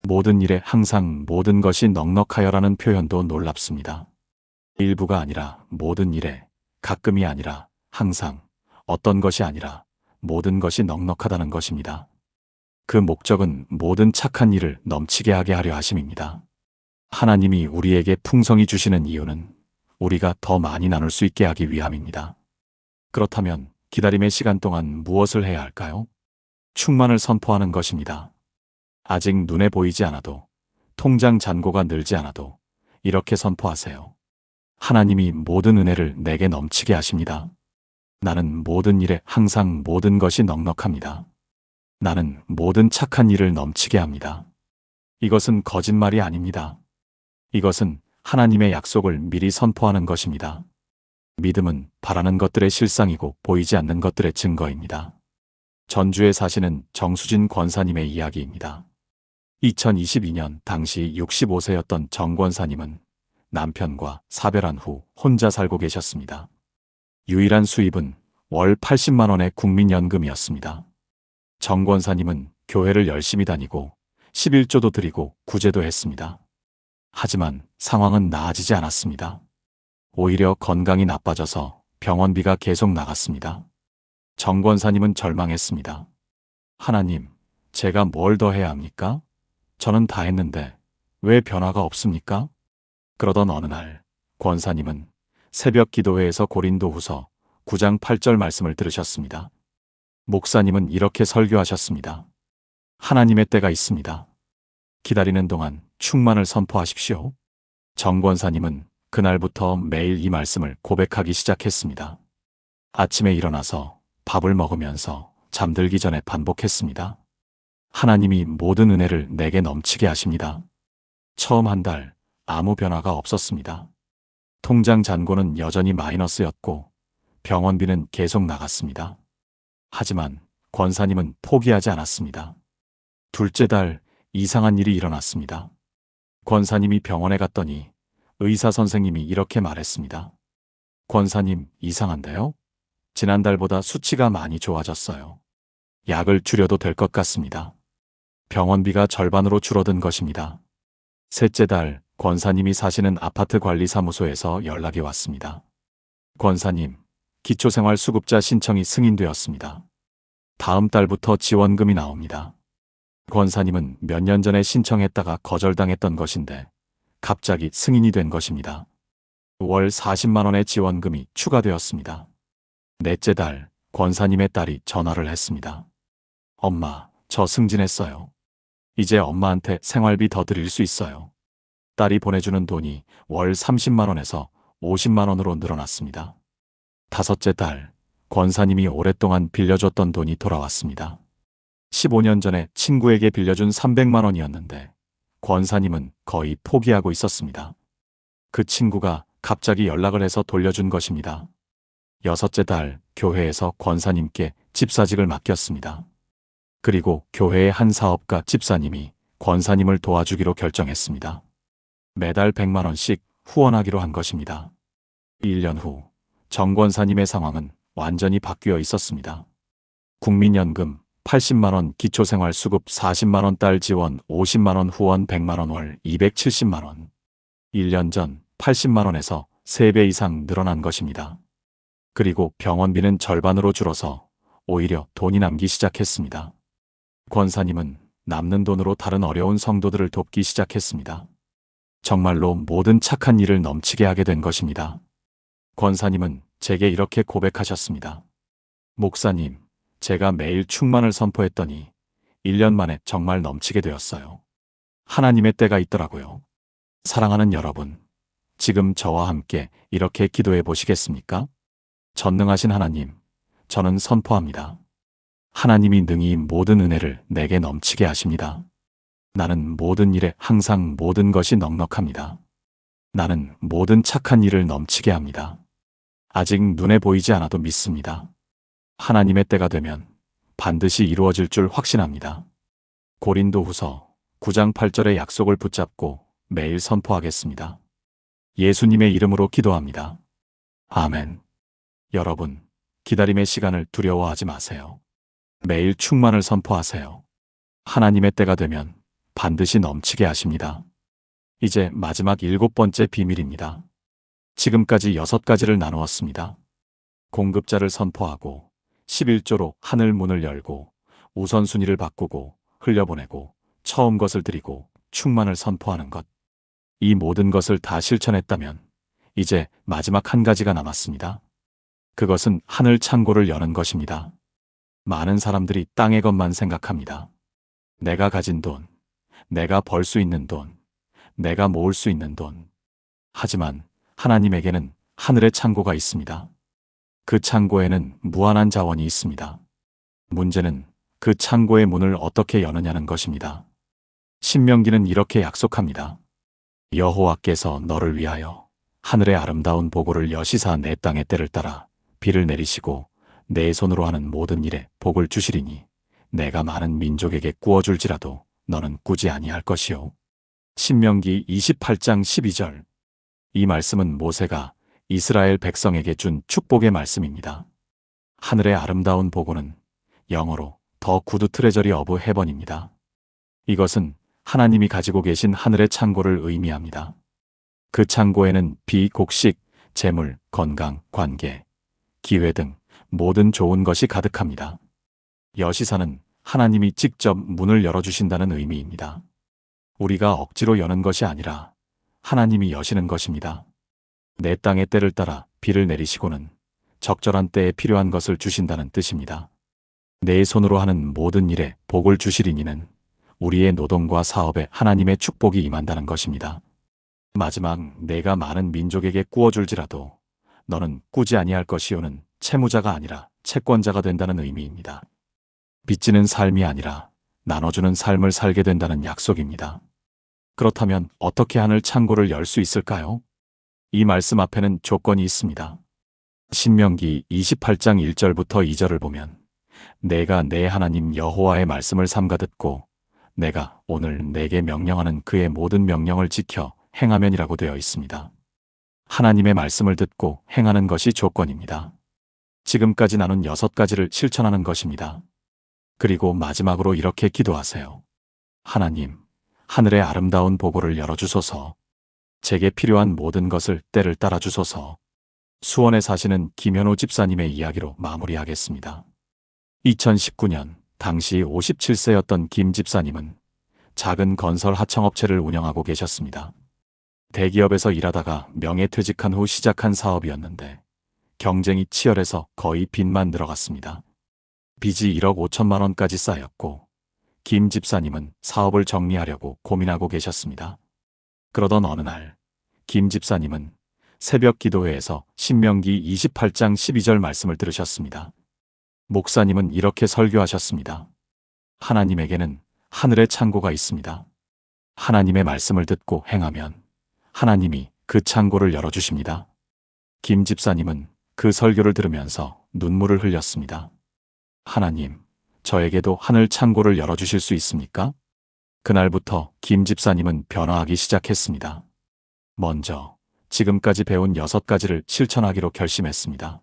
Speaker 1: 모든 일에 항상 모든 것이 넉넉하여라는 표현도 놀랍습니다. 일부가 아니라 모든 일에, 가끔이 아니라 항상, 어떤 것이 아니라 모든 것이 넉넉하다는 것입니다. 그 목적은 모든 착한 일을 넘치게 하게 하려 하심입니다. 하나님이 우리에게 풍성히 주시는 이유는 우리가 더 많이 나눌 수 있게 하기 위함입니다. 그렇다면 기다림의 시간 동안 무엇을 해야 할까요? 충만을 선포하는 것입니다. 아직 눈에 보이지 않아도, 통장 잔고가 늘지 않아도 이렇게 선포하세요. 하나님이 모든 은혜를 내게 넘치게 하십니다. 나는 모든 일에 항상 모든 것이 넉넉합니다. 나는 모든 착한 일을 넘치게 합니다. 이것은 거짓말이 아닙니다. 이것은 하나님의 약속을 미리 선포하는 것입니다. 믿음은 바라는 것들의 실상이고 보이지 않는 것들의 증거입니다. 전주에 사시는 정수진 권사님의 이야기입니다. 2022년 당시 65세였던 정 권사님은 남편과 사별한 후 혼자 살고 계셨습니다. 유일한 수입은 월 80만 원의 국민연금이었습니다. 정 권사님은 교회를 열심히 다니고 11조도 드리고 구제도 했습니다. 하지만 상황은 나아지지 않았습니다. 오히려 건강이 나빠져서 병원비가 계속 나갔습니다. 정 권사님은 절망했습니다. 하나님, 제가 뭘 더 해야 합니까? 저는 다 했는데 왜 변화가 없습니까? 그러던 어느 날 권사님은 새벽 기도회에서 고린도후서 9장 8절 말씀을 들으셨습니다. 목사님은 이렇게 설교하셨습니다. 하나님의 때가 있습니다. 기다리는 동안 충만을 선포하십시오. 정 권사님은 그날부터 매일 이 말씀을 고백하기 시작했습니다. 아침에 일어나서 밥을 먹으면서 잠들기 전에 반복했습니다. 하나님이 모든 은혜를 내게 넘치게 하십니다. 처음 한 달 아무 변화가 없었습니다. 통장 잔고는 여전히 마이너스였고 병원비는 계속 나갔습니다. 하지만 권사님은 포기하지 않았습니다. 둘째 달 이상한 일이 일어났습니다. 권사님이 병원에 갔더니 의사 선생님이 이렇게 말했습니다. 권사님, 이상한데요? 지난달보다 수치가 많이 좋아졌어요. 약을 줄여도 될 것 같습니다. 병원비가 절반으로 줄어든 것입니다. 셋째 달 권사님이 사시는 아파트 관리사무소에서 연락이 왔습니다. 권사님, 기초생활수급자 신청이 승인되었습니다. 다음 달부터 지원금이 나옵니다. 권사님은 몇 년 전에 신청했다가 거절당했던 것인데 갑자기 승인이 된 것입니다. 월 40만 원의 지원금이 추가되었습니다. 넷째 달 권사님의 딸이 전화를 했습니다. 엄마, 저 승진했어요. 이제 엄마한테 생활비 더 드릴 수 있어요. 딸이 보내주는 돈이 월 30만 원에서 50만 원으로 늘어났습니다. 다섯째 달 권사님이 오랫동안 빌려줬던 돈이 돌아왔습니다. 15년 전에 친구에게 빌려준 300만 원이었는데 권사님은 거의 포기하고 있었습니다. 그 친구가 갑자기 연락을 해서 돌려준 것입니다. 여섯째 달 교회에서 권사님께 집사직을 맡겼습니다. 그리고 교회의 한 사업가 집사님이 권사님을 도와주기로 결정했습니다. 매달 100만 원씩 후원하기로 한 것입니다. 1년 후 정 권사님의 상황은 완전히 바뀌어 있었습니다. 국민연금 80만 원, 기초생활수급 40만 원, 딸 지원 50만 원, 후원 100만 원, 월 270만 원. 1년 전 80만 원에서 3배 이상 늘어난 것입니다. 그리고 병원비는 절반으로 줄어서 오히려 돈이 남기 시작했습니다. 권사님은 남는 돈으로 다른 어려운 성도들을 돕기 시작했습니다. 정말로 모든 착한 일을 넘치게 하게 된 것입니다. 권사님은 제게 이렇게 고백하셨습니다. 목사님, 제가 매일 충만을 선포했더니 1년 만에 정말 넘치게 되었어요. 하나님의 때가 있더라고요. 사랑하는 여러분, 지금 저와 함께 이렇게 기도해 보시겠습니까? 전능하신 하나님, 저는 선포합니다. 하나님이 능히 모든 은혜를 내게 넘치게 하십니다. 나는 모든 일에 항상 모든 것이 넉넉합니다. 나는 모든 착한 일을 넘치게 합니다. 아직 눈에 보이지 않아도 믿습니다. 하나님의 때가 되면 반드시 이루어질 줄 확신합니다. 고린도후서 9장 8절의 약속을 붙잡고 매일 선포하겠습니다. 예수님의 이름으로 기도합니다. 아멘. 여러분, 기다림의 시간을 두려워하지 마세요. 매일 충만을 선포하세요. 하나님의 때가 되면 반드시 넘치게 하십니다. 이제 마지막 7번째 비밀입니다. 지금까지 6가지를 나누었습니다. 공급자를 선포하고 11조로 하늘 문을 열고 우선순위를 바꾸고 흘려보내고 처음 것을 드리고 충만을 선포하는 것. 이 모든 것을 다 실천했다면 이제 마지막 한 가지가 남았습니다. 그것은 하늘 창고를 여는 것입니다. 많은 사람들이 땅의 것만 생각합니다. 내가 가진 돈, 내가 벌 수 있는 돈, 내가 모을 수 있는 돈. 하지만 하나님에게는 하늘의 창고가 있습니다. 그 창고에는 무한한 자원이 있습니다. 문제는 그 창고의 문을 어떻게 여느냐는 것입니다. 신명기는 이렇게 약속합니다. 여호와께서 너를 위하여 하늘의 아름다운 보고를 여시사 내 땅의 때를 따라 비를 내리시고 내 손으로 하는 모든 일에 복을 주시리니 내가 많은 민족에게 구워줄지라도 너는 꾸지 아니할 것이요. 신명기 28장 12절. 이 말씀은 모세가 이스라엘 백성에게 준 축복의 말씀입니다. 하늘의 아름다운 보고는 영어로 더 구드 트레저리 어브 헤번입니다. 이것은 하나님이 가지고 계신 하늘의 창고를 의미합니다. 그 창고에는 비, 곡식, 재물, 건강, 관계, 기회 등 모든 좋은 것이 가득합니다. 여시사는 하나님이 직접 문을 열어주신다는 의미입니다. 우리가 억지로 여는 것이 아니라 하나님이 여시는 것입니다. 내 땅의 때를 따라 비를 내리시고는 적절한 때에 필요한 것을 주신다는 뜻입니다. 내 손으로 하는 모든 일에 복을 주시리니는 우리의 노동과 사업에 하나님의 축복이 임한다는 것입니다. 마지막 내가 많은 민족에게 꾸어줄지라도 너는 꾸지 아니할 것이요는 채무자가 아니라 채권자가 된다는 의미입니다. 빚지는 삶이 아니라 나눠주는 삶을 살게 된다는 약속입니다. 그렇다면 어떻게 하늘 창고를 열 수 있을까요? 이 말씀 앞에는 조건이 있습니다. 신명기 28장 1절부터 2절을 보면 내가 내 하나님 여호와의 말씀을 삼가 듣고 내가 오늘 내게 명령하는 그의 모든 명령을 지켜 행하면이라고 되어 있습니다. 하나님의 말씀을 듣고 행하는 것이 조건입니다. 지금까지 나눈 6가지를 실천하는 것입니다. 그리고 마지막으로 이렇게 기도하세요. 하나님, 하늘의 아름다운 보고를 열어주소서. 제게 필요한 모든 것을 때를 따라 주소서. 수원에 사시는 김현호 집사님의 이야기로 마무리하겠습니다. 2019년 당시 57세였던 김 집사님은 작은 건설 하청업체를 운영하고 계셨습니다. 대기업에서 일하다가 명예퇴직한 후 시작한 사업이었는데 경쟁이 치열해서 거의 빚만 늘어갔습니다. 빚이 1억 5천만 원까지 쌓였고 김 집사님은 사업을 정리하려고 고민하고 계셨습니다. 그러던 어느 날 김 집사님은 새벽 기도회에서 신명기 28장 12절 말씀을 들으셨습니다. 목사님은 이렇게 설교하셨습니다. 하나님에게는 하늘의 창고가 있습니다. 하나님의 말씀을 듣고 행하면 하나님이 그 창고를 열어주십니다. 김 집사님은 그 설교를 들으면서 눈물을 흘렸습니다. 하나님, 저에게도 하늘 창고를 열어주실 수 있습니까? 그날부터 김 집사님은 변화하기 시작했습니다. 먼저 지금까지 배운 6가지를 실천하기로 결심했습니다.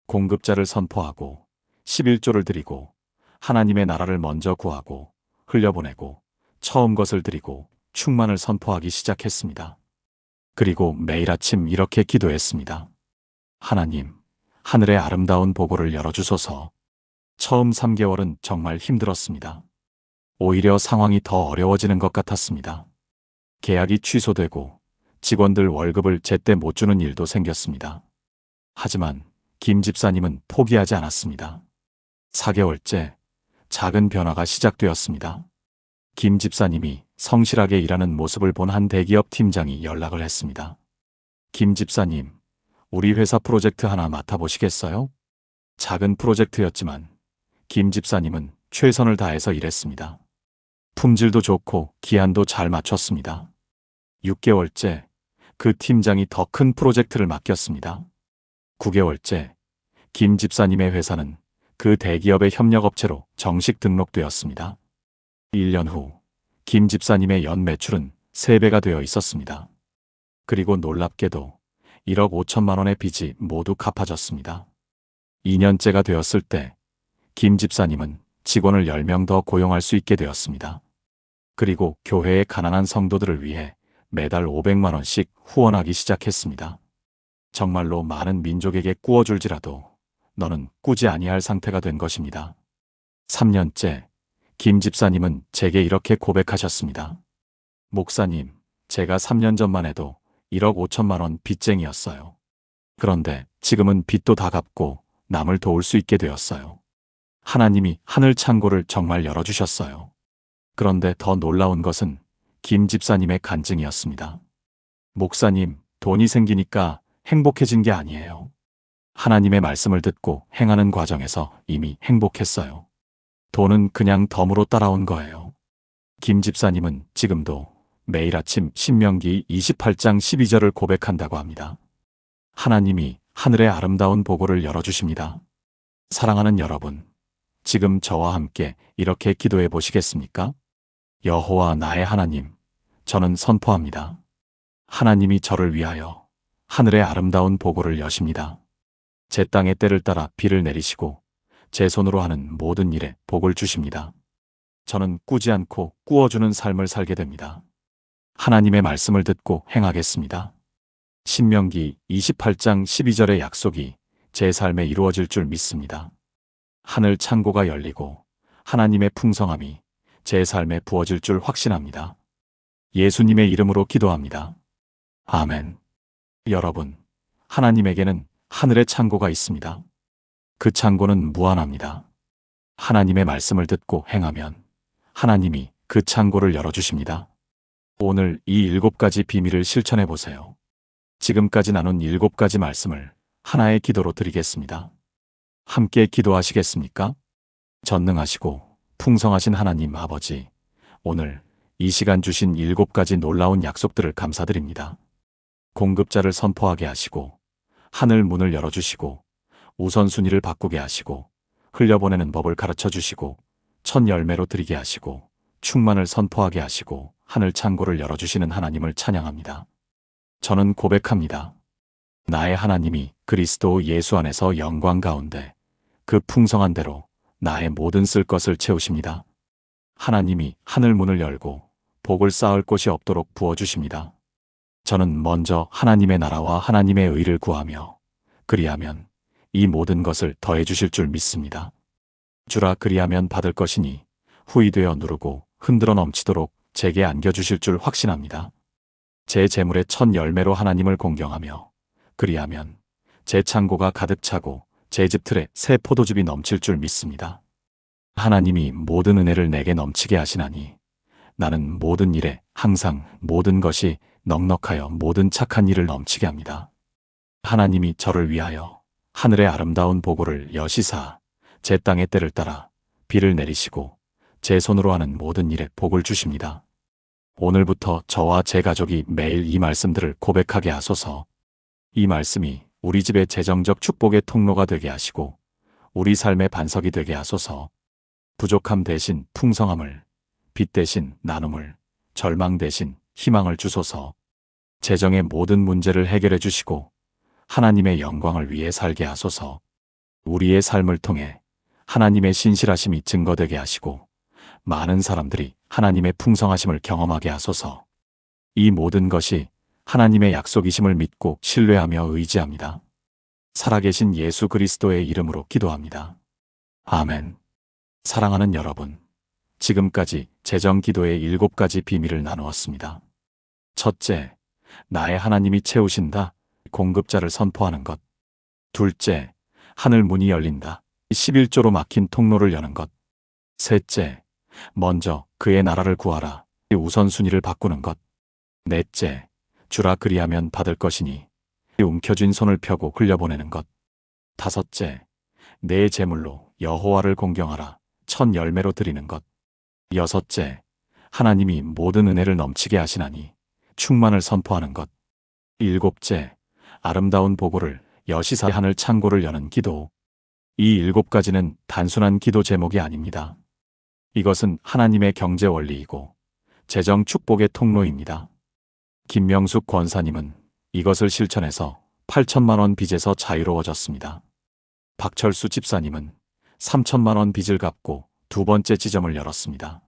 Speaker 1: 공급자를 선포하고 11조를 드리고 하나님의 나라를 먼저 구하고 흘려보내고 처음 것을 드리고 충만을 선포하기 시작했습니다. 그리고 매일 아침 이렇게 기도했습니다. 하나님, 하늘의 아름다운 보고를 열어주소서. 처음 3개월은 정말 힘들었습니다. 오히려 상황이 더 어려워지는 것 같았습니다. 계약이 취소되고 직원들 월급을 제때 못 주는 일도 생겼습니다. 하지만 김 집사님은 포기하지 않았습니다. 4개월째 작은 변화가 시작되었습니다. 김 집사님이 성실하게 일하는 모습을 본 한 대기업 팀장이 연락을 했습니다. 김 집사님, 우리 회사 프로젝트 하나 맡아보시겠어요? 작은 프로젝트였지만 김 집사님은 최선을 다해서 일했습니다. 품질도 좋고 기한도 잘 맞췄습니다. 6개월째 그 팀장이 더 큰 프로젝트를 맡겼습니다. 9개월째 김 집사님의 회사는 그 대기업의 협력업체로 정식 등록되었습니다. 1년 후 김 집사님의 연 매출은 3배가 되어 있었습니다. 그리고 놀랍게도 1억 5천만 원의 빚이 모두 갚아졌습니다. 2년째가 되었을 때 김 집사님은 직원을 10명 더 고용할 수 있게 되었습니다. 그리고 교회의 가난한 성도들을 위해 매달 500만 원씩 후원하기 시작했습니다. 정말로 많은 민족에게 꾸어줄지라도 너는 꾸지 아니할 상태가 된 것입니다. 3년째 김 집사님은 제게 이렇게 고백하셨습니다. 목사님, 제가 3년 전만 해도 1억 5천만 원 빚쟁이였어요. 그런데 지금은 빚도 다 갚고 남을 도울 수 있게 되었어요. 하나님이 하늘 창고를 정말 열어주셨어요. 그런데 더 놀라운 것은 김 집사님의 간증이었습니다. 목사님, 돈이 생기니까 행복해진 게 아니에요. 하나님의 말씀을 듣고 행하는 과정에서 이미 행복했어요. 돈은 그냥 덤으로 따라온 거예요. 김 집사님은 지금도 매일 아침 신명기 28장 12절을 고백한다고 합니다. 하나님이 하늘의 아름다운 보고를 열어주십니다. 사랑하는 여러분, 지금 저와 함께 이렇게 기도해 보시겠습니까? 여호와 나의 하나님, 저는 선포합니다. 하나님이 저를 위하여 하늘의 아름다운 보고를 여십니다. 제 땅의 때를 따라 비를 내리시고 제 손으로 하는 모든 일에 복을 주십니다. 저는 꾸지 않고 꾸어주는 삶을 살게 됩니다. 하나님의 말씀을 듣고 행하겠습니다. 신명기 28장 12절의 약속이 제 삶에 이루어질 줄 믿습니다. 하늘 창고가 열리고 하나님의 풍성함이 제 삶에 부어질 줄 확신합니다. 예수님의 이름으로 기도합니다. 아멘. 여러분, 하나님에게는 하늘의 창고가 있습니다. 그 창고는 무한합니다. 하나님의 말씀을 듣고 행하면 하나님이 그 창고를 열어주십니다. 오늘 이 7가지 비밀을 실천해 보세요. 지금까지 나눈 7가지 말씀을 하나의 기도로 드리겠습니다. 함께 기도하시겠습니까? 전능하시고 풍성하신 하나님 아버지, 오늘 이 시간 주신 7가지 놀라운 약속들을 감사드립니다. 공급자를 선포하게 하시고 하늘 문을 열어주시고 우선순위를 바꾸게 하시고 흘려보내는 법을 가르쳐 주시고 첫 열매로 드리게 하시고 충만을 선포하게 하시고 하늘 창고를 열어주시는 하나님을 찬양합니다. 저는 고백합니다. 나의 하나님이 그리스도 예수 안에서 영광 가운데 그 풍성한 대로 나의 모든 쓸 것을 채우십니다. 하나님이 하늘 문을 열고 복을 쌓을 곳이 없도록 부어주십니다. 저는 먼저 하나님의 나라와 하나님의 의를 구하며 그리하면 이 모든 것을 더해 주실 줄 믿습니다. 주라 그리하면 받을 것이니 후이 되어 누르고 흔들어 넘치도록 제게 안겨주실 줄 확신합니다. 제 재물의 첫 열매로 하나님을 공경하며 그리하면 제 창고가 가득 차고 제 집 틀에 새 포도즙이 넘칠 줄 믿습니다. 하나님이 모든 은혜를 내게 넘치게 하시나니 나는 모든 일에 항상 모든 것이 넉넉하여 모든 착한 일을 넘치게 합니다. 하나님이 저를 위하여 하늘의 아름다운 보고를 여시사 제 땅의 때를 따라 비를 내리시고 제 손으로 하는 모든 일에 복을 주십니다. 오늘부터 저와 제 가족이 매일 이 말씀들을 고백하게 하소서. 이 말씀이 우리 집의 재정적 축복의 통로가 되게 하시고 우리 삶의 반석이 되게 하소서. 부족함 대신 풍성함을, 빚 대신 나눔을, 절망 대신 희망을 주소서. 재정의 모든 문제를 해결해 주시고 하나님의 영광을 위해 살게 하소서. 우리의 삶을 통해 하나님의 신실하심이 증거되게 하시고 많은 사람들이 하나님의 풍성하심을 경험하게 하소서. 이 모든 것이 하나님의 약속이심을 믿고 신뢰하며 의지합니다. 살아계신 예수 그리스도의 이름으로 기도합니다. 아멘. 사랑하는 여러분, 지금까지 재정 기도의 7가지 비밀을 나누었습니다. 첫째, 나의 하나님이 채우신다. 공급자를 선포하는 것. 둘째, 하늘 문이 열린다. 11조로 막힌 통로를 여는 것. 셋째, 먼저 그의 나라를 구하라. 우선순위를 바꾸는 것. 넷째, 주라 그리하면 받을 것이니 움켜쥔 손을 펴고 흘려보내는 것. 다섯째, 내 재물로 여호와를 공경하라. 첫 열매로 드리는 것. 여섯째, 하나님이 모든 은혜를 넘치게 하시나니 충만을 선포하는 것. 일곱째, 아름다운 보고를 여시사 하늘 창고를 여는 기도. 이 7가지는 단순한 기도 제목이 아닙니다. 이것은 하나님의 경제 원리이고 재정 축복의 통로입니다. 김명숙 권사님은 이것을 실천해서 8천만 원 빚에서 자유로워졌습니다. 박철수 집사님은 3천만 원 빚을 갚고 두 번째 지점을 열었습니다.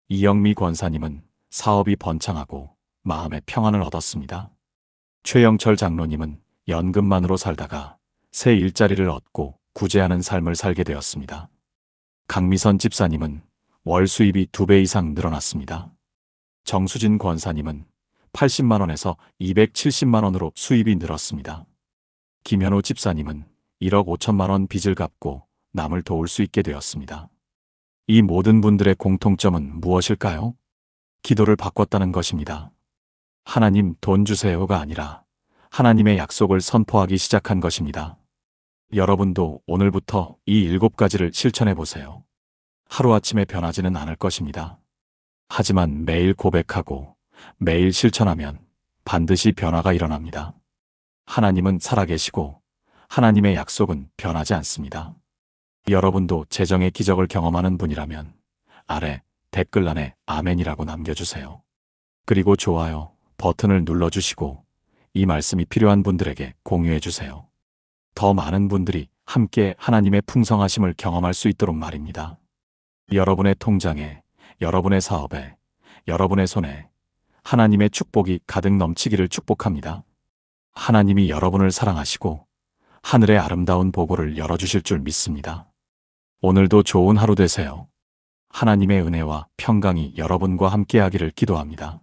Speaker 1: 이영미 권사님은 사업이 번창하고 마음의 평안을 얻었습니다. 최영철 장로님은 연금만으로 살다가 새 일자리를 얻고 구제하는 삶을 살게 되었습니다. 강미선 집사님은 월 수입이 2배 이상 늘어났습니다. 정수진 권사님은 80만 원에서 270만 원으로 수입이 늘었습니다. 김현우 집사님은 1억 5천만 원 빚을 갚고 남을 도울 수 있게 되었습니다. 이 모든 분들의 공통점은 무엇일까요? 기도를 바꿨다는 것입니다. 하나님 돈 주세요가 아니라 하나님의 약속을 선포하기 시작한 것입니다. 여러분도 오늘부터 이 7가지를 실천해 보세요. 하루아침에 변하지는 않을 것입니다. 하지만 매일 고백하고 매일 실천하면 반드시 변화가 일어납니다. 하나님은 살아계시고 하나님의 약속은 변하지 않습니다. 여러분도 재정의 기적을 경험하는 분이라면 아래 댓글란에 아멘이라고 남겨주세요. 그리고 좋아요 버튼을 눌러주시고 이 말씀이 필요한 분들에게 공유해주세요. 더 많은 분들이 함께 하나님의 풍성하심을 경험할 수 있도록 말입니다. 여러분의 통장에, 여러분의 사업에, 여러분의 손에 하나님의 축복이 가득 넘치기를 축복합니다. 하나님이 여러분을 사랑하시고 하늘의 아름다운 보고를 열어주실 줄 믿습니다. 오늘도 좋은 하루 되세요. 하나님의 은혜와 평강이 여러분과 함께하기를 기도합니다.